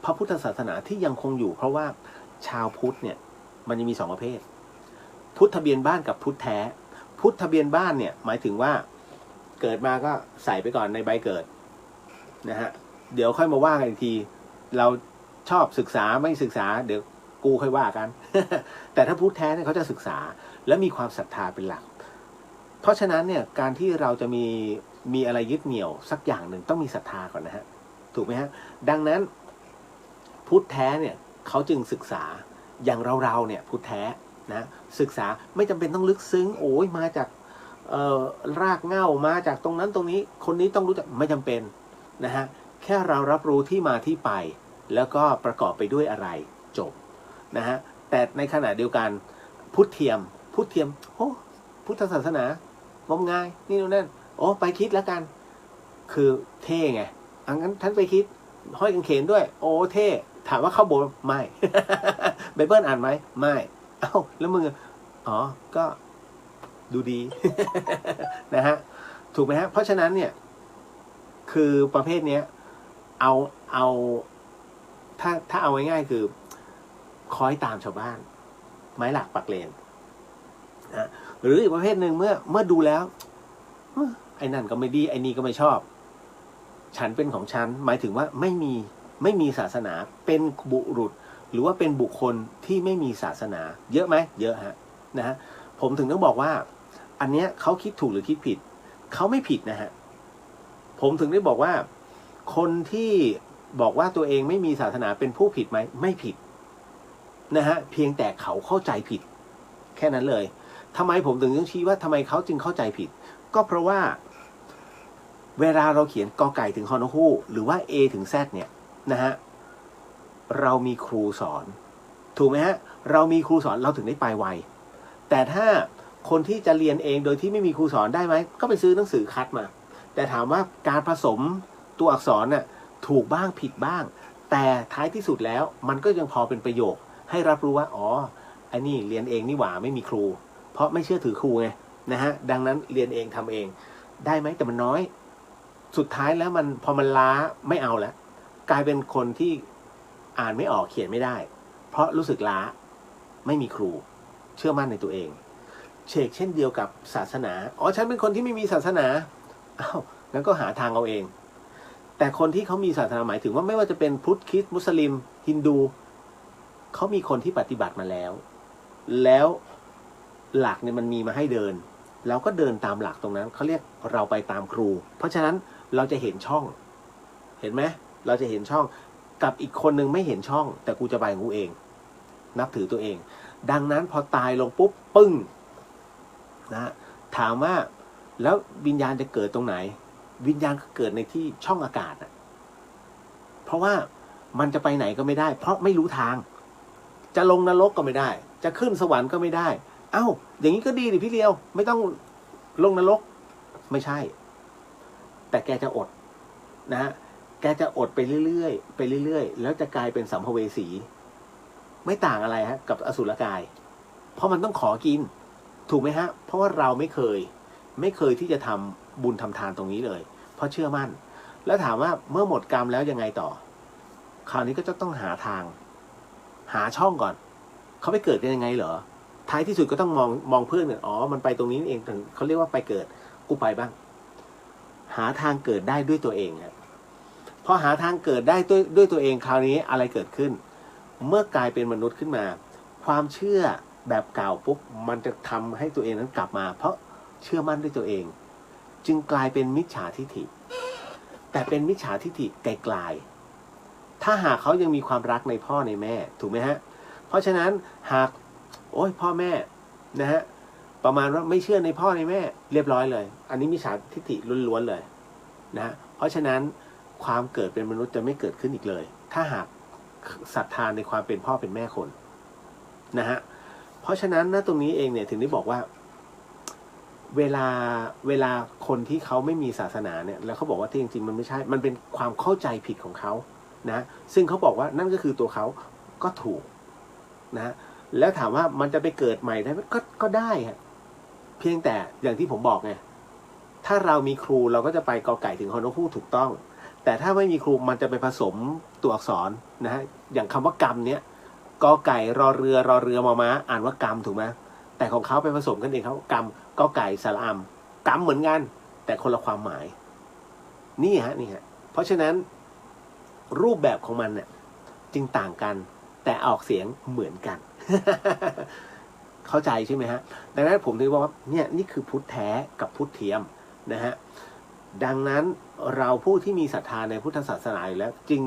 พระพุทธศาสนาที่ยังคงอยู่เพราะว่าชาวพุทธเนี่ยมันจะมี2ประเภทพุทธทะเบียนบ้านกับพุทธแท้พุทธทะเบียนบ้านเนี่ยหมายถึงว่าเกิดมาก็ใส่ไปก่อนในใบเกิดนะฮะเดี๋ยวค่อยมาว่ากันอีกทีเราชอบศึกษาไม่ศึกษาเดี๋ยวกูค่อยว่ากัน แต่ถ้าพุทธแท้เนี่ยเขาจะศึกษาและมีความศรัทธาเป็นหลักเพราะฉะนั้นเนี่ยการที่เราจะมีอะไรยึดเหนี่ยวสักอย่างหนึ่งต้องมีศรัทธาก่อนนะฮะถูกไหมฮะดังนั้นพุทธแท้เนี่ยเขาจึงศึกษาอย่างเราเนี่ยพุทธแท้นะศึกษาไม่จำเป็นต้องลึกซึ้งโอ้ยมาจากรากเหง้ามาจากตรงนั้นตรงนี้คนนี้ต้องรู้จักไม่จำเป็นนะฮะแค่เรารับรู้ที่มาที่ไปแล้วก็ประกอบไปด้วยอะไรจบนะฮะแต่ในขณะเดียวกันพุทธเทียมโอ้พุทธศาสนางมงายนี่นู่นนั่นโอ้ไปคิดแล้วกันคือเท่ไงงั้นท่านไปคิดห้อยกางเขนด้วยโอ้เท่ถามว่าเข้าโบสถ์ไม่ ไบเบิลอ่านไหมไม่เอ้าแล้วมึงอ๋อก็ดูดี นะฮะถูกไหมฮะเพราะฉะนั้นเนี่ยคือประเภทเนี้ยเอาถ้าเอาง่ายๆคือคอยตามชาวบ้านไม้หลักปักเลนนะหรืออีกประเภทหนึ่งเมื่อดูแล้วไอ้นั่นก็ไม่ดีไอ้นี่ก็ไม่ชอบฉันเป็นของฉันหมายถึงว่าไม่มีศาสนาเป็นบุรุษหรือว่าเป็นบุคคลที่ไม่มีศาสนาเยอะไหมเยอะฮะนะฮะผมถึงต้องบอกว่าอันเนี้ยเขาคิดถูกหรือคิดผิดเขาไม่ผิดนะฮะผมถึงได้บอกว่าคนที่บอกว่าตัวเองไม่มีศาสนาเป็นผู้ผิดไหมไม่ผิดนะฮะเพียงแต่เขาเข้าใจผิดแค่นั้นเลยทำไมผมถึงต้องชี้ว่าทำไมเขาจึงเข้าใจผิดก็เพราะว่าเวลาเราเขียนกอไก่ถึงฮอนกฮูกหรือว่า A ถึง Z เนี่ยนะฮะเรามีครูสอนถูกไหมฮะเรามีครูสอนเราถึงได้ไปไวแต่ถ้าคนที่จะเรียนเองโดยที่ไม่มีครูสอนได้ไหมก็ไปซื้อหนังสือคัดมาแต่ถามว่าการผสมตัวอักษรน่ะถูกบ้างผิดบ้างแต่ท้ายที่สุดแล้วมันก็ยังพอเป็นประโยคให้รับรู้ว่าอ๋อไอ้นี่เรียนเองนี่หว่าไม่มีครูเพราะไม่เชื่อถือครูไงนะฮะดังนั้นเรียนเองทำเองได้ไหมแต่มันน้อยสุดท้ายแล้วมันพอมันล้าไม่เอาแล้วกลายเป็นคนที่อ่านไม่ออกเขียนไม่ได้เพราะรู้สึกล้าไม่มีครูเชื่อมั่นในตัวเองเช่นเดียวกับศาสนาอ๋อฉันเป็นคนที่ไม่มีศาสนาอ้าวงั้นก็หาทางเอาเองแต่คนที่เขามีศาสนาหมายถึงว่าไม่ว่าจะเป็นพุทธคริสต์มุสลิมฮินดูเขามีคนที่ปฏิบัติมาแล้วหลักเนี่ยมันมีมาให้เดินเราก็เดินตามหลักตรงนั้นเขาเรียกเราไปตามครูเพราะฉะนั้นเราจะเห็นช่องเห็นไหมเราจะเห็นช่องกับอีกคนนึงไม่เห็นช่องแต่กูจะไปของกูเองนับถือตัวเองดังนั้นพอตายลงปุ๊บปึ้งนะถามว่าแล้ววิญญาณจะเกิดตรงไหนวิญญาณเกิดในที่ช่องอากาศเพราะว่ามันจะไปไหนก็ไม่ได้เพราะไม่รู้ทางจะลงนรกก็ไม่ได้จะขึ้นสวรรค์ก็ไม่ได้เอ้าอย่างนี้ก็ดีดิพี่เลียวไม่ต้องลงนรกไม่ใช่แต่แกจะอดนะฮะแกจะอดไปเรื่อยๆแล้วจะกลายเป็นสัมภเวสีไม่ต่างอะไรฮะกับอสุรกายเพราะมันต้องขอกินถูกไหมฮะเพราะว่าเราไม่เคยที่จะทำบุญทำทานตรงนี้เลยเพราะเชื่อมั่นแล้วถามว่าเมื่อหมดกรรมแล้วยังไงต่อคราวนี้ก็จะต้องหาทางหาช่องก่อนเขาไปเกิดกันยังไงเหรอท้ายที่สุดก็ต้องมองเพื่อนอ๋อมันไปตรงนี้เองเขาเรียกว่าไปเกิดกูไปบ้างหาทางเกิดได้ด้วยตัวเองฮะพอหาทางเกิดได้ด้วยตัวเองคราวนี้อะไรเกิดขึ้นเมื่อกลายเป็นมนุษย์ขึ้นมาความเชื่อแบบเก่าปุ๊บมันจะทำให้ตัวเองนั้นกลับมาเพราะ เชื่อมั่นด้วยตัวเองจึงกลายเป็นมิจฉาทิฐิแต่เป็นมิจฉาทิฐิไกลๆถ้าหากเขายังมีความรักในพ่อในแม่ถูกไหมฮะเพราะฉะนั้นหากโอ้ยพ่อแม่นะฮะประมาณว่าไม่เชื่อในพ่อในแม่เรียบร้อยเลยอันนี้มิจฉาทิฐิล้วนๆเลยนะเพราะฉะนั้นความเกิดเป็นมนุษย์จะไม่เกิดขึ้นอีกเลยถ้าหากศรัทธาในความเป็นพ่อเป็นแม่คนนะฮะเพราะฉะนั้นณตรงนี้เองเนี่ยถึงได้บอกว่าเวลาคนที่เขาไม่มีศาสนาเนี่ยแล้วเขาบอกว่าที่จริงๆมันไม่ใช่มันเป็นความเข้าใจผิดของเขานะซึ่งเขาบอกว่านั่นก็คือตัวเขาก็ถูกนะแล้วถามว่ามันจะไปเกิดใหม่ได้ไหมก็ได้ฮะเพียงแต่อย่างที่ผมบอกไงถ้าเรามีครูเราก็จะไปกอไก่ถึงฮอนกฮูกถูกต้องแต่ถ้าไม่มีครูมันจะไปผสมตัวอักษรนะฮะอย่างคำว่ากรรมเนี้ยกอไก่รอเรือมอม้าอ่านว่ากรรมถูกไหมแต่ของเขาไปผสมกันเองเขากรรมกอไก่สระอัมกรรมเหมือนกันแต่คนละความหมายนี่ฮะเพราะฉะนั้นรูปแบบของมันเนี่ยจึงต่างกันแต่ออกเสียงเหมือนกัน เข้าใจใช่ไหมฮะดังนั้นผมถึงบอกว่าเนี่ยนี่คือพุทธแท้กับพุทธเทียมนะฮะดังนั้นเราผู้ที่มีศรัทธาในพุทธศาสนาอยู่แล้วจึง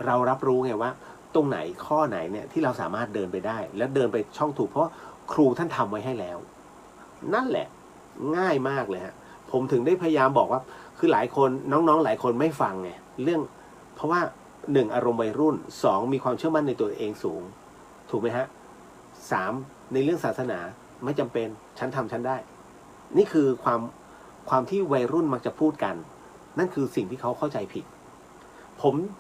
เรารับรู้ไงว่าตรงไหนข้อไหนเนี่ยที่เราสามารถเดินไปได้และเดินไปช่องถูกเพราะครูท่านทำไว้ให้แล้วนั่นแหละง่ายมากเลยฮะผมถึงได้พยายามบอกว่าคือหลายคนน้องๆหลายคนไม่ฟังไงเรื่องเพราะว่า1อารมณ์วัยรุ่น2มีความเชื่อมั่นในตัวเองสูงถูกไหมฮะ3ในเรื่องศาสนาไม่จำเป็นฉันทำฉันได้นี่คือความที่วัยรุ่นมักจะพูดกันนั่นคือสิ่งที่เขาเข้าใจผิด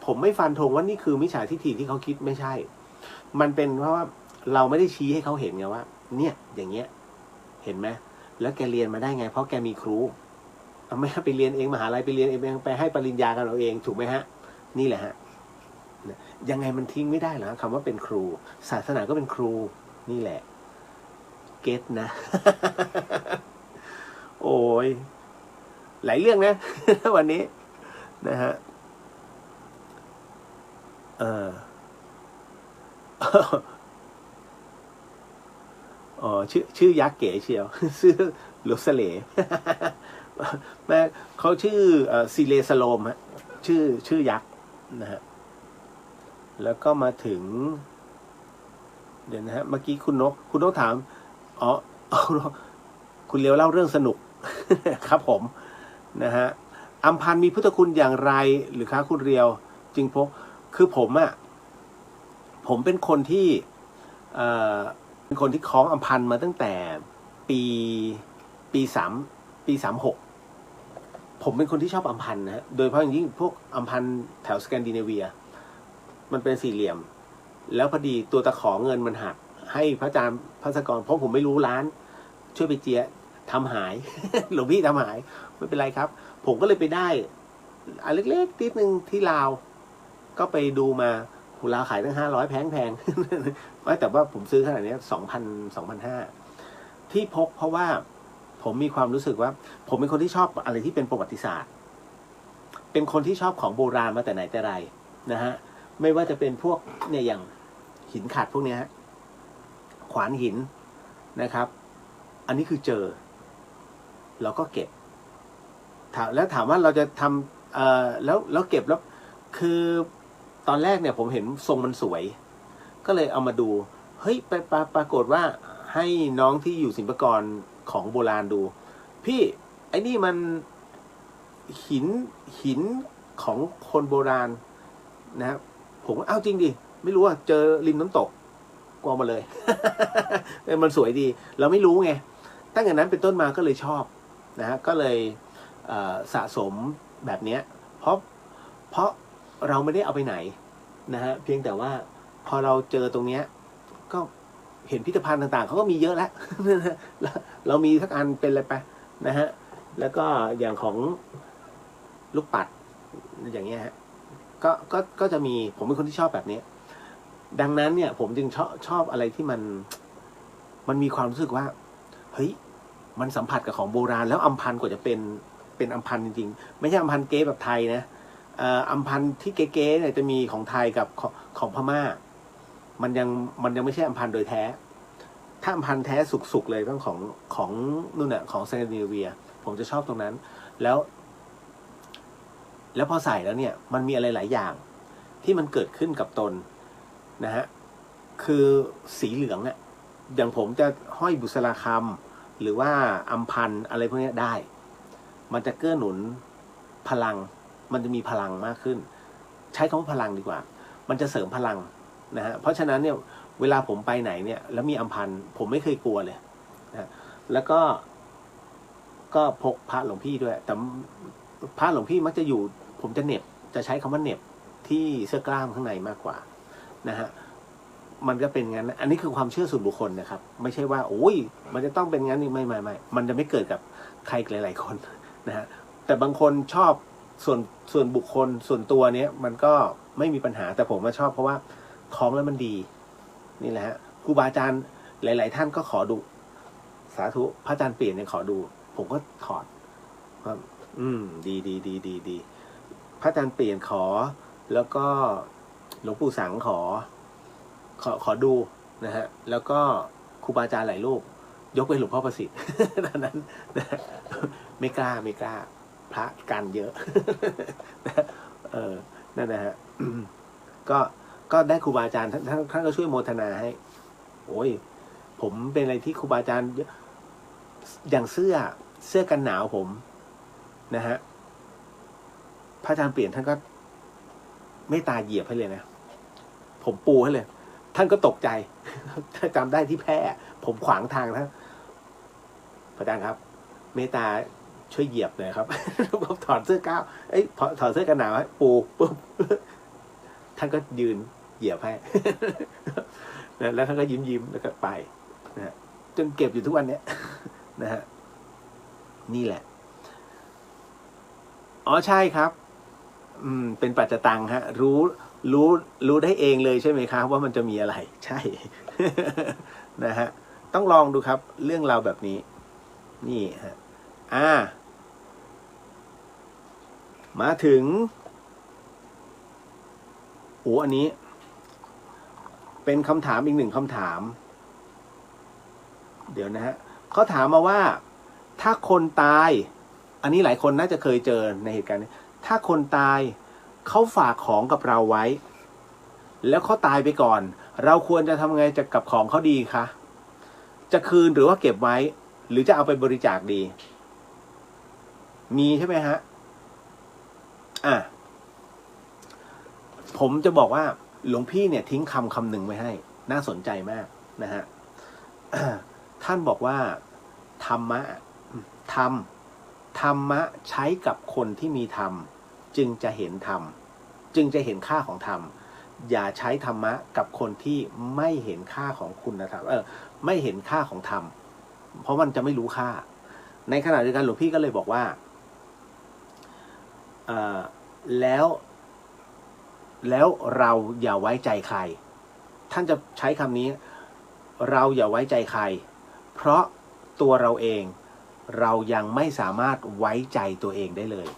ผมไม่ฟันธงว่านี่คือมิจฉาทิฐิที่เขาคิดไม่ใช่มันเป็นเพราะว่าเราไม่ได้ชี้ให้เขาเห็นไงว่าเนี่ยอย่างเงี้ยเห็นไหมแล้วแกเรียนมาได้ไงเพราะแกมีครูไม่ไปเรียนเองมหาลัยไปเรียนเองไปให้ปริญญากันเอาเองถูกไหมฮะนี่แหละฮะยังไงมันทิ้งไม่ได้หรอคำว่าเป็นครูศาสนาก็เป็นครูนี่แหละเก็ตนะ โอ้ยหลายเรื่องนะ วันนี้นะฮะอ๋อชื่อยักษ์เก๋เชียวชื่อหลุสเลแม่เขาชื่อซีเลสโลมฮะชื่อยักษ์นะฮะแล้วก็มาถึงเดี๋ยวนะฮะเมื่อกี้คุณนกถามอ๋อคุณเลียวเล่าเรื่องสนุก ครับผมนะฮะอัมพันธ์มีพุทธคุณอย่างไรหรือคะคุณเรียวจึงพกคือผมเป็นคนที่เป็นคนที่คล้องอัมพันธ์มาตั้งแต่ปี36ผมเป็นคนที่ชอบอัมพันธ์นะฮะโดยเฉพาะอย่างยิ่งพวกอัมพันธ์แถวสแกนดิเนเวียมันเป็นสี่เหลี่ยมแล้วพอดีตัวตะขอเงินมันหักให้พระอาจารย์ภัสกรเพราะผมไม่รู้ร้านช่วยไปเจียทำหาย หลวงพี่ทำหายไม่เป็นไรครับผมก็เลยไปได้อันเล็กๆนิดนึงที่ลาวก็ไปดูมาหูลาวขายตั้ง500แพงแต่ว่าผมซื้อขนาดนี้2,500ที่พกเพราะว่าผมมีความรู้สึกว่าผมเป็นคนที่ชอบอะไรที่เป็นประวัติศาสตร์เป็นคนที่ชอบของโบราณมาแต่ไหนแต่ไรนะฮะไม่ว่าจะเป็นพวกเนี่ยอย่างหินขัดพวกนี้ฮะขวานหินนะครับอันนี้คือเจอเราก็เก็บแล้วถามว่าเราจะทำแล้วเก็บแล้วคือตอนแรกเนี่ยผมเห็นทรงมันสวยก็เลยเอามาดูเฮ้ยปรากฏว่าให้น้องที่อยู่ศิลปากรของโบราณดูพี่ไอ้นี่มันหินของคนโบราณนะครับผมก็จริงดิไม่รู้ว่าเจอริมน้ำตกกวามาเลย มันสวยดีเราไม่รู้ไงตั้งแต่นั้นเป็นต้นมาก็เลยชอบนะฮะก็เลยสะสมแบบนี้เพราะเราไม่ได้เอาไปไหนนะฮะเพียงแต่ว่าพอเราเจอตรงเนี้ยก็เห็นพิพิธภัณฑ์ต่างๆเขาก็มีเยอะแล้ว เรามีสักอันเป็นอะไรไปนะฮะแล้วก็อย่างของลูกปัดอย่างเงี้ยฮะก็จะมีผมเป็นคนที่ชอบแบบนี้ดังนั้นเนี่ยผมจึงชอบอะไรที่มันมีความรู้สึกว่าเฮ้ยมันสัมผัสกับของโบราณแล้วอัมพันธ์กว่าจะเป็นอัมพันธ์จริงๆไม่ใช่อัมพันธ์เก๊แบบไทยนะอัมพันธ์ที่เก๊ๆเนี่ยจะมีของไทยกับของพม่ามันยังไม่ใช่อัมพันธ์โดยแท้ ถ้าอำพันธ์แท้สุกๆเลยต้องของนู่นน่ะของแซนดิเวียผมจะชอบตรงนั้นแล้วพอใส่แล้วเนี่ยมันมีอะไรหลายอย่างที่มันเกิดขึ้นกับตนนะฮะคือสีเหลืองเนี่ยอย่างผมจะห้อยบุษราคำหรือว่าอัมพันธ์อะไรพวกนี้ได้มันจะเกื้อหนุนพลังมันจะมีพลังมากขึ้นใช้คำว่าพลังดีกว่ามันจะเสริมพลังนะฮะเพราะฉะนั้นเนี่ยเวลาผมไปไหนเนี่ยแล้วมีอัมพันธ์ผมไม่เคยกลัวเลยนะแล้วก็พกพระหลวงพี่ด้วยแต่พระหลวงพี่มักจะอยู่ผมจะเหน็บจะใช้คำว่าเหน็บที่เสื้อกล้ามข้างในมากกว่านะฮะมันก็เป็นงั้นอันนี้คือความเชื่อส่วนบุคคลนะครับไม่ใช่ว่าโอ้ยมันจะต้องเป็นงั้นนี่ไม่มันจะไม่เกิดกับใครหลายๆคนนะฮะแต่บางคนชอบส่วนบุคคลส่วนตัวเนี้ยมันก็ไม่มีปัญหาแต่ผมว่าชอบเพราะว่าคล้องแล้วมันดีนี่แหละฮะครูบาอาจารย์หลายๆท่านก็ขอดูสาธุพระอาจารย์เปลี่ยนเนี่ยขอดูผมก็ถอดครับดีพระอาจารย์เปลี่ยนขอแล้วก็หลวงปู่สังขอดูนะฮะแล้วก็ครูบาอาจารย์หลายรูปยกเว้นหลวงพ่อประสิทธิ์ตอนนั้นนะไม่กล้าพระกันเยอะนั่นนะฮะก็ได้ครูบาอาจารย์ท่านก็ช่วยโมทนาให้โอ้ยผมเป็นอะไรที่ครูบาอาจารย์อย่างเสื้อกันหนาวผมนะฮะพระอาจารย์เปลี่ยนท่านก็ไม่ตาเหยียบให้เลยนะผมปูให้เลยท่านก็ตกใจถ้าจำได้ที่แพร่ผมขวางทางท่านพระอาจารย์ครับเมตตาช่วยเหยียบหน่อยครับผมถอดเสื้อก้าวถอดเสื้อกันหนาวให้ปูปุ๊บท่านก็ยืนเหยียบให้แล้วท่านก็ยิ้มแล้วก็ไปนะจนเก็บอยู่ทุกวันเนี้ยนะฮะนี่แหละอ๋อใช่ครับเป็นปัจจตังฮะรู้ได้เองเลยใช่ไหมครับว่ามันจะมีอะไรใช่นะฮะต้องลองดูครับเรื่องราวแบบนี้นี่ฮะมาถึงอันนี้เป็นคำถามอีกหนึ่งคำถามเดี๋ยวนะฮะเขาถามมาว่าถ้าคนตายอันนี้หลายคนน่าจะเคยเจอในเหตุการณ์นี้ถ้าคนตายเขาฝากของกับเราไว้แล้วเขาตายไปก่อนเราควรจะทำไงจะกับของเขาดีคะจะคืนหรือว่าเก็บไว้หรือจะเอาไปบริจาคดีมีใช่ไหมฮะผมจะบอกว่าหลวงพี่เนี่ยทิ้งคำหนึ่งไว้ให้น่าสนใจมากนะฮะ ท่านบอกว่าธรรมะใช้กับคนที่มีธรรมจึงจะเห็นธรรมจึงจะเห็นค่าของธรรมอย่าใช้ธรรมะกับคนที่ไม่เห็นค่าของคุณธรรมไม่เห็นค่าของธรรมเพราะมันจะไม่รู้ค่าในขณะเดียวกันหลวงพี่ก็เลยบอกว่าแล้วเราอย่าไว้ใจใครท่านจะใช้คำนี้เราอย่าไว้ใจใครเพราะตัวเราเองเรายังไม่สามารถไว้ใจตัวเองได้เลย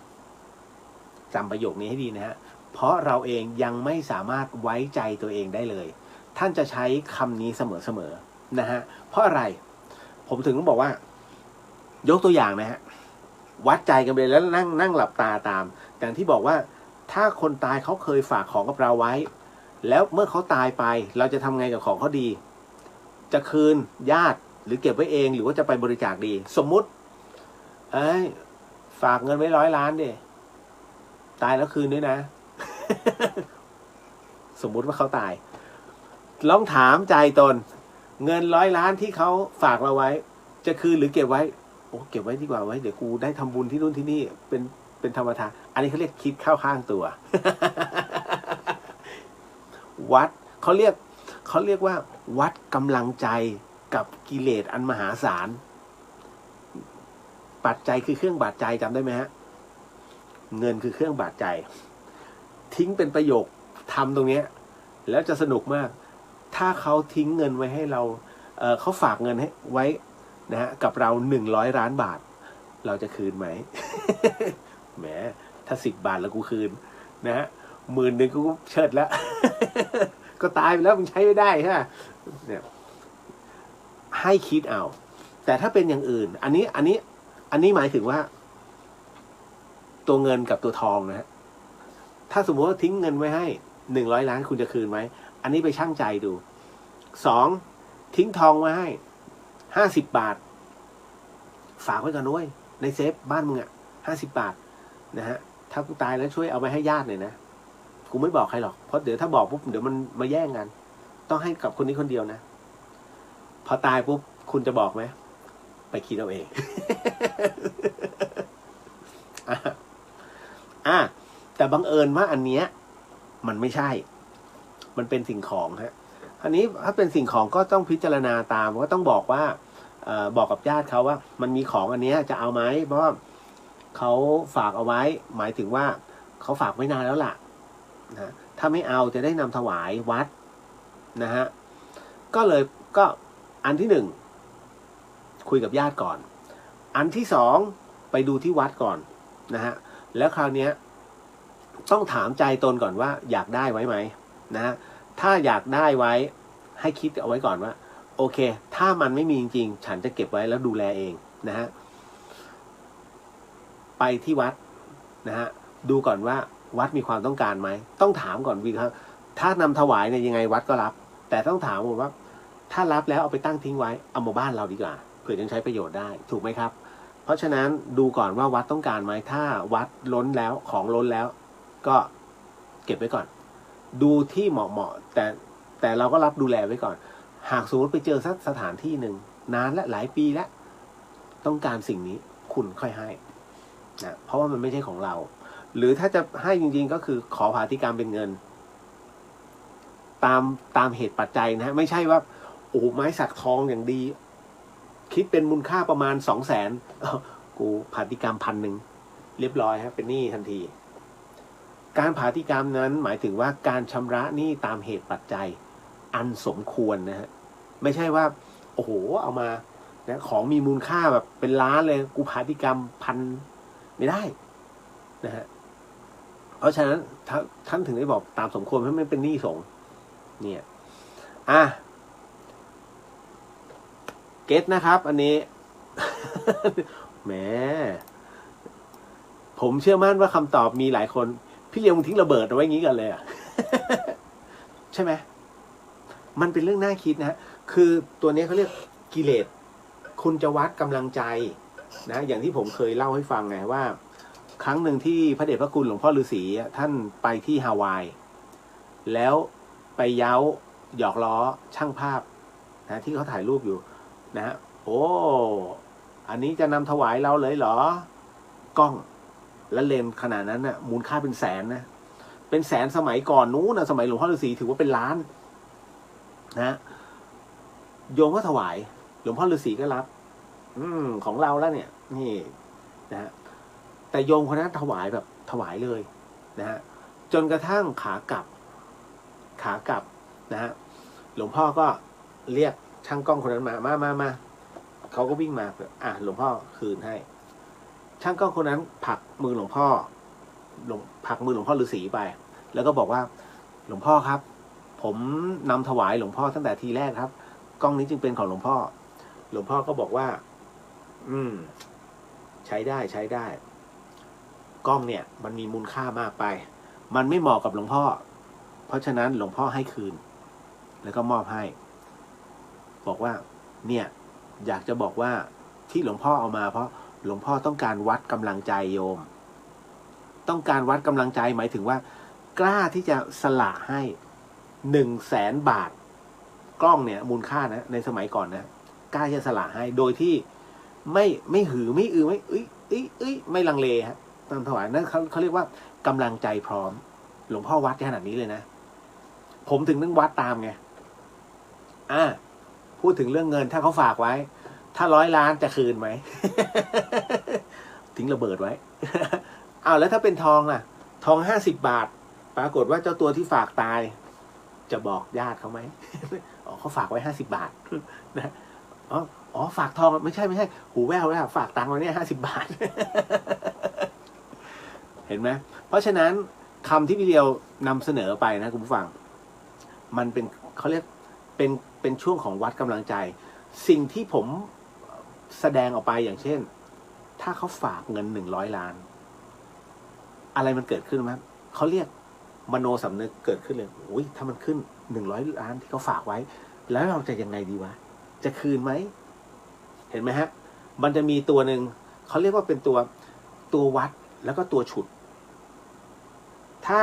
จำประโยคนี้ให้ดีนะฮะเพราะเราเองยังไม่สามารถไว้ใจตัวเองได้เลยท่านจะใช้คำนี้เสมอนะฮะเพราะอะไรผมถึงต้องบอกว่ายกตัวอย่างนะฮะวัดใจกันไปแล้วนั่งหลับตาตามอย่างที่บอกว่าถ้าคนตายเขาเคยฝากของกับเราไว้แล้วเมื่อเขาตายไปเราจะทำไงกับของเขาดีจะคืนญาติหรือเก็บไว้เองหรือว่าจะไปบริจาคดีสมมุติฝากเงินไว้100 ล้านดิตายแล้วคืนด้วยนะ สมมุติว่าเขาตายลองถามใจตนเงิน100 ล้านที่เขาฝากเราไว้จะคืนหรือเก็บไว้เก็บไว้ดีกว่าไว้เดี๋ยวกูได้ทำบุญที่นู่นที่นี่เป็นธรรมทานอันนี้เขาเรียกคิดเข้าข้างตัว วัดเขาเรียกว่าวัดกำลังใจกับกิเลสอันมหาศาลปัจจัยคือเครื่องบาดใจจำได้ไหมฮะเงินคือเครื่องบาดใจทิ้งเป็นประโยคทำตรงนี้แล้วจะสนุกมากถ้าเขาทิ้งเงินไว้ให้เราเขาฝากเงินให้ไว้นะฮะกับเรา100 ล้านบาทเราจะคืนไหม แหมถ้า10 บาทแล้วกูคืนนะฮะ10,000กูเชิดแล้ว ก็ตายไปแล้วมึงใช้ไม่ได้ใช่ไหมเนี่ย ให้คิดเอาแต่ถ้าเป็นอย่างอื่นอันนี้หมายถึงว่าตัวเงินกับตัวทองนะฮะถ้าสมมติว่าทิ้งเงินไว้ให้100 ล้านคุณจะคืนไหมอันนี้ไปชั่งใจดู2ทิ้งทองไว้ให้50 บาทฝากไว้กันด้วยในเซฟบ้านมึงอ่ะ50 บาทนะฮะถ้ากูตายแล้วช่วยเอาไปให้ญาติหน่อยนะกูไม่บอกใครหรอกเพราะเดี๋ยวถ้าบอกปุ๊บเดี๋ยวมันมาแย่งกันต้องให้กับคนนี้คนเดียวนะพอตายปุ๊บคุณจะบอกไหมไปคิดเอาเอง แต่บังเอิญว่าอันเนี้ยมันไม่ใช่มันเป็นสิ่งของฮะอันนี้ถ้าเป็นสิ่งของก็ต้องพิจารณาตามก็ต้องบอกว่าบอกกับญาติเขาว่ามันมีของอันเนี้ยจะเอาไหมเพราะว่าเขาฝากเอาไว้หมายถึงว่าเขาฝากไว้นานแล้วล่ะนะถ้าไม่เอาจะได้นำถวายวัดนะฮะก็อันที่1คุยกับญาติก่อนอันที่2ไปดูที่วัดก่อนนะฮะแล้วคราวนี้ต้องถามใจตนก่อนว่าอยากได้ไว้ไหมนะฮะถ้าอยากได้ไว้ให้คิดเอาไว้ก่อนว่าโอเคถ้ามันไม่มีจริงๆฉันจะเก็บไว้แล้วดูแลเองนะฮะไปที่วัดนะฮะดูก่อนว่าวัดมีความต้องการไหมต้องถามก่อนวีครับถ้านำถวายเนี่ยยังไงวัดก็รับแต่ต้องถามว่าถ้ารับแล้วเอาไปตั้งทิ้งไว้เอามาบ้านเราดีกว่าเผื่อจะใช้ประโยชน์ได้ถูกไหมครับเพราะฉะนั้นดูก่อนว่าวัดต้องการไหมถ้าวัดล้นแล้วของล้นแล้วก็เก็บไว้ก่อนดูที่เหมาะแต่เราก็รับดูแลไว้ก่อนหากสมมติไปเจอสักสถานที่หนึ่งนานและหลายปีแล้วต้องการสิ่งนี้คุณค่อยให้นะเพราะว่ามันไม่ใช่ของเราหรือถ้าจะให้จริงๆก็คือขอภาติกรรมเป็นเงินตามเหตุปัจจัยนะไม่ใช่ว่าโอ้ไม้สักทองอย่างดีคิดเป็นมูลค่าประมาณ200,000กูภาติกรรม1,000เรียบร้อยครับเป็นหนี้ทันทีการภาติกรรมนั้นหมายถึงว่าการชำระหนี้ตามเหตุปัจจัยอันสมควรนะฮะไม่ใช่ว่าโอ้โหเอามานะของมีมูลค่าแบบเป็นล้านเลยกูภาติกรรม1,000ไม่ได้นะฮะเพราะฉะนั้นท่านถึงได้บอกตามสมควรเพราะมันเป็นหนี้สงฆ์เนี่ยเก็ตนะครับอันนี้ แหมผมเชื่อมั่นว่าคำตอบมีหลายคนพี่เลียวมึงทิ้งระเบิดเอาไว้งี้กันเลยอ่ะ ใช่ไหมมันเป็นเรื่องน่าคิดนะคือตัวนี้เขาเรียกกิเลสคุณจะวัดกำลังใจนะอย่างที่ผมเคยเล่าให้ฟังไงว่าครั้งหนึ่งที่พระเดชพระคุณหลวงพ่อฤาษีท่านไปที่ฮาวายแล้วไปเย้าหยอกล้อช่างภาพนะที่เขาถ่ายรูปอยู่นะฮะโอ้อันนี้จะนำถวายเราเลยเหรอกล้องและเลนส์ขนาดนั้นน่ะมูลค่าเป็นแสนนะเป็นแสนสมัยก่อนนู้นนะสมัยหลวงพ่อฤาษีถือว่าเป็นล้านนะโยมก็ถวายหลวงพ่อฤาษีก็รับของเราแล้วเนี่ยนี่นะฮะแต่โยมคนนั้นถวายแบบถวายเลยนะฮะจนกระทั่งขากลับนะฮะหลวงพ่อก็เรียกช่างกล้องคนนั้นมาเขาก็วิ่งมาหลวงพ่อคืนให้ช่างกล้องคนนั้นผลักมือหลวงพ่อฤาษีไปแล้วก็บอกว่าหลวงพ่อครับผมนำถวายหลวงพ่อตั้งแต่ทีแรกครับกล้องนี้จึงเป็นของหลวงพ่อก็บอกว่าใช้ได้กล้องเนี่ยมันมีมูลค่ามากไปมันไม่เหมาะกับหลวงพ่อเพราะฉะนั้นหลวงพ่อให้คืนแล้วก็มอบให้บอกว่าเนี่ยอยากจะบอกว่าที่หลวงพ่อเอามาเพราะหลวงพ่อต้องการวัดกำลังใจโยมต้องการวัดกำลังใจหมายถึงว่ากล้าที่จะสละให้100,000 บาทกล้องเนี่ยมูลค่านะในสมัยก่อนนะกล้าจะสละให้โดยที่ไม่หือไม่ไม่ไม่ลังเลฮะตามถวายนั่นเขาเรียกว่ากำลังใจพร้อมหลวงพ่อวัดขนาดนี้เลยนะผมถึงต้องวัดตามไงพูดถึงเรื่องเงินถ้าเขาฝากไว้ถ้า100 ล้านจะคืนไหม ทิ้งระเบิดไว้ แล้วถ้าเป็นทองล่ะทอง50 บาทปรากฏว่าเจ้าตัวที่ฝากตายจะบอกญาติเขาไหม เขาฝากไว้50 บาท นะฝากทองไม่ใช่หูแว่วแล้วฝากตังค์ไว้เนี่ย50 บาท เห็นไหมเพราะฉะนั้นคำที่พี่เลียวนำเสนอไปนะคุณผู้ฟังมันเป็นเขาเรียกเป็นช่วงของวัดกำลังใจ สิ่งที่ผมแสดงออกไปอย่างเช่นถ้าเขาฝากเงิน100 ล้านอะไรมันเกิดขึ้นไหมเขาเรียกมโนสำนึกเกิดขึ้นเลยโอ้ยถ้ามันขึ้น100 ล้านที่เขาฝากไว้แล้วเราจะยังไงดีวะจะคืนไหมเห็นไหมฮะมันจะมีตัวหนึ่งเขาเรียกว่าเป็นตัววัดแล้วก็ตัวฉุดถ้า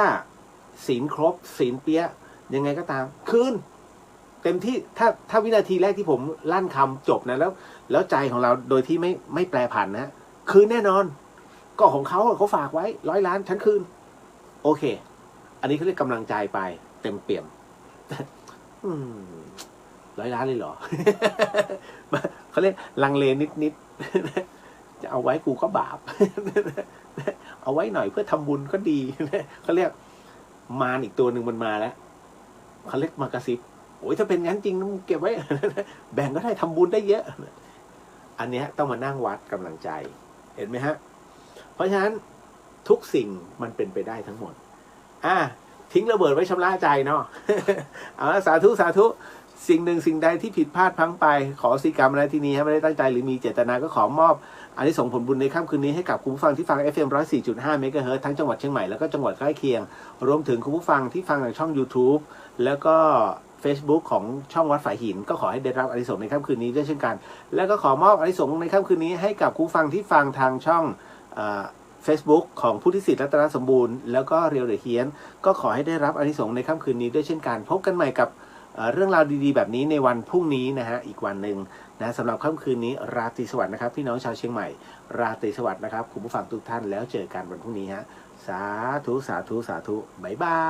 ศีลครบศีลเปี้ยยังไงก็ตามคืนเต็มที่ถ้าวินาทีแรกที่ผมลั่นคำจบนะแล้วใจของเราโดยที่ไม่แปรผันนะคืนแน่นอนก็ของเขาฝากไว้100 ล้านฉันคืนโอเคอันนี้เขาเรียกกำลังใจไปเต็มเปี่ยม100 ล้านเลยเหรอ เขาเรียกลังเลนิดจะเอาไว้กูก็บาป เอาไว้หน่อยเพื่อทำบุญก็ดี เขาเรียกมารอีกตัวหนึ่งมันมาแล้วเขาเรียกมากระซิบโอ้ยถ้าเป็นงั้นจริงมึงเก็บไว้ แบ่งก็ได้ทำบุญได้เยอะ อันเนี้ยต้องมานั่งวัดกำลังใจเห็นไหมฮะเพราะฉะนั้นทุกสิ่งมันเป็นไปได้ทั้งหมดทิ้งระเบิดไว้ชำระใจเนาะ เอาละสาธุสิ่งหนึ่งสิ่งใดที่ผิดพลาดพลั้งไปขอสิกรรมอะไรที่นี้ไม่ได้ตั้งใจหรือมีเจตนาก็ขอมอบอานิสงส์ผลบุญในค่ำคืนนี้ให้กับคุณผู้ฟังที่ฟัง FM 104.5 เมกะเฮิรตซ์ทั้งจังหวัดเชียงใหม่แล้วก็จังหวัดใกล้เคียงรวมถึงคุณผู้ฟังที่ฟังทางช่อง YouTube แล้วก็ Facebook ของช่องวัดฝายหินก็ขอให้ได้รับอานิสงส์ในค่ำคืนนี้ด้วยเช่นกันแล้วก็ขอมอบอานิสงส์ในค่ำคืนนี้ให้กับคุณผู้ฟังที่ฟังทางช่องFacebook ของพุทธิสิทธิ์รัตนสมบูรณ์แล้วก็เรียวเดอะเฮียนก็ขอให้ได้รับอานิสงส์ในค่ำคืนนี้ด้วยเช่นกันพบกันใหม่กับเรื่องราวดีๆแบบนี้ในวันพรุ่งนี้นะฮะอีกวันหนึ่งนะสำหรับค่ำคืนนี้ราตรีสวัสดิ์นะครับพี่น้องชาวเชียงใหม่ราตรีสวัสดิ์นะครับคุณผู้ฟังทุกท่านแล้วเจอกันวันพรุ่งนี้ฮะสาธุบ๊ายบา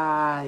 ย